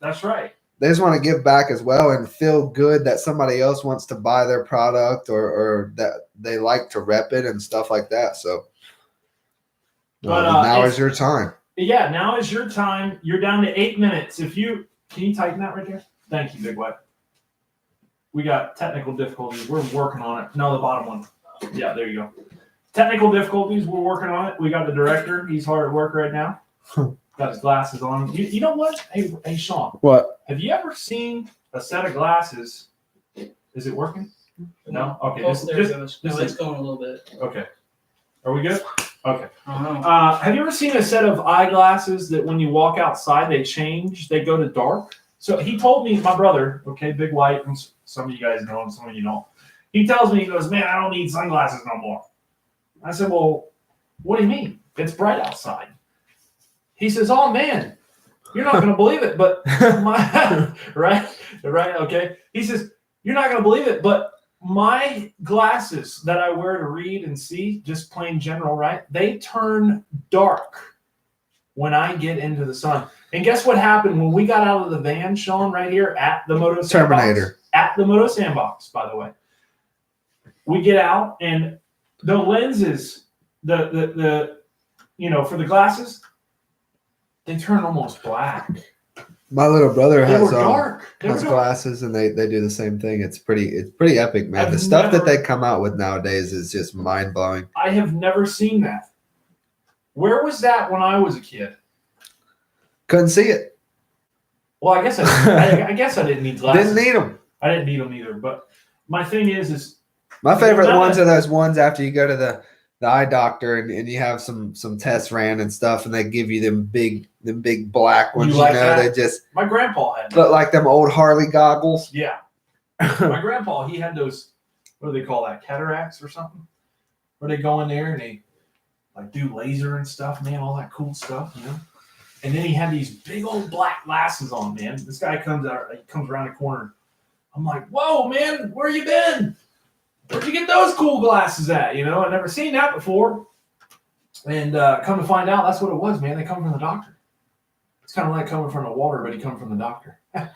That's right. They just want to give back as well and feel good that somebody else wants to buy their product or that they like to rep it and stuff like that. So now is your time. Yeah, now is your time. You're down to 8 minutes. Can you tighten that right there? Thank you, Big White. We got technical difficulties. We're working on it. No, the bottom one. Yeah, there you go. Technical difficulties. We're working on it. We got the director. He's hard at work right now. Got his glasses on. You know what? Hey, Sean. What? Have you ever seen a set of glasses? Is it working? No? Okay. There it goes. No, it's going a little bit. Okay. Are we good? Okay. Uh-huh. Have you ever seen a set of eyeglasses that when you walk outside, they change? They go to dark? So he told me, my brother, okay, Big White, and some of you guys know him, some of you don't. He tells me, he goes, man, I don't need sunglasses no more. I said, well, what do you mean? It's bright outside. He says, oh, man, you're not going to believe it, but right, okay. He says, you're not going to believe it, but my glasses that I wear to read and see, just plain general, right? They turn dark when I get into the sun. And guess what happened when we got out of the van, Sean, right here at the Moto Terminator. Sandbox? At the Moto Sandbox, by the way. We get out and the lenses, the for the glasses, they turn almost black. My little brother has dark. glasses, and they do the same thing. It's pretty epic, man. The stuff that they come out with nowadays is just mind blowing. I have never seen that. Where was that when I was a kid? Couldn't see it. Well, I guess I didn't need glasses. Didn't need them. I didn't need them either. But my thing is my favorite ones are those ones after you go to the eye doctor and you have some tests ran and stuff, and they give you them big black ones. They just my grandpa had look like them old Harley goggles. Yeah, my grandpa, he had those. What do they call that? Cataracts or something? Where they go in there and they like do laser and stuff, man, all that cool stuff, And then he had these big old black glasses on, man. This guy comes around the corner. I'm like, whoa, man, where you been? Where'd you get those cool glasses at? I've never seen that before. And come to find out, that's what it was, man. They come from the doctor. It's kind of like coming from the water, but he come from the doctor. You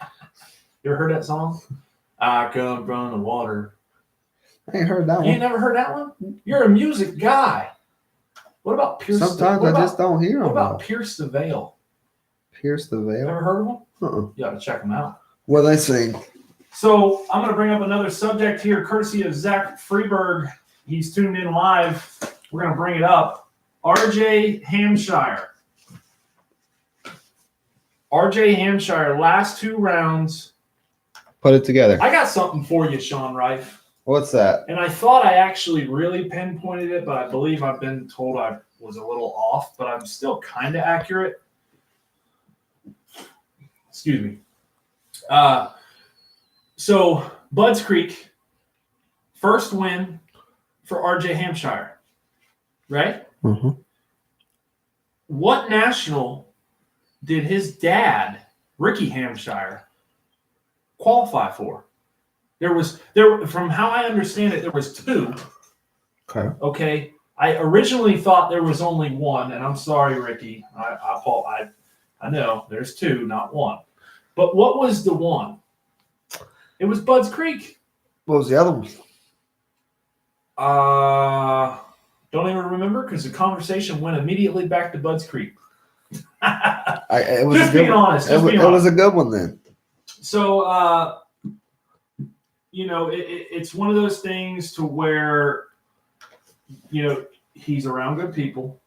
ever heard that song? I come from the water. I ain't heard that one. You ain't never heard that one? You're a music guy. What about Pierce? Sometimes I just don't hear them. What about Pierce the Veil? Pierce the Veil? Ever heard of them? Uh-uh. You got to check them out. What they sing? So I'm going to bring up another subject here, courtesy of Zach Freeberg. He's tuned in live. We're going to bring it up. RJ Hampshire. RJ Hampshire, last 2 rounds. Put it together. I got something for you, Sean Rife. What's that? And I thought I actually really pinpointed it, but I believe I've been told I was a little off, but I'm still kind of accurate. Excuse me. So Budds Creek, first win for RJ Hampshire, right? Mm-hmm. What national did his dad, Ricky Hampshire, qualify for? There, from how I understand it, there was 2. Okay. I originally thought there was only 1, and I'm sorry, Ricky. I know there's 2, not 1. But what was the 1? It was Budds Creek. What was the other one? Don't even remember because the conversation went immediately back to Budds Creek. It was just being honest. It was a good one then. So, it's one of those things to where, he's around good people,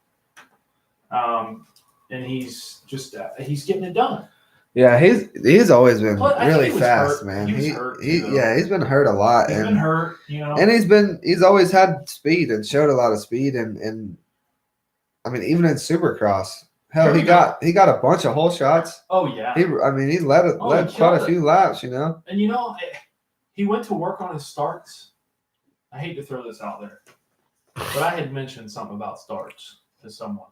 and he's just he's getting it done. Yeah, he's always been Plus, I think really he was fast, hurt. man. He was hurt, he too, though. yeah, he's been hurt a lot, He's been hurt, you know. and he's always had speed and showed a lot of speed, and I mean even in Supercross, hell, Here we he got a bunch of hole shots. Oh yeah. He led Oh, he quite killed a it. few laps, you know. And you know, he went to work on his starts. I hate to throw this out there, but I had mentioned something about starts to someone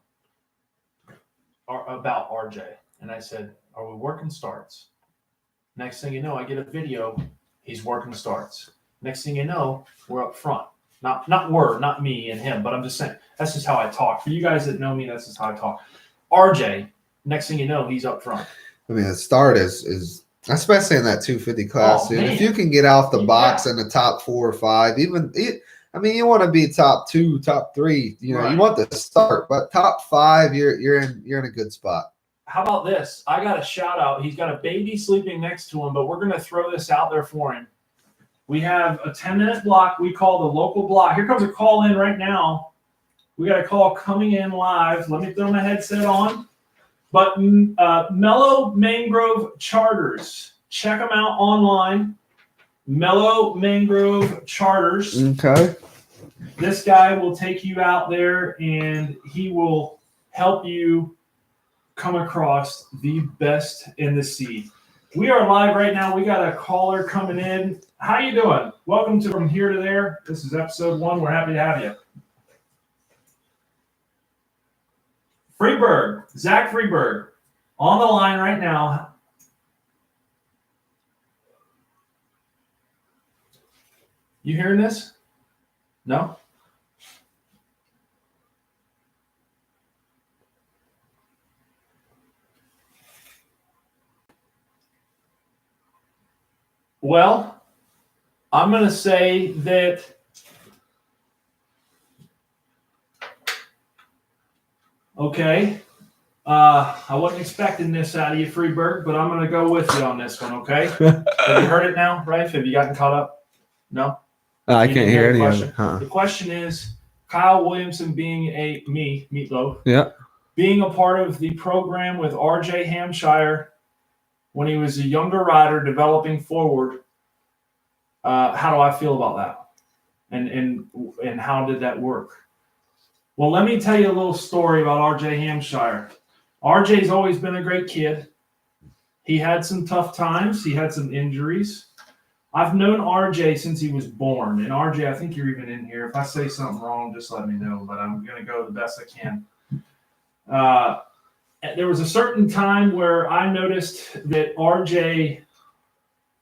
or about RJ, and I said, "Are we working starts?" Next thing you know, I get a video. He's working starts. Next thing you know, we're up front. Not me and him, but I'm just saying that's just how I talk. For you guys that know me, that's just how I talk. RJ, next thing you know, he's up front. I mean, the start is especially in that 250 class, Oh, dude. man. If you can get off the box Yeah. in the top 4 or 5, I mean, you want to be top 2, top 3. You know, Right. you want the start, but top 5, you're in a good spot. How about this? I got a shout out. He's got a baby sleeping next to him, but we're going to throw this out there for him. We have a 10-minute block we call the local block. Here comes a call in right now. We got a call coming in live. Let me throw my headset on. But Mellow Mangrove Charters. Check them out online. Mellow Mangrove Charters. Okay. This guy will take you out there and he will help you come across the best in the sea. We are live right now. We got a caller coming in. How you doing? Welcome to From Here to There. This is episode 1. We're happy to have you. Freeberg, Zach Freeberg, on the line right now. You hearing this? No? Well, I'm going to say that okay. I wasn't expecting this out of you, Freeberg, but I'm going to go with you on this one, okay? Have you heard it now, Rife? Have you gotten caught up? No? I You can't didn't hear the any of question? it. Huh. The question is, Kyle Williamson being Meatloaf, Yeah. being a part of the program with RJ Hampshire when he was a younger rider developing forward, how do I feel about that? And how did that work? Well, let me tell you a little story about RJ Hampshire. RJ's always been a great kid. He had some tough times. He had some injuries. I've known RJ since he was born. And RJ, I think you're even in here. If I say something wrong, just let me know. But I'm going to go the best I can. There was a certain time where I noticed that RJ,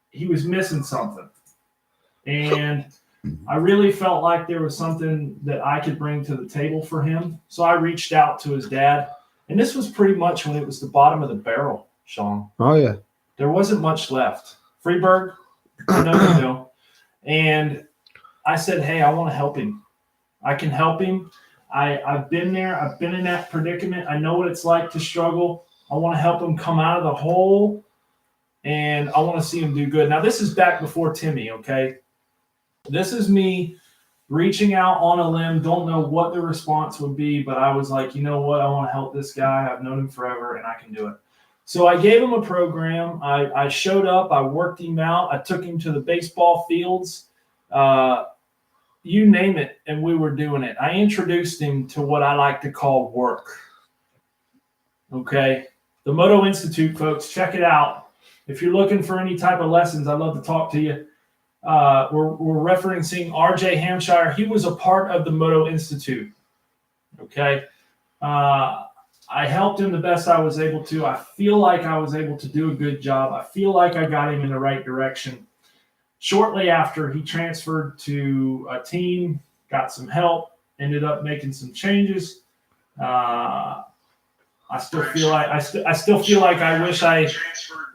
he was missing something. And I really felt like there was something that I could bring to the table for him. So I reached out to his dad. And this was pretty much when it was the bottom of the barrel, Sean. Oh yeah. There wasn't much left. Freeberg, I know you know. And I said, hey, I want to help him. I can help him. I've been there. I've been in that predicament. I know what it's like to struggle. I want to help him come out of the hole. And I want to see him do good. Now, this is back before Timmy, okay? This is me reaching out on a limb. Don't know what the response would be, but I was like, you know what? I want to help this guy. I've known him forever, and I can do it. So I gave him a program. I showed up. I worked him out. I took him to the baseball fields. You name it, and we were doing it. I introduced him to what I like to call work. Okay? The Moto Institute, folks, check it out. If you're looking for any type of lessons, I'd love to talk to you. We're referencing RJ Hampshire. He was a part of the Moto Institute. Okay? I helped him the best I was able to. I feel like I was able to do a good job. I feel like I got him in the right direction. Shortly after, he transferred to a team, got some help, ended up making some changes. I still feel like I wish I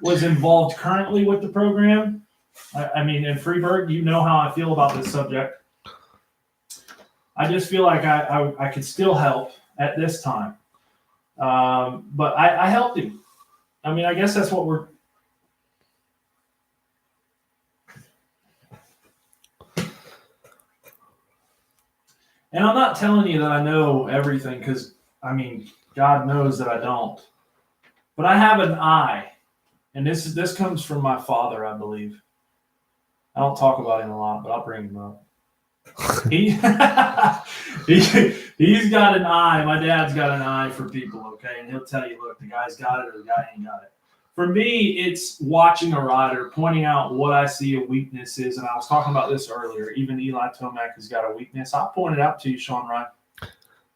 was involved currently with the program. I mean, in Freeberg, you know how I feel about this subject. I just feel like I could still help at this time. But I helped him. I mean, I guess that's what we're. And I'm not telling you that I know everything because, I mean, God knows that I don't. But I have an eye and this comes from my father, I believe. I don't talk about him a lot, but I'll bring him up. He's got an eye. My dad's got an eye for people, okay? And he'll tell you, look, the guy's got it or the guy ain't got it. For me, it's watching a rider, pointing out what I see a weakness is. And I was talking about this earlier. Even Eli Tomac has got a weakness. I'll point it out to you, Sean Ryan.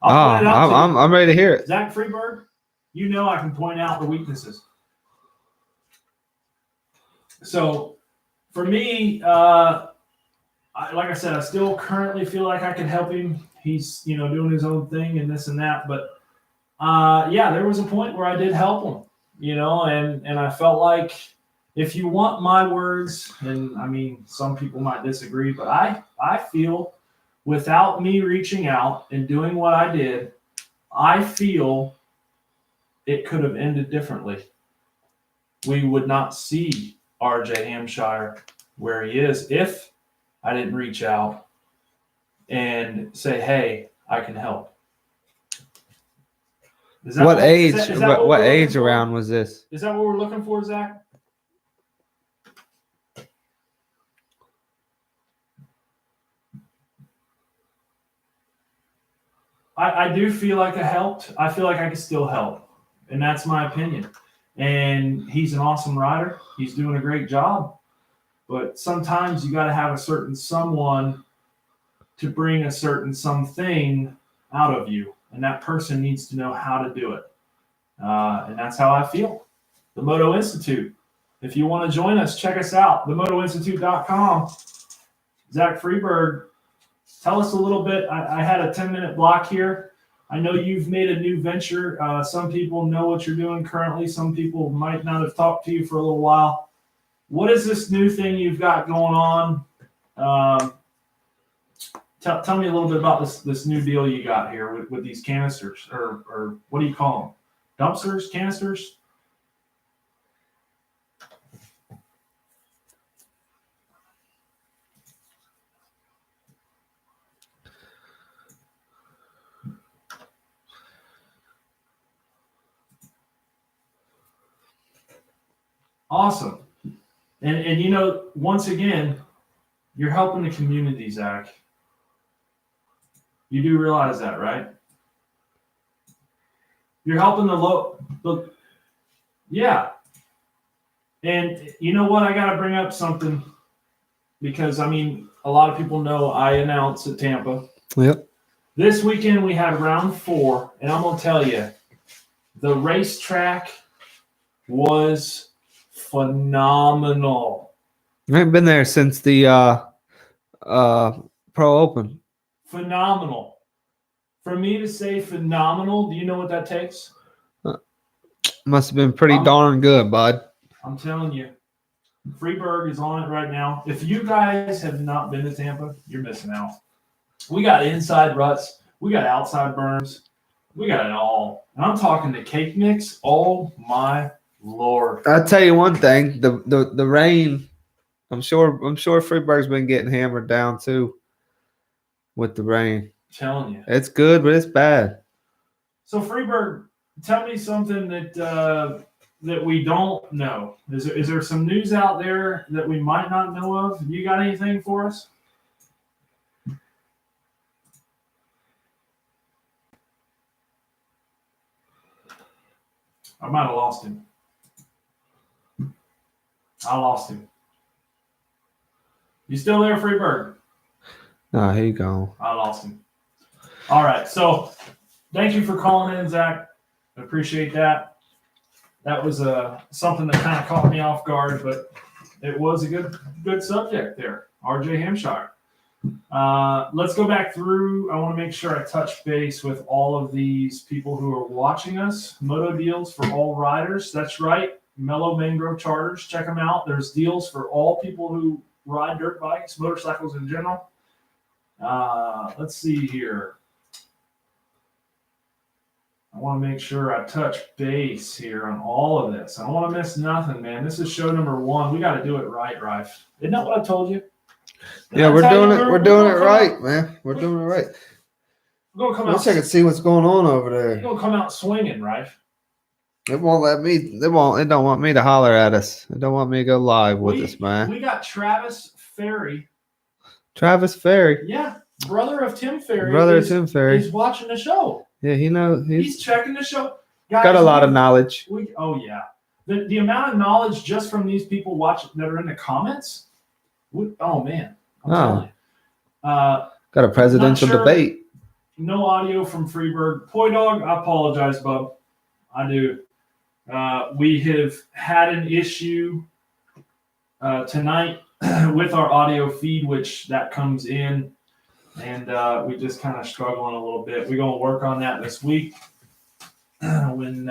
I'm ready to hear it. Zach Freeberg, you know I can point out the weaknesses. So for me, like I said, I still currently feel like I can help him. He's, doing his own thing and this and that. But, there was a point where I did help him, and I felt like if you want my words, and I mean, some people might disagree, but I feel without me reaching out and doing what I did, I feel it could have ended differently. We would not see RJ Hampshire where he is if I didn't reach out and say, hey, I can help. What age? Is that what age around was this? Is that what we're looking for, Zach? I do feel like I helped. I feel like I can still help. And that's my opinion. And he's an awesome rider. He's doing a great job. But sometimes you got to have a certain someone to bring a certain something out of you. And that person needs to know how to do it. And that's how I feel. The Moto Institute. If you want to join us, check us out. themotoinstitute.com. Zach Freeberg, tell us a little bit. I had a 10-minute block here. I know you've made a new venture. Some people know what you're doing currently. Some people might not have talked to you for a little while. What is this new thing you've got going on? Tell me a little bit about this new deal you got here with these canisters, or what do you call them? Dumpsters, canisters? Awesome. And once again, you're helping the community, Zach. You do realize that, right? You're helping yeah. And you know what? I got to bring up something because, a lot of people know I announce at Tampa. Yep. This weekend we had round 4, and I'm going to tell you, the racetrack was phenomenal. I haven't been there since the Pro Open. Phenomenal. For me to say phenomenal, do you know what that takes? Must have been pretty darn good, bud. I'm telling you. Freeberg is on it right now. If you guys have not been to Tampa, you're missing out. We got inside ruts. We got outside berms. We got it all. And I'm talking the cake mix. Oh, my Lord. I'll tell you one thing. The rain, I'm sure Freeberg's been getting hammered down, too, with the rain. I'm telling you. It's good, but it's bad. So, Freeberg, tell me something that we don't know. Is there some news out there that we might not know of? You got anything for us? I might have lost him. I lost him. You still there, Freeberg? No, here you go. I lost him. All right. So thank you for calling in, Zach. I appreciate that. That was something that kind of caught me off guard, but it was a good subject there. RJ Hampshire. Let's go back through. I want to make sure I touch base with all of these people who are watching us. Moto deals for all riders. That's right. Mellow Mangrove Charters. Check them out. There's deals for all people who ride dirt bikes, motorcycles in general. Let's see here. I want to make sure I touch base here on all of this. I don't want to miss nothing, man. This is show number 1. We got to do it right, Rife. Isn't that what I told you? Yeah, we're doing it. We're doing it right, man. We're doing it right. We're gonna come out. Let's check and see what's going on over there. You're gonna come out swinging, Rife. It won't let me. It don't want me to holler at us. It don't want me to go live with us, man. We got Travis Ferry. Travis Ferry, Yeah, brother of Tim Ferry. brother of Tim Ferry. Is watching the show. Yeah, he knows. He's checking the show. Guys, got a lot of knowledge. Oh yeah, the amount of knowledge just from these people watching that are in the comments. Oh man, I'm telling you. Got a presidential sure. debate. No audio from Freeberg. Poi Dog, I apologize, bub. I do. We have had an issue tonight with our audio feed, which that comes in, and we just kind of struggling a little bit. We're going to work on that this week when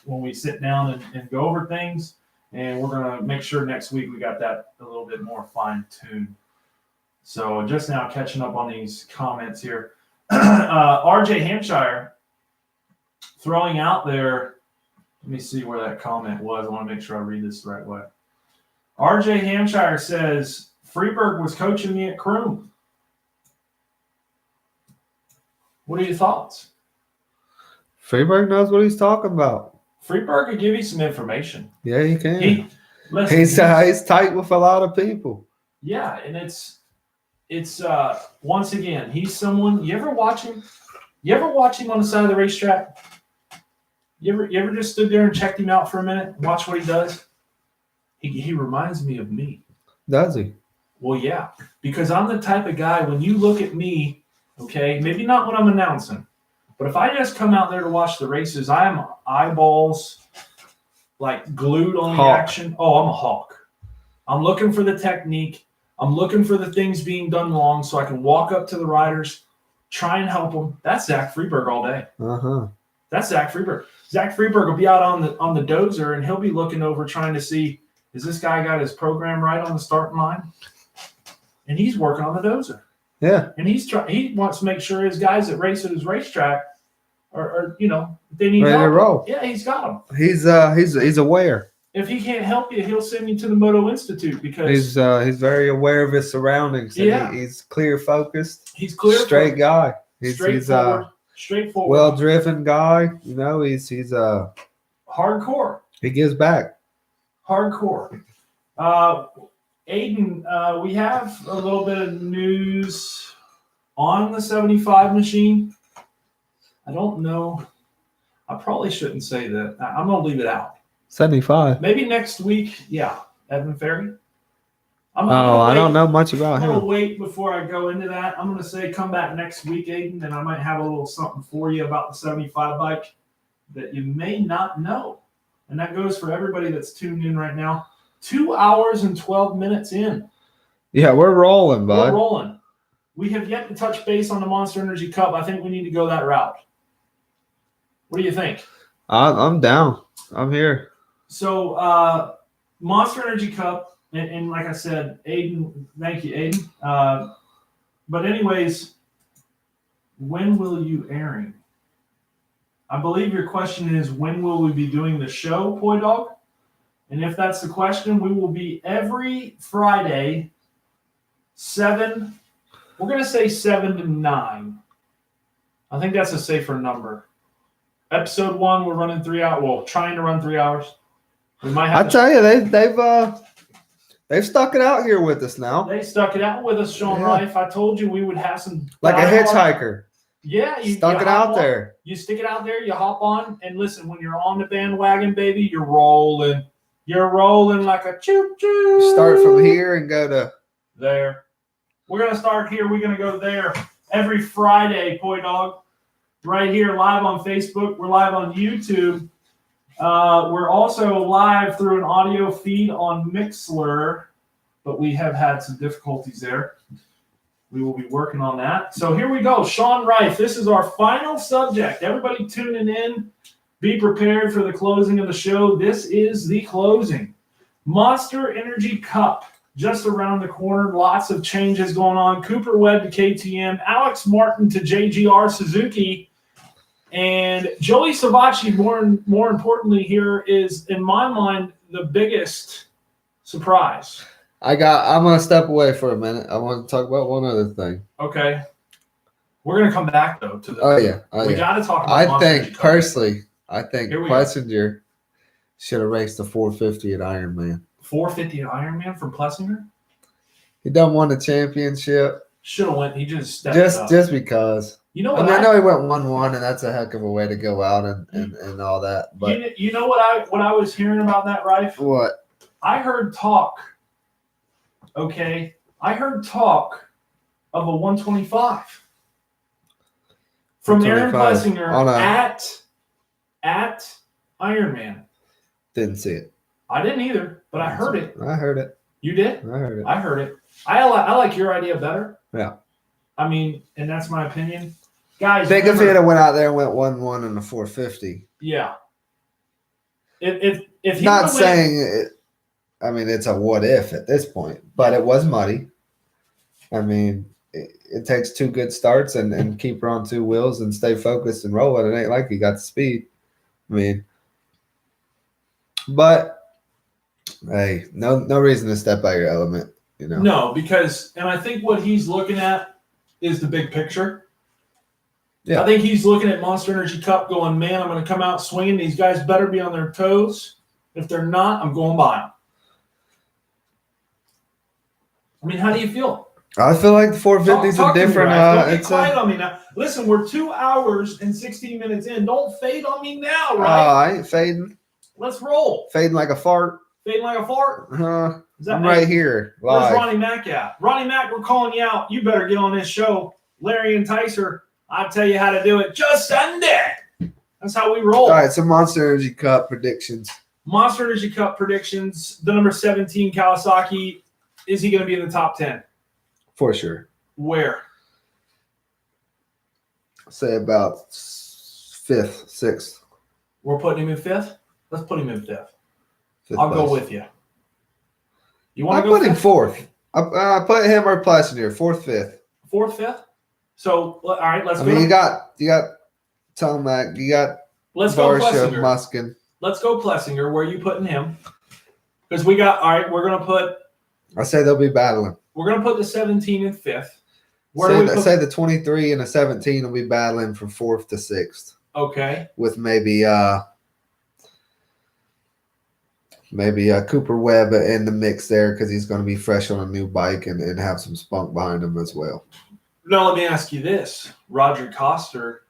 we sit down and go over things, and we're going to make sure next week we got that a little bit more fine-tuned. So just now catching up on these comments here. RJ Hampshire throwing out there, let me see where that comment was. I want to make sure I read this the right way. RJ Hampshire says, Freeberg was coaching me at Croom. What are your thoughts? Freeberg knows what he's talking about. Freeberg could give you some information. Yeah, he can. He's tight with a lot of people. Yeah, and it's once again, he's someone. You ever watch him? You ever watch him on the side of the racetrack? You ever just stood there and checked him out for a minute, and watch what he does? He reminds me of me. Does he? Well, yeah, because I'm the type of guy, when you look at me, okay, maybe not when I'm announcing, but if I just come out there to watch the races, I am eyeballs like glued on the action. Oh, I'm a hawk. I'm looking for the technique. I'm looking for the things being done wrong so I can walk up to the riders, try and help them. That's Zach Freeberg all day. Uh-huh. That's Zach Freeberg. Zach Freeberg will be out on the dozer, and he'll be looking over trying to see, is this guy got his program right on the starting line? And he's working on the dozer. Yeah. And he wants to make sure his guys that race at his racetrack are they need ready help. to roll. Yeah, he's got them. He's aware. If he can't help you, he'll send you to the Moto Institute because he's very aware of his surroundings. Yeah. He's clear focused. He's clear, straight guy. He's straightforward, well driven guy. He's hardcore. He gives back. Hardcore. Aiden, we have a little bit of news on the 75 machine. I don't know. I probably shouldn't say that. I'm going to leave it out. 75. Maybe next week. Yeah. Evan Ferry. I don't know much about him. I'm going to wait before I go into that. I'm going to say come back next week, Aiden, and I might have a little something for you about the 75 bike that you may not know. And that goes for everybody that's tuned in right now. 2 hours and 12 minutes in. Yeah, we're rolling, bud. We're rolling. We have yet to touch base on the Monster Energy Cup. I think we need to go that route. What do you think? I'm down. I'm here. So, Monster Energy Cup, and like I said, Aiden, thank you, Aiden. But anyways, when will you airing? I believe your question is, when will we be doing the show, Poi Dog? And if that's the question, we will be every Friday, 7. We're going to say 7 to 9. I think that's a safer number. Episode 1, we're running 3 hours. Well, trying to run 3 hours. We might have. I tell you, they've stuck it out here with us now. They stuck it out with us, Sean Rife. I told you we would have some like a hitchhiker. Yeah, you stuck it out there. You stick it out there. You hop on, and listen. When you're on the bandwagon, baby, you're rolling. You're rolling like a choo choo. Start from here and go to there. We're gonna start here. We're gonna go there every Friday, Poi Dog. Right here, live on Facebook. We're live on YouTube. We're also live through an audio feed on Mixlr, but we have had some difficulties there. We will be working on that. So here we go. Sean Rife, this is our final subject. Everybody tuning in, be prepared for the closing of the show. This is the closing. Monster Energy Cup, just around the corner. Lots of changes going on. Cooper Webb to KTM, Alex Martin to JGR Suzuki, and Joey Savacci, more importantly here, is, in my mind, the biggest surprise. I'm going to step away for a minute. I want to talk about one other thing. Okay. We're going to come back, though. To the. We got to talk about I think, personally, Plessinger Should have raced the 450 at Ironman. 450 at Ironman from Plessinger. He done won the championship. Should have went. He just stepped it up. Just because. You know I what? mean, I know he went 1-1, and that's a heck of a way to go out and all that. But you know what I was hearing about that, Rife? what? I heard talk. Okay, I heard talk of a 125 from Aaron 125 Plessinger on a- at Ironman. Didn't see it. I didn't either, but I heard it. I heard it. You did? I heard it. I heard it. I like your idea better. Yeah. I mean, and that's my opinion. Guys, Think if he remember- had went out there and went 1-1 in the 450. yeah. If he Not would've saying it. I mean, it's a what if at this point, but it was muddy. I mean, it takes two good starts and keep her on two wheels and stay focused and roll it. It ain't like he got the speed. I mean, but hey, no reason to step out your element, you know. No, because and I think what he's looking at is the big picture. Yeah. I think he's looking at Monster Energy Cup going, man, I'm going to come out swinging. These guys better be on their toes. If they're not, I'm going by them. I mean, how do you feel? I feel like the 450 is a Talk to me, different. Ryan. Don't get It's quiet a. on me now. Listen, we're 2 hours and 16 minutes in. Don't fade on me now, Oh, right? I ain't fading. Let's roll. Fading like a fart. Fading like a fart. Is that I'm right here. Where's Live. Ronnie Mack at? Ronnie Mack, we're calling you out. You better get on this show. Larry and Ticer, I'll tell you how to do it just Sunday. That's how we roll. All right, so Monster Energy Cup predictions. Monster Energy Cup predictions. The number 17, Kawasaki. Is he going to be in the top 10? For sure. Where? Say about 5th, 6th. We're putting him in 5th? Let's put him in 5th. 5th I'll go place. with you. You I want to go put him 5th? 4th. I put him or Plessinger, 4th, 5th. 4th, 5th? So, all right, let's I go. mean, you got Tomac, you got Let's go Barsha, Plessinger. Muskin. Let's go Plessinger. Where are you putting him? Because we got, all right, we're going to put They'll be battling. the 17 in 5th. Where do we put? Say the 23 and the 17 will be battling from 4th to 6th. Okay. With maybe Cooper Webb in the mix there because he's going to be fresh on a new bike and have some spunk behind him as well. Now, let me ask you this. Roger Coster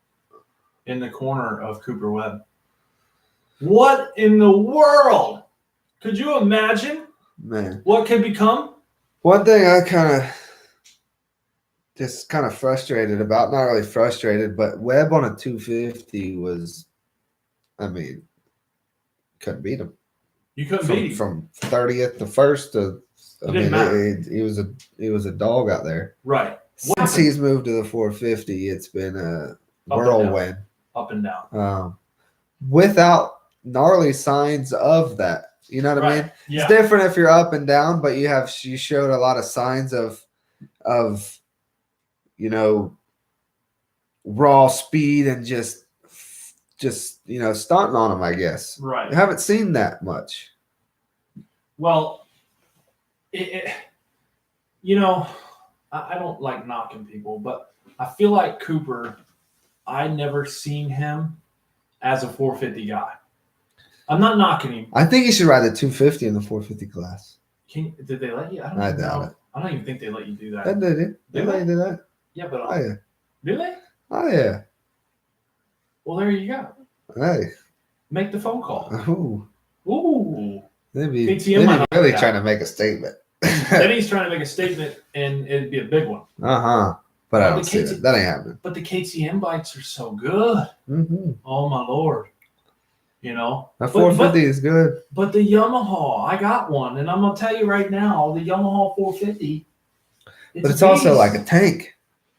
in the corner of Cooper Webb. What in the world? Could you imagine Man, what could become? one thing I kind of frustrated about, not really frustrated, but Webb on a 250 was, I mean, couldn't beat him. You couldn't beat him. From 30th to 1st to, didn't matter. he was a dog out there. Right. Since he's moved to the 450, it's been a and whirlwind. Up and down. Without gnarly signs of that. You know what I mean? Yeah. It's different if you're up and down, but you showed a lot of signs of raw speed and just stunting on them, I guess. Right. I haven't seen that much. Well, I don't like knocking people, but I feel like Cooper, I never seen him as a 450 guy. I'm not knocking him. I think you should ride the 250 in the 450 class. Did they let you? I doubt it. I don't even think they let you do that. That did it. They let you do that. Yeah, but Oh, yeah. do they? Oh, yeah. Well, there you go. Hey. Make the phone call. Ooh. Ooh. They'd be PTM might not really do that. trying to make a statement. Then he's trying to make a statement, and it'd be a big one. Uh-huh. But I Well, don't the see kids- that. That ain't happening. But the KTM bikes are so good. Mm-hmm. Oh, my Lord. That 450 is good. But the Yamaha, I got one, and I'm gonna tell you right now, the Yamaha 450. But it's also beast. like a tank.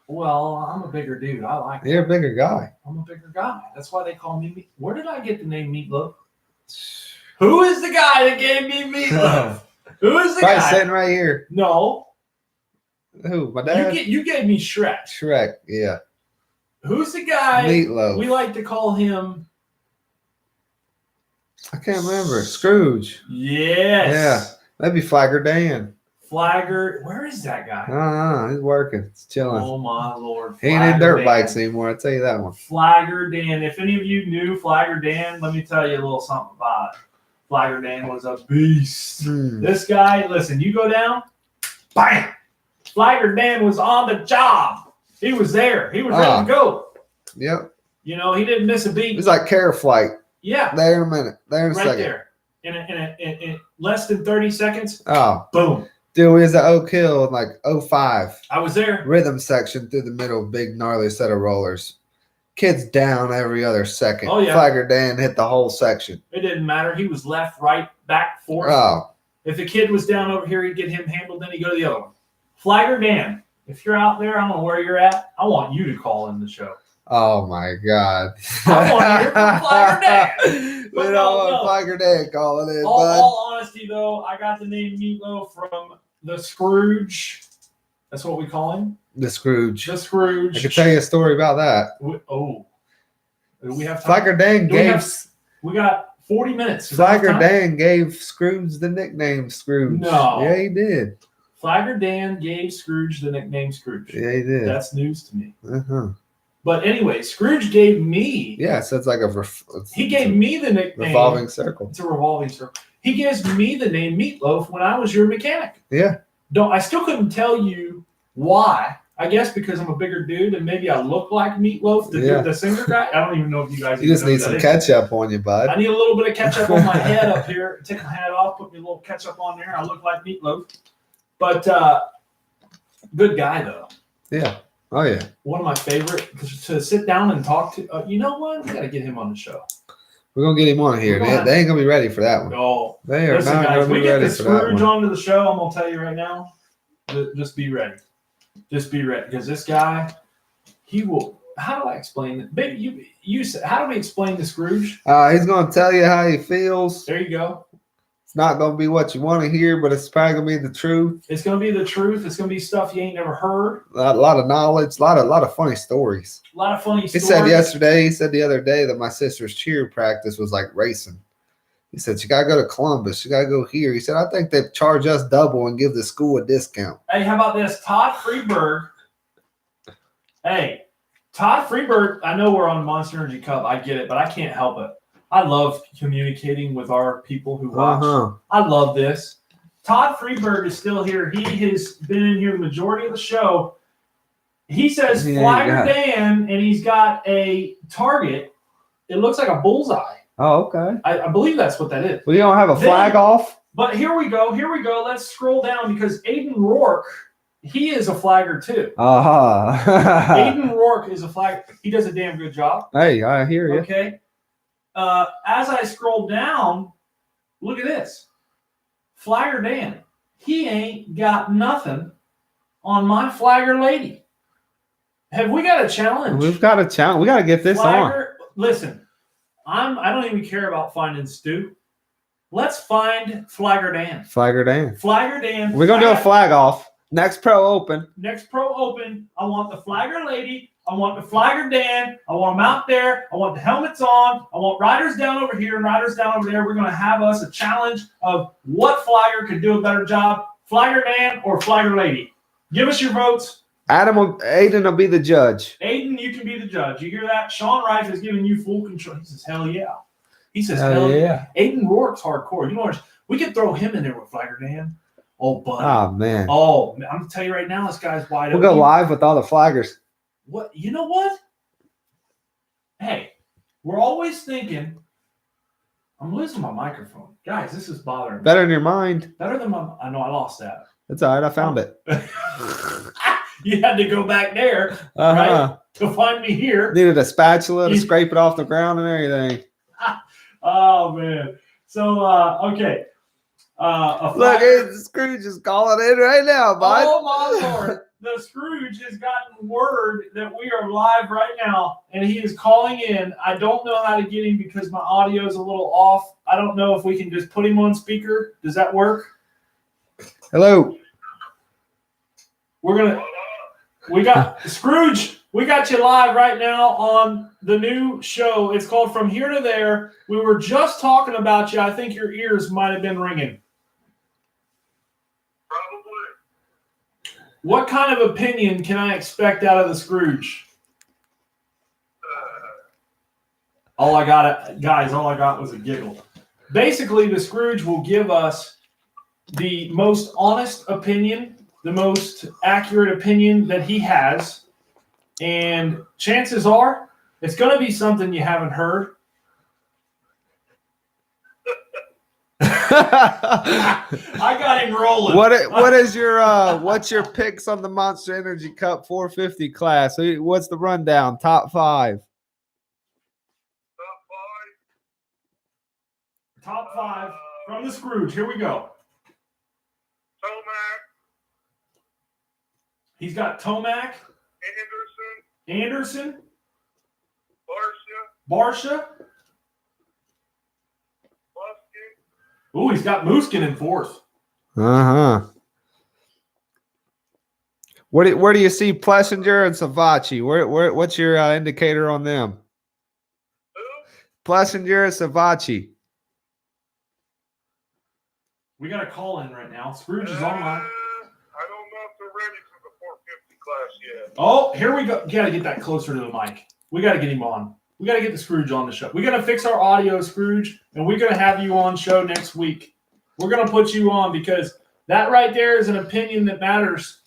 Well, I'm a bigger dude. I like it. You're a bigger guy. I'm a bigger guy. That's why they call me. Where did I get the name Meatloaf? Who is the guy that gave me Meatloaf? Who is the Probably guy? sitting right here. No, Who? My dad? you gave me Shrek. Shrek. Yeah. Who's the guy? Meatloaf. We like to call him. I can't remember. Scrooge. Yes. Yeah. Maybe Flagger Dan. Flagger. Where is that guy? He's working. He's chilling. Oh my Lord. He ain't in Flagger dirt Dan. bikes anymore. I'll tell you that one. Flagger Dan. If any of you knew Flagger Dan, let me tell you a little something about it. Flagger Dan was a beast. Hmm. This guy, listen, you go down, bam! Flagger Dan was on the job. He was there. He was ready to go. Yep. You know, he didn't miss a beat. It was like care flight. Yeah. There in a minute. There in a Right second. there. In less than 30 seconds, Oh. boom. Dude, we was at Oak Hill in like 05. I was there. Rhythm section through the middle, big gnarly set of rollers. Kids down every other second. Oh, yeah. Flagger Dan hit the whole section. It didn't matter. He was left, right, back, forth. Oh. If the kid was down over here, he'd get him handled, then he'd go to the other one. Flagger Dan, if you're out there, I don't know where you're at, I want you to call in the show. Oh my God. I want to hear from Flagger Dan. We don't want Flagger Dan calling in, bud. All honesty, though, I got the name Meatloaf from the Scrooge. That's what we call him. The Scrooge. The Scrooge. I can tell you a story about that. We have time. Flagger Dan We got 40 minutes. Flagger Dan gave Scrooge the nickname Scrooge. No. Yeah, he did. Flagger Dan gave Scrooge the nickname Scrooge. Yeah, he did. That's news to me. Uh-huh. But anyway, Scrooge gave me. Yeah, so it's like he gave me the nickname. Revolving circle. It's a revolving circle. He gives me the name Meatloaf when I was your mechanic. Yeah. I still couldn't tell you why. I guess because I'm a bigger dude and maybe I look like Meatloaf, the singer guy. I don't even know if you guys. You just need some ketchup on you, bud. I need a little bit of ketchup on my head up here. Take my hat off, put me a little ketchup on there. I look like Meatloaf. But good guy though. Yeah. Oh yeah. One of my favorite to sit down and talk to. You know what? We got to get him on the show. We're gonna get him on here. They ain't gonna be ready for that one. Oh, they are listen, not guys, gonna be we get ready the for that Scrooge one. onto the show. I'm gonna tell you right now. Just be ready. Just be ready, because this guy, he will. How do I explain it? Baby, you said. How do we explain the Scrooge? He's gonna tell you how he feels. There you go. It's not gonna be what you want to hear, but it's probably gonna be the truth. It's gonna be the truth. It's gonna be stuff you ain't never heard. A lot of knowledge, a lot of funny stories. A lot of funny stories. He said the other day that my sister's cheer practice was like racing. He said, you got to go to Columbus. You got to go here. He said, I think they charge us double and give the school a discount. Hey, how about this? Todd Freeberg. Hey, Todd Freeberg, I know we're on Monster Energy Cup. I get it, but I can't help it. I love communicating with our people who watch. I love this. Todd Freeberg is still here. He has been in here the majority of the show. He says Flagger Dan, and he's got a target. It looks like a bullseye. Oh, okay. I believe that's what that is. Well, you don't have a flag off? But here we go. Let's scroll down because Aiden Rourke, he is a flagger too. Aiden Rourke is a flagger. He does a damn good job. Hey, I hear you. Okay. As I scroll down, look at this. Flagger Dan. He ain't got nothing on my flagger lady. Have we got a challenge? We've got a challenge. We got to get this flagger, on. Listen. I don't even care about finding Stu. Let's find Flagger Dan. Flagger Dan. Flagger Dan. We're going to do a flag off. Next Pro Open. Next Pro Open. I want the Flagger lady. I want the Flagger Dan. I want them out there. I want the helmets on. I want riders down over here and riders down over there. We're going to have us a challenge of what flagger could do a better job. Flagger Dan or Flagger lady. Give us your votes. Aiden will be the judge. Aiden, you can be the judge. You hear that? Sean Rife is giving you full control. He says, hell yeah. He says, hell yeah. Aiden Rourke's hardcore. You know what? We could throw him in there with Flagger Dan. Oh, buddy. Oh, man. Oh, I'm going to tell you right now, this guy's wide open. We'll go live with all the flaggers. What? You know what? Hey, we're always thinking, I'm losing my microphone. Guys, this is bothering me. Better in your mind. Better than my, I know I lost that. It's all right. I found it. You had to go back there, right, to find me here. Needed a spatula to scrape it off the ground and everything. Oh, man. So, okay. Look, Scrooge is calling in right now, bud. Oh, my Lord. The Scrooge has gotten word that we are live right now, and he is calling in. I don't know how to get him because my audio is a little off. I don't know if we can just put him on speaker. Does that work? Hello. We got Scrooge. We got you live right now on the new show. It's called From Here to There. We were just talking about you. I think your ears might have been ringing. Probably. What kind of opinion can I expect out of the Scrooge? All I got was a giggle. basically the Scrooge will give us the most honest opinion, the most accurate opinion that he has. And chances are it's going to be something you haven't heard. I got him rolling. What is your what's your picks on the Monster Energy Cup 450 class? What's the rundown? Top 5. Top 5 from the Scrooge. Here we go. Tomac, He's got Tomac, Anderson, Barsha. Ooh, he's got Muskin in 4th. Uh-huh. Where do you see Plessinger and Savachi? What's your indicator on them? Plessinger and Savachi. We got a call in right now. Scrooge is online. I don't know if they're ready for the 450 class yet. Oh, here we go. Got to get that closer to the mic. We got to get him on. We got to get the Scrooge on the show. We got to fix our audio, Scrooge, and we're going to have you on show next week. We're going to put you on because that right there is an opinion that matters.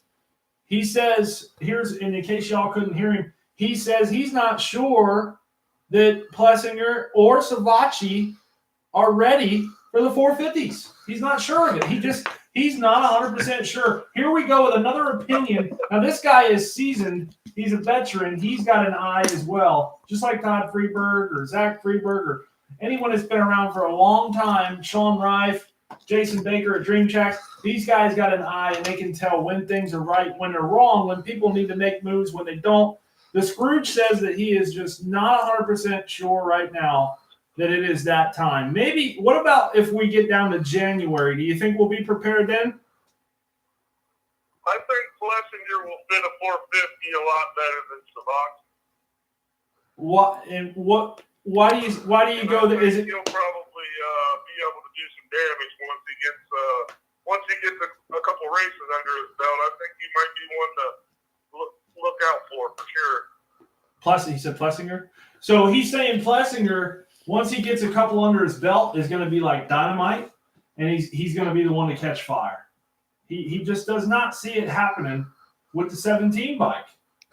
He says, and in case y'all couldn't hear him, he says he's not sure that Plessinger or Savachi are ready for the 450s. He's not sure of it. He's not 100% sure. Here we go with another opinion. Now, this guy is seasoned. He's a veteran. He's got an eye as well, just like Todd Freeberg or Zach Freeberg or anyone that's been around for a long time, Sean Rife, Jason Baker at Dream Tracks. These guys got an eye, and they can tell when things are right, when they're wrong, when people need to make moves, when they don't. The Scrooge says that he is just not 100% sure right now that it is that time. Maybe, what about if we get down to January? Do you think we'll be prepared then? I think Plessinger will fit a 450 a lot better than Savachi. Why do you go there? Is it? He'll probably be able to do some damage once he gets a couple races under his belt. I think he might be one to look out for sure. He said Plessinger. So he's saying Plessinger, once he gets a couple under his belt, is going to be like dynamite, and he's going to be the one to catch fire. He just does not see it happening with the 17 bike.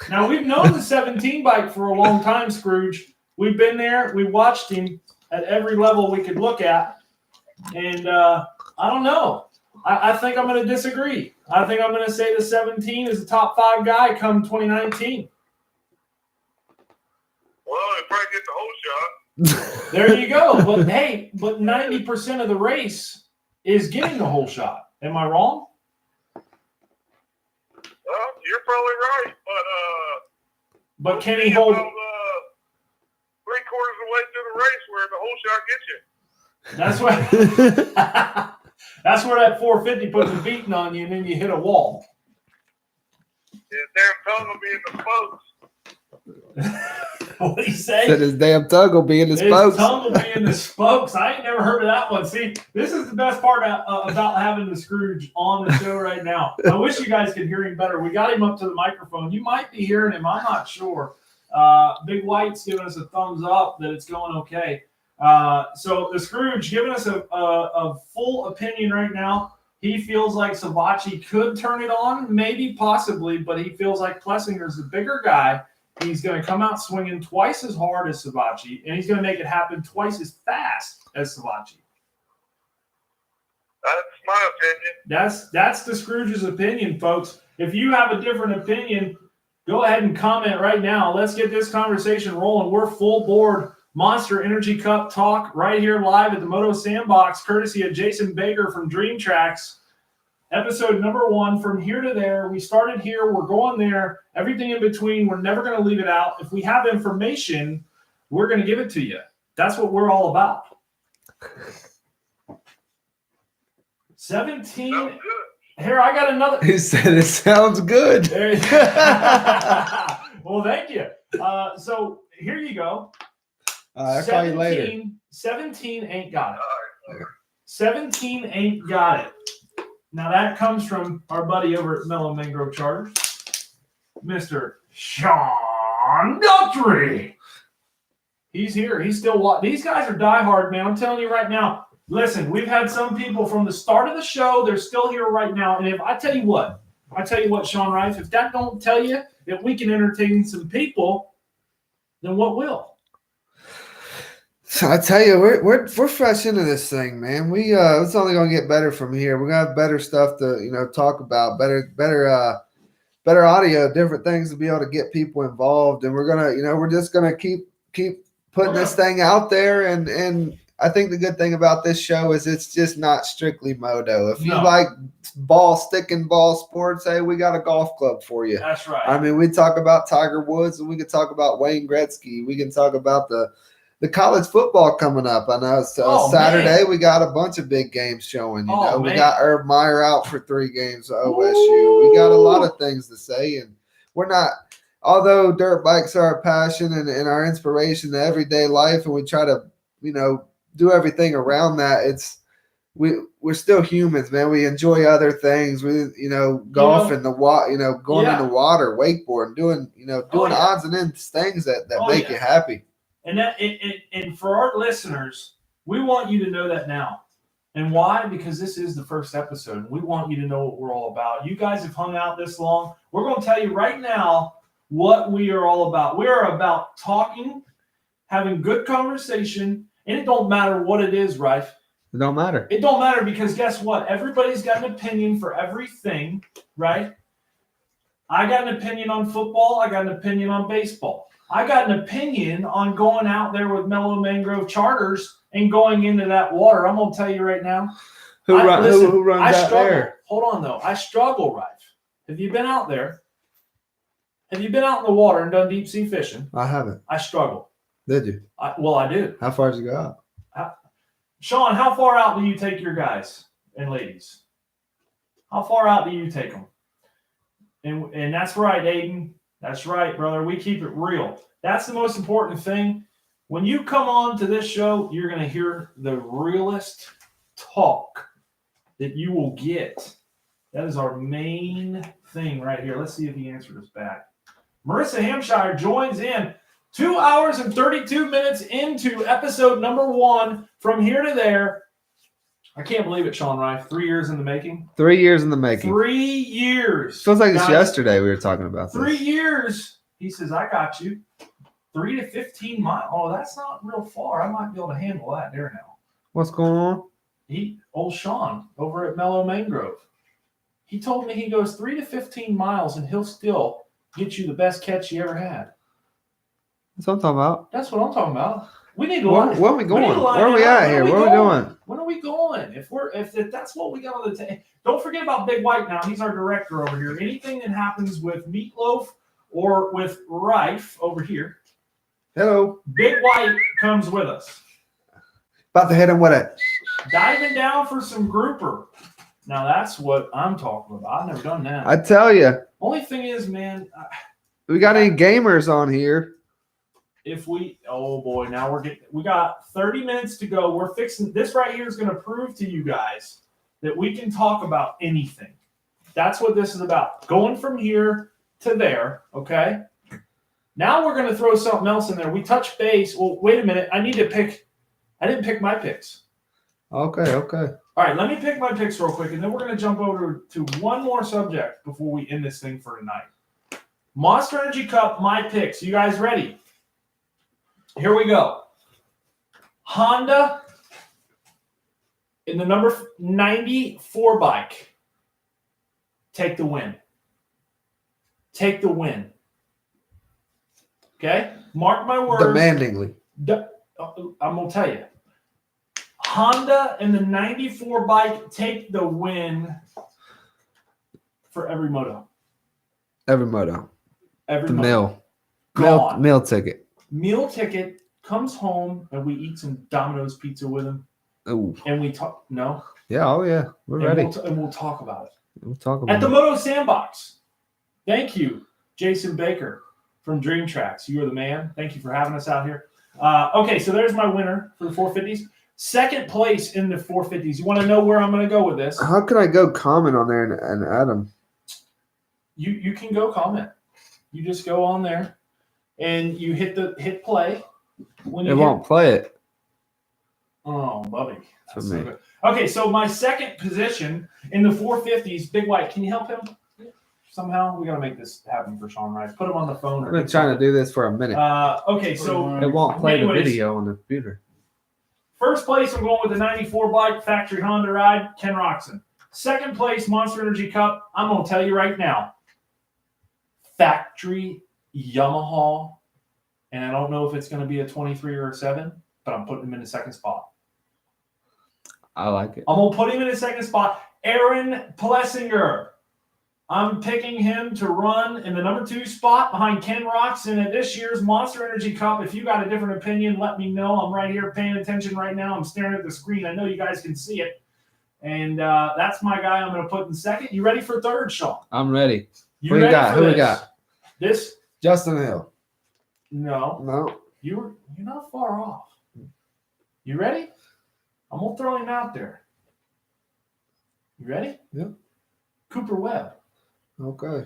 Now, we've known the 17 bike for a long time, Scrooge. We've been there. We watched him at every level we could look at. And I don't know. I think I'm going to disagree. I think I'm going to say the 17 is the top 5 guy come 2019. Well, he'll probably get the whole shot. There you go. But, hey, 90% of the race is getting the whole shot. Am I wrong? Well, you're probably right, but can he hold? 3/4 of the way through the race where the whole shot gets you. That's what. That's where that 450 puts a beating on you, and then you hit a wall. His damn tongue will be in the spokes. What did he say? Said his damn tongue will be in the spokes. His tongue will be in the spokes. I ain't never heard of that one. See, this is the best part about having the Scrooge on the show right now. I wish you guys could hear him better. We got him up to the microphone. You might be hearing him. I'm not sure. Big White's giving us a thumbs up that it's going okay. So the Scrooge giving us a full opinion right now. He feels like Savachi could turn it on, maybe, possibly, but he feels like Plessinger's the bigger guy. He's going to come out swinging twice as hard as Savachi, and he's going to make it happen twice as fast as Savachi. That's my opinion. That's the Scrooge's opinion, folks. If you have a different opinion, go ahead and comment right now. Let's get this conversation rolling. We're full board Monster Energy Cup talk right here live at the Moto Sandbox, courtesy of Jason Baker from Dream Tracks. Episode number 1, from here to there. We started here. We're going there. Everything in between. We're never going to leave it out. If we have information, we're going to give it to you. That's what we're all about. 17. Here, I got another. He said it sounds good. Well, thank you. So here you go. I'll call you later. 17 ain't got it. 17 ain't got it. Now that comes from our buddy over at Mellow Mangrove Charters, Mr. Sean Daughtry. He's here. He's still watching. These guys are diehard, man. I'm telling you right now, Listen, we've had some people from the start of the show. They're still here right now. And if I tell you what, Sean Rife, if that don't tell you that we can entertain some people, then what will? So I tell you, we're fresh into this thing, man. It's only gonna get better from here. We're gonna have better stuff to talk about, better audio, different things to be able to get people involved, and we're just gonna keep putting this thing out there. And I think the good thing about this show is it's just not strictly moto. If you like ball sports, hey, we got a golf club for you. That's right. I mean, we talk about Tiger Woods, and we can talk about Wayne Gretzky. We can talk about the college football coming up. I know Saturday man. We got a bunch of big games showing. We got Herb Meyer out for 3 games at OSU. Ooh. We got a lot of things to say, and we're not. Although dirt bikes are our passion and our inspiration to everyday life, and we try to do everything around that. We're still humans, man. We enjoy other things. We golf in the water, going in the water, wakeboarding, doing odds and ends things that make you happy. And and for our listeners, we want you to know that now. And why? Because this is the first episode. And we want you to know what we're all about. You guys have hung out this long. We're going to tell you right now what we are all about. We are about talking, having good conversation, and it don't matter what it is, Rife. It don't matter. It don't matter because guess what? Everybody's got an opinion for everything, right? I got an opinion on football. I got an opinion on baseball. I got an opinion on going out there with Mellow Mangrove Charters and going into that water. I'm going to tell you right now. Who runs out there? Hold on, though. I struggle, Rife. Have you been out there? Have you been out in the water and done deep sea fishing? I haven't. I struggle. Did you? I do. How far did you go out? Sean, how far out do you take your guys and ladies? How far out do you take them? And that's right, Aiden. That's right, brother. We keep it real. That's the most important thing. When you come on to this show, you're going to hear the realest talk that you will get. That is our main thing right here. Let's see if he answered us back. Marissa Hampshire joins in 2 hours and 32 minutes into episode number 1 from here to there. I can't believe it, Sean Rife. 3 years in the making. 3 years in the making. 3 years. Feels like it's yesterday we were talking about this. 3 years. He says, I got you. 3 to 15 miles. Oh, that's not real far. I might be able to handle that there now. What's going on? Old Sean over at Mellow Mangrove. He told me he goes 3 to 15 miles and he'll still get you the best catch you ever had. That's what I'm talking about. That's what I'm talking about. We need to Where are we going? Where are we at here? Where are we doing? When are we going? If that's what we got on the table. Don't forget about Big White now. He's our director over here. Anything that happens with Meatloaf or with Rife over here. Hello. Big White comes with us. About to hit him with it. Diving down for some grouper. Now that's what I'm talking about. I've never done that. I tell you. Only thing is, man. We got any gamers on here? Oh boy, now we got 30 minutes to go. We're fixing this right here is going to prove to you guys that we can talk about anything. That's what this is about. Going from here to there, okay? Now we're going to throw something else in there. We touch base. Well, wait a minute. I didn't pick my picks. Okay. All right, let me pick my picks real quick, and then we're going to jump over to one more subject before we end this thing for tonight. Monster Energy Cup, my picks. You guys ready? Here we go. Honda in the number 94 bike. Take the win. Take the win. Okay? Mark my words. Demandingly. I'm going to tell you. Honda and the 94 bike take the win for every moto. Every moto. Every the moto. meal ticket. Meal ticket, comes home, and we eat some Domino's pizza with him. Ooh. And we talk. No? Yeah, oh yeah. We're ready. We'll talk about it. We'll talk about it. At the Moto Sandbox. Thank you, Jason Baker from Dream Tracks. You are the man. Thank you for having us out here. Okay, so there's my winner for the 450s. Second place in the 450s. You want to know where I'm going to go with this? How can I go comment on there and add them? You can go comment. You just go on there and you hit play. When it won't play it. Oh, Bubby. For That's so me. good. Okay, so my second position in the 450s, Big White, can you help him? Somehow? We got to make this happen for Sean Rice. Put him on the phone. I've been trying to do this for a minute. Okay, so It won't play the anyways, video on the computer. first place, I'm going with the 94 bike, factory Honda ride, Ken Roxon. Second place, Monster Energy Cup. I'm going to tell you right now, factory Yamaha, and I don't know if it's going to be a 23 or a 7, but I'm putting him in the second spot. I like it. I'm going to put him in the second spot. Aaron Plessinger. I'm picking him to run in the number 2 spot behind Ken Roxon at this year's Monster Energy Cup. If you got a different opinion, let me know. I'm right here paying attention right now. I'm staring at the screen. I know you guys can see it. And that's my guy I'm going to put in second. You ready for third, Sean? I'm ready. You Who ready we got? for Who we this? got? This? Justin Hill. No. No. You're not far off. You ready? I'm going to throw him out there. You ready? Yep. Cooper Webb. Okay.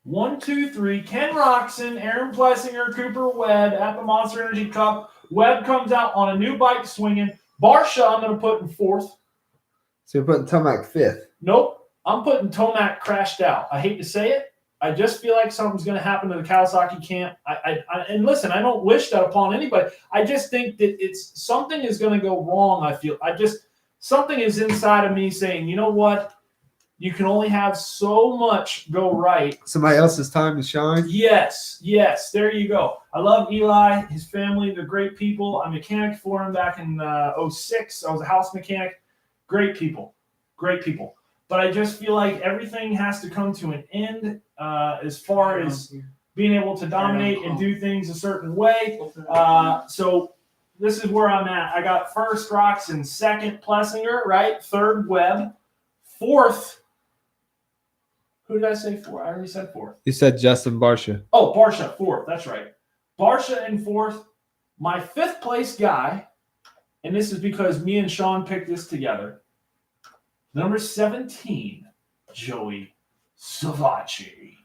1, 2, 3. Ken Roxon, Aaron Plessinger, Cooper Webb at the Monster Energy Cup. Webb comes out on a new bike swinging. Barsha, I'm going to put in 4th. So you're putting Tomac 5th. Nope. I'm putting Tomac crashed out. I hate to say it. I just feel like something's going to happen to the Kawasaki camp. And listen, I don't wish that upon anybody. I just think that something is going to go wrong. I feel something is inside of me saying, you know what? You can only have so much go right. Somebody else's time to shine. Yes. There you go. I love Eli, his family. They're great people. I mechanic for him back in 06. I was a house mechanic. Great people. But I just feel like everything has to come to an end as far as being able to dominate and do things a certain way. So this is where I'm at. I got first Roxon, second Plessinger, right? Third Webb, 4th. Who did I say 4th? I already said 4th. You said Justin Barsha. Oh, Barsha, 4th. That's right. Barsha in 4th. My 5th place guy, and this is because me and Sean picked this together. Number 17, Joey Savacci.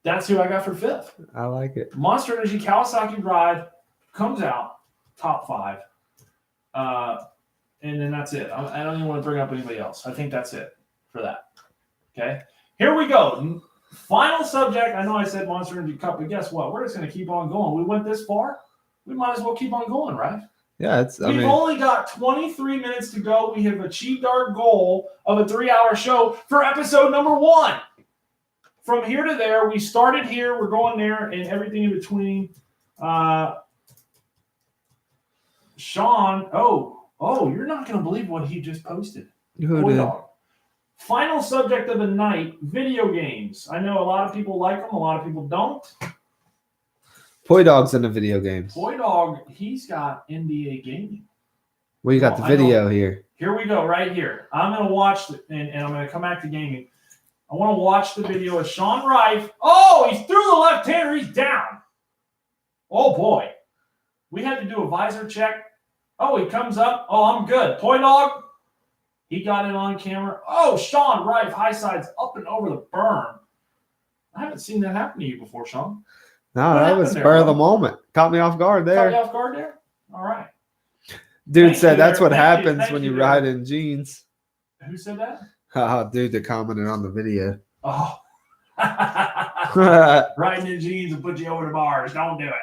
That's who I got for 5th. I like it. Monster Energy Kawasaki ride comes out top 5. And then that's it. I don't even want to bring up anybody else. I think that's it for that. Okay, here we go. Final subject. I know I said Monster Energy Cup, but guess what? We're just going to keep on going. We went this far. We might as well keep on going, right? Yeah, We've only got 23 minutes to go. We have achieved our goal of a 3-hour show for episode number 1. From here to there, we started here, we're going there, and everything in between. Sean, you're not going to believe what he just posted. Who did? Final subject of the night, video games. I know a lot of people like them, a lot of people don't. Poi Dog's in the video games. Poi Dog, he's got NBA gaming. Well, you got the video here. Here we go, right here. I'm going to watch it, and I'm going to come back to gaming. I want to watch the video of Sean Rife. Oh, he's through the left-hander. He's down. Oh, boy. We had to do a visor check. Oh, he comes up. Oh, I'm good. Poi Dog, he got it on camera. Oh, Sean Rife, high sides up and over the berm. I haven't seen that happen to you before, Sean. No, What that was happened spur there, of the bro? moment. Caught me off guard Caught there. you off guard there? All right. Dude Thank said you that's there. what Thank you. happens Thank when you you there. ride in jeans. Who said that? Dude that commented on the video. Oh. Well, Riding in jeans and put you over the bars. Don't do it.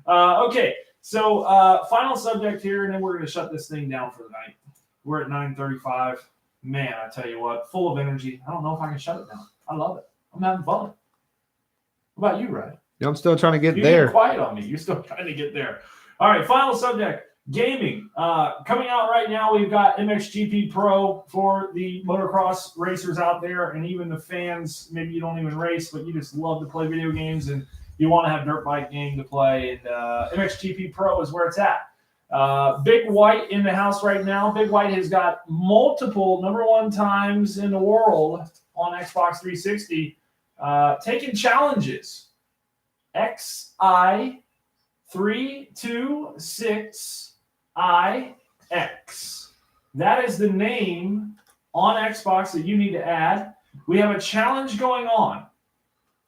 Okay. So final subject here, and then we're going to shut this thing down for the night. We're at 9:35. Man, I tell you what, full of energy. I don't know if I can shut it down. I love it. I'm having fun. What about you, Ryan? I'm still trying to get You're there. getting quiet on me. You're still trying to get there. All right, final subject, gaming. Coming out right now, we've got MXGP Pro for the motocross racers out there, and even the fans. Maybe you don't even race, but you just love to play video games, and you want to have dirt bike game to play. And MXGP Pro is where it's at. Big White in the house right now. Big White has got multiple #1 times in the world on Xbox 360 taking challenges. XI326IX. That is the name on Xbox that you need to add. We have a challenge going on.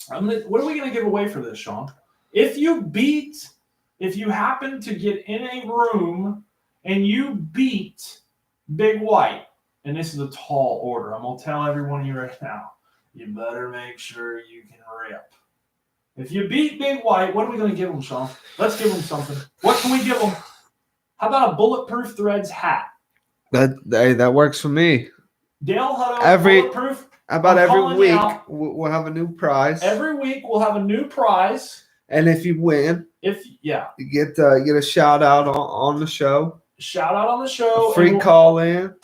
What are we going to give away for this, Sean? If you beat if you happen to get in a room and you beat Big White, and this is a tall order, I'm going to tell every one of you right now, you better make sure you can rip. If you beat Big White, what are we going to give him, Sean? Let's give him something. What can we give him? How about a Bulletproof Threads hat? That works for me. Dale Hutto, Bulletproof. How about I'm every calling week you out. we'll have a new prize? Every week we'll have a new prize. And if you win, you get a shout out on the show. Shout out on the show. A free call in.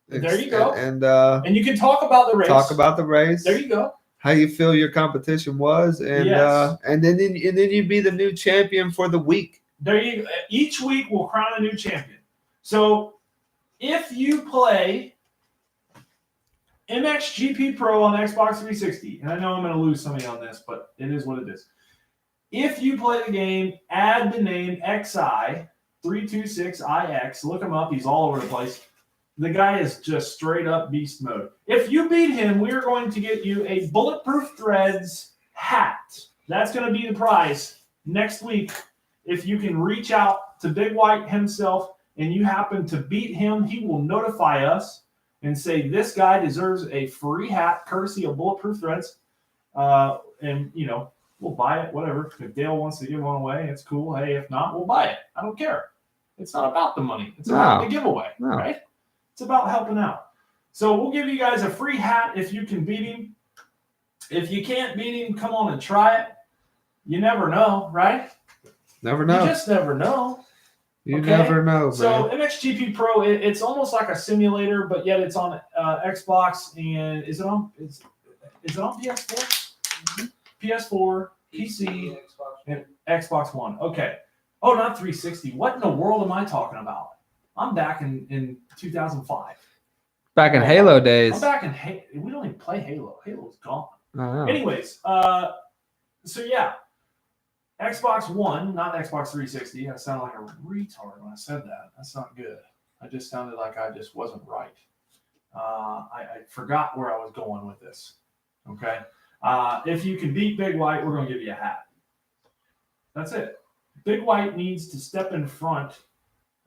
There you go. And you can talk about the race. Talk about the race. There you go. How you feel your competition was, and then you be the new champion for the week. There you go. Each week we'll crown a new champion. So if you play MXGP Pro on Xbox 360, and I know I'm going to lose somebody on this, but it is what it is. If you play the game, add the name XI326IX. Look him up. He's all over the place. The guy is just straight up beast mode. If you beat him, we are going to get you a Bulletproof Threads hat. That's going to be the prize next week. If you can reach out to Big White himself and you happen to beat him, he will notify us and say, this guy deserves a free hat courtesy of Bulletproof Threads. And, we'll buy it, whatever. If Dale wants to give one away, it's cool. Hey, if not, we'll buy it. I don't care. It's not about the money. It's about the giveaway, right? It's about helping out. So we'll give you guys a free hat if you can beat him. If you can't beat him, come on and try it. You never know, right? Never know. You just never know. You never know, man. So MXGP Pro, it's almost like a simulator, but yet it's on Xbox and is it on PS4? Mm-hmm. PS4, PC, and Xbox One. Okay. Oh, not 360. What in the world am I talking about? I'm back in 2005. Back in Halo days. I'm back in Halo. We don't even play Halo. Halo's gone. Anyways, so yeah. Xbox One, not Xbox 360. I sounded like a retard when I said that. That's not good. I just sounded like I just wasn't right. I forgot where I was going with this. Okay. If you can beat Big White, we're going to give you a hat. That's it. Big White needs to step in front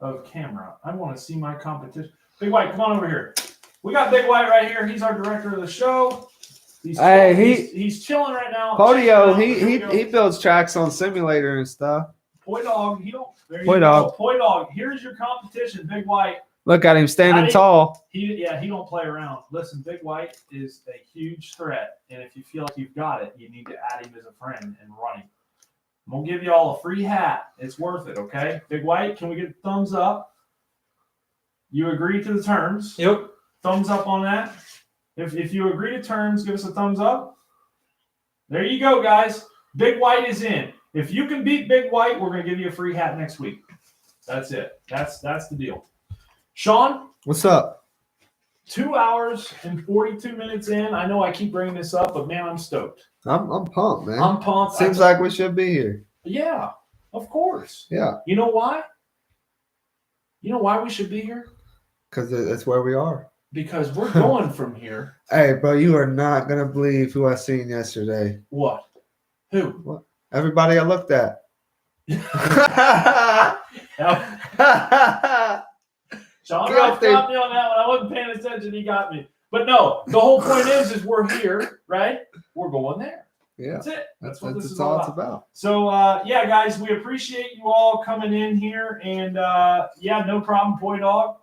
of camera. I want to see my competition. Big White, come on over here. We got Big White right here. He's our director of the show. He's chilling right now. Podio, he builds tracks on simulator and stuff. Poi Dog, Poi Dog, here's your competition, Big White. Look at him standing tall. He don't play around. Listen, Big White is a huge threat, and if you feel like you've got it, you need to add him as a friend and run him. I'm gonna give you all a free hat. It's worth it, okay? Big White, can we get a thumbs up? You agree to the terms? Yep. Thumbs up on that. If you agree to terms, give us a thumbs up. There you go, guys. Big White is in. If you can beat Big White, we're going to give you a free hat next week. That's it. That's the deal. Sean? What's up? 2 hours and 42 minutes in. I know I keep bringing this up, but, man, I'm stoked. I'm pumped, man. I'm pumped. Seems like we should be here. Yeah, of course. Yeah. You know why? You know why we should be here? Because that's where we are. Because we're going from here. Hey, bro, you are not going to believe who I seen yesterday. What? Who? What? Everybody I looked at. Sean got me on that one. I wasn't paying attention. He got me. But no, the whole point is we're here, right? We're going there. Yeah. That's it. That's what this is all all it's about. So, yeah, guys, we appreciate you all coming in here. And, yeah, no problem, Poi Dog.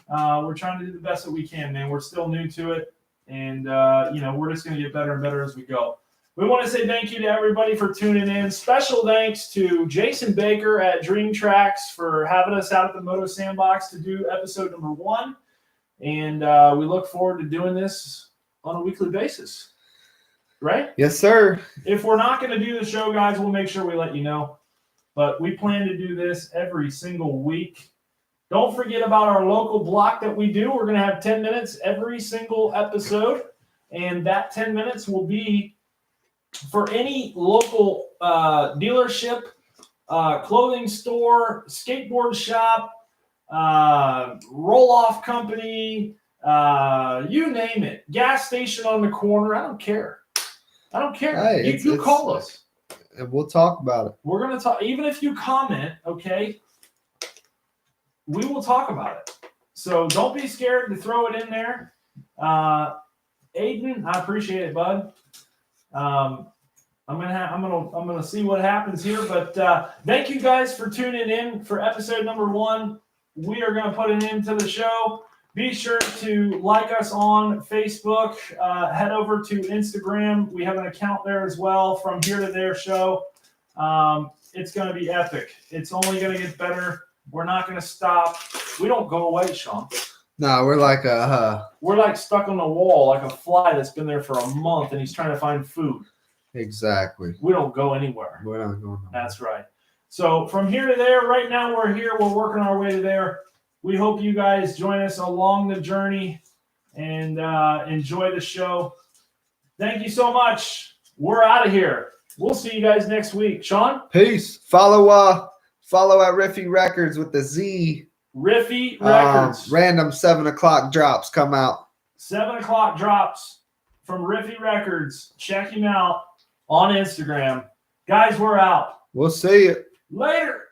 We're trying to do the best that we can, man. We're still new to it. And, we're just going to get better and better as we go. We want to say thank you to everybody for tuning in. Special thanks to Jason Baker at Dream Tracks for having us out at the Moto Sandbox to do episode number 1. And we look forward to doing this on a weekly basis. Right? Yes, sir. If we're not going to do the show, guys, we'll make sure we let you know. But we plan to do this every single week. Don't forget about our local block that we do. We're going to have 10 minutes every single episode. And that 10 minutes will be for any local dealership, clothing store, skateboard shop, roll-off company, you name it. Gas station on the corner. I don't care. Hey, you call us. and we'll talk about it. We're going to talk, even if you comment, okay, we will talk about it. So don't be scared to throw it in there. Aiden, I appreciate it, bud. I'm gonna see what happens here, but thank you guys for tuning in for episode number 1. We are gonna put an end to the show. Be sure to like us on Facebook. Head over to Instagram. We have an account there as well. From Here to There Show. It's gonna be epic. It's only gonna get better. We're not gonna stop. We don't go away, Sean. No, we're like We're like stuck on the wall, like a fly that's been there for a month and he's trying to find food. exactly. We don't go anywhere. We're not going nowhere. That's right. So from here to there, right now we're here. We're working our way to there. We hope you guys join us along the journey and enjoy the show. Thank you so much. We're out of here. We'll see you guys next week. Sean? Peace. Follow at Riffy Records with the Z. Riffy Records. Random 7 o'clock drops come out. 7 o'clock drops from Riffy Records. Check him out on Instagram. Guys, we're out. We'll see you. Later.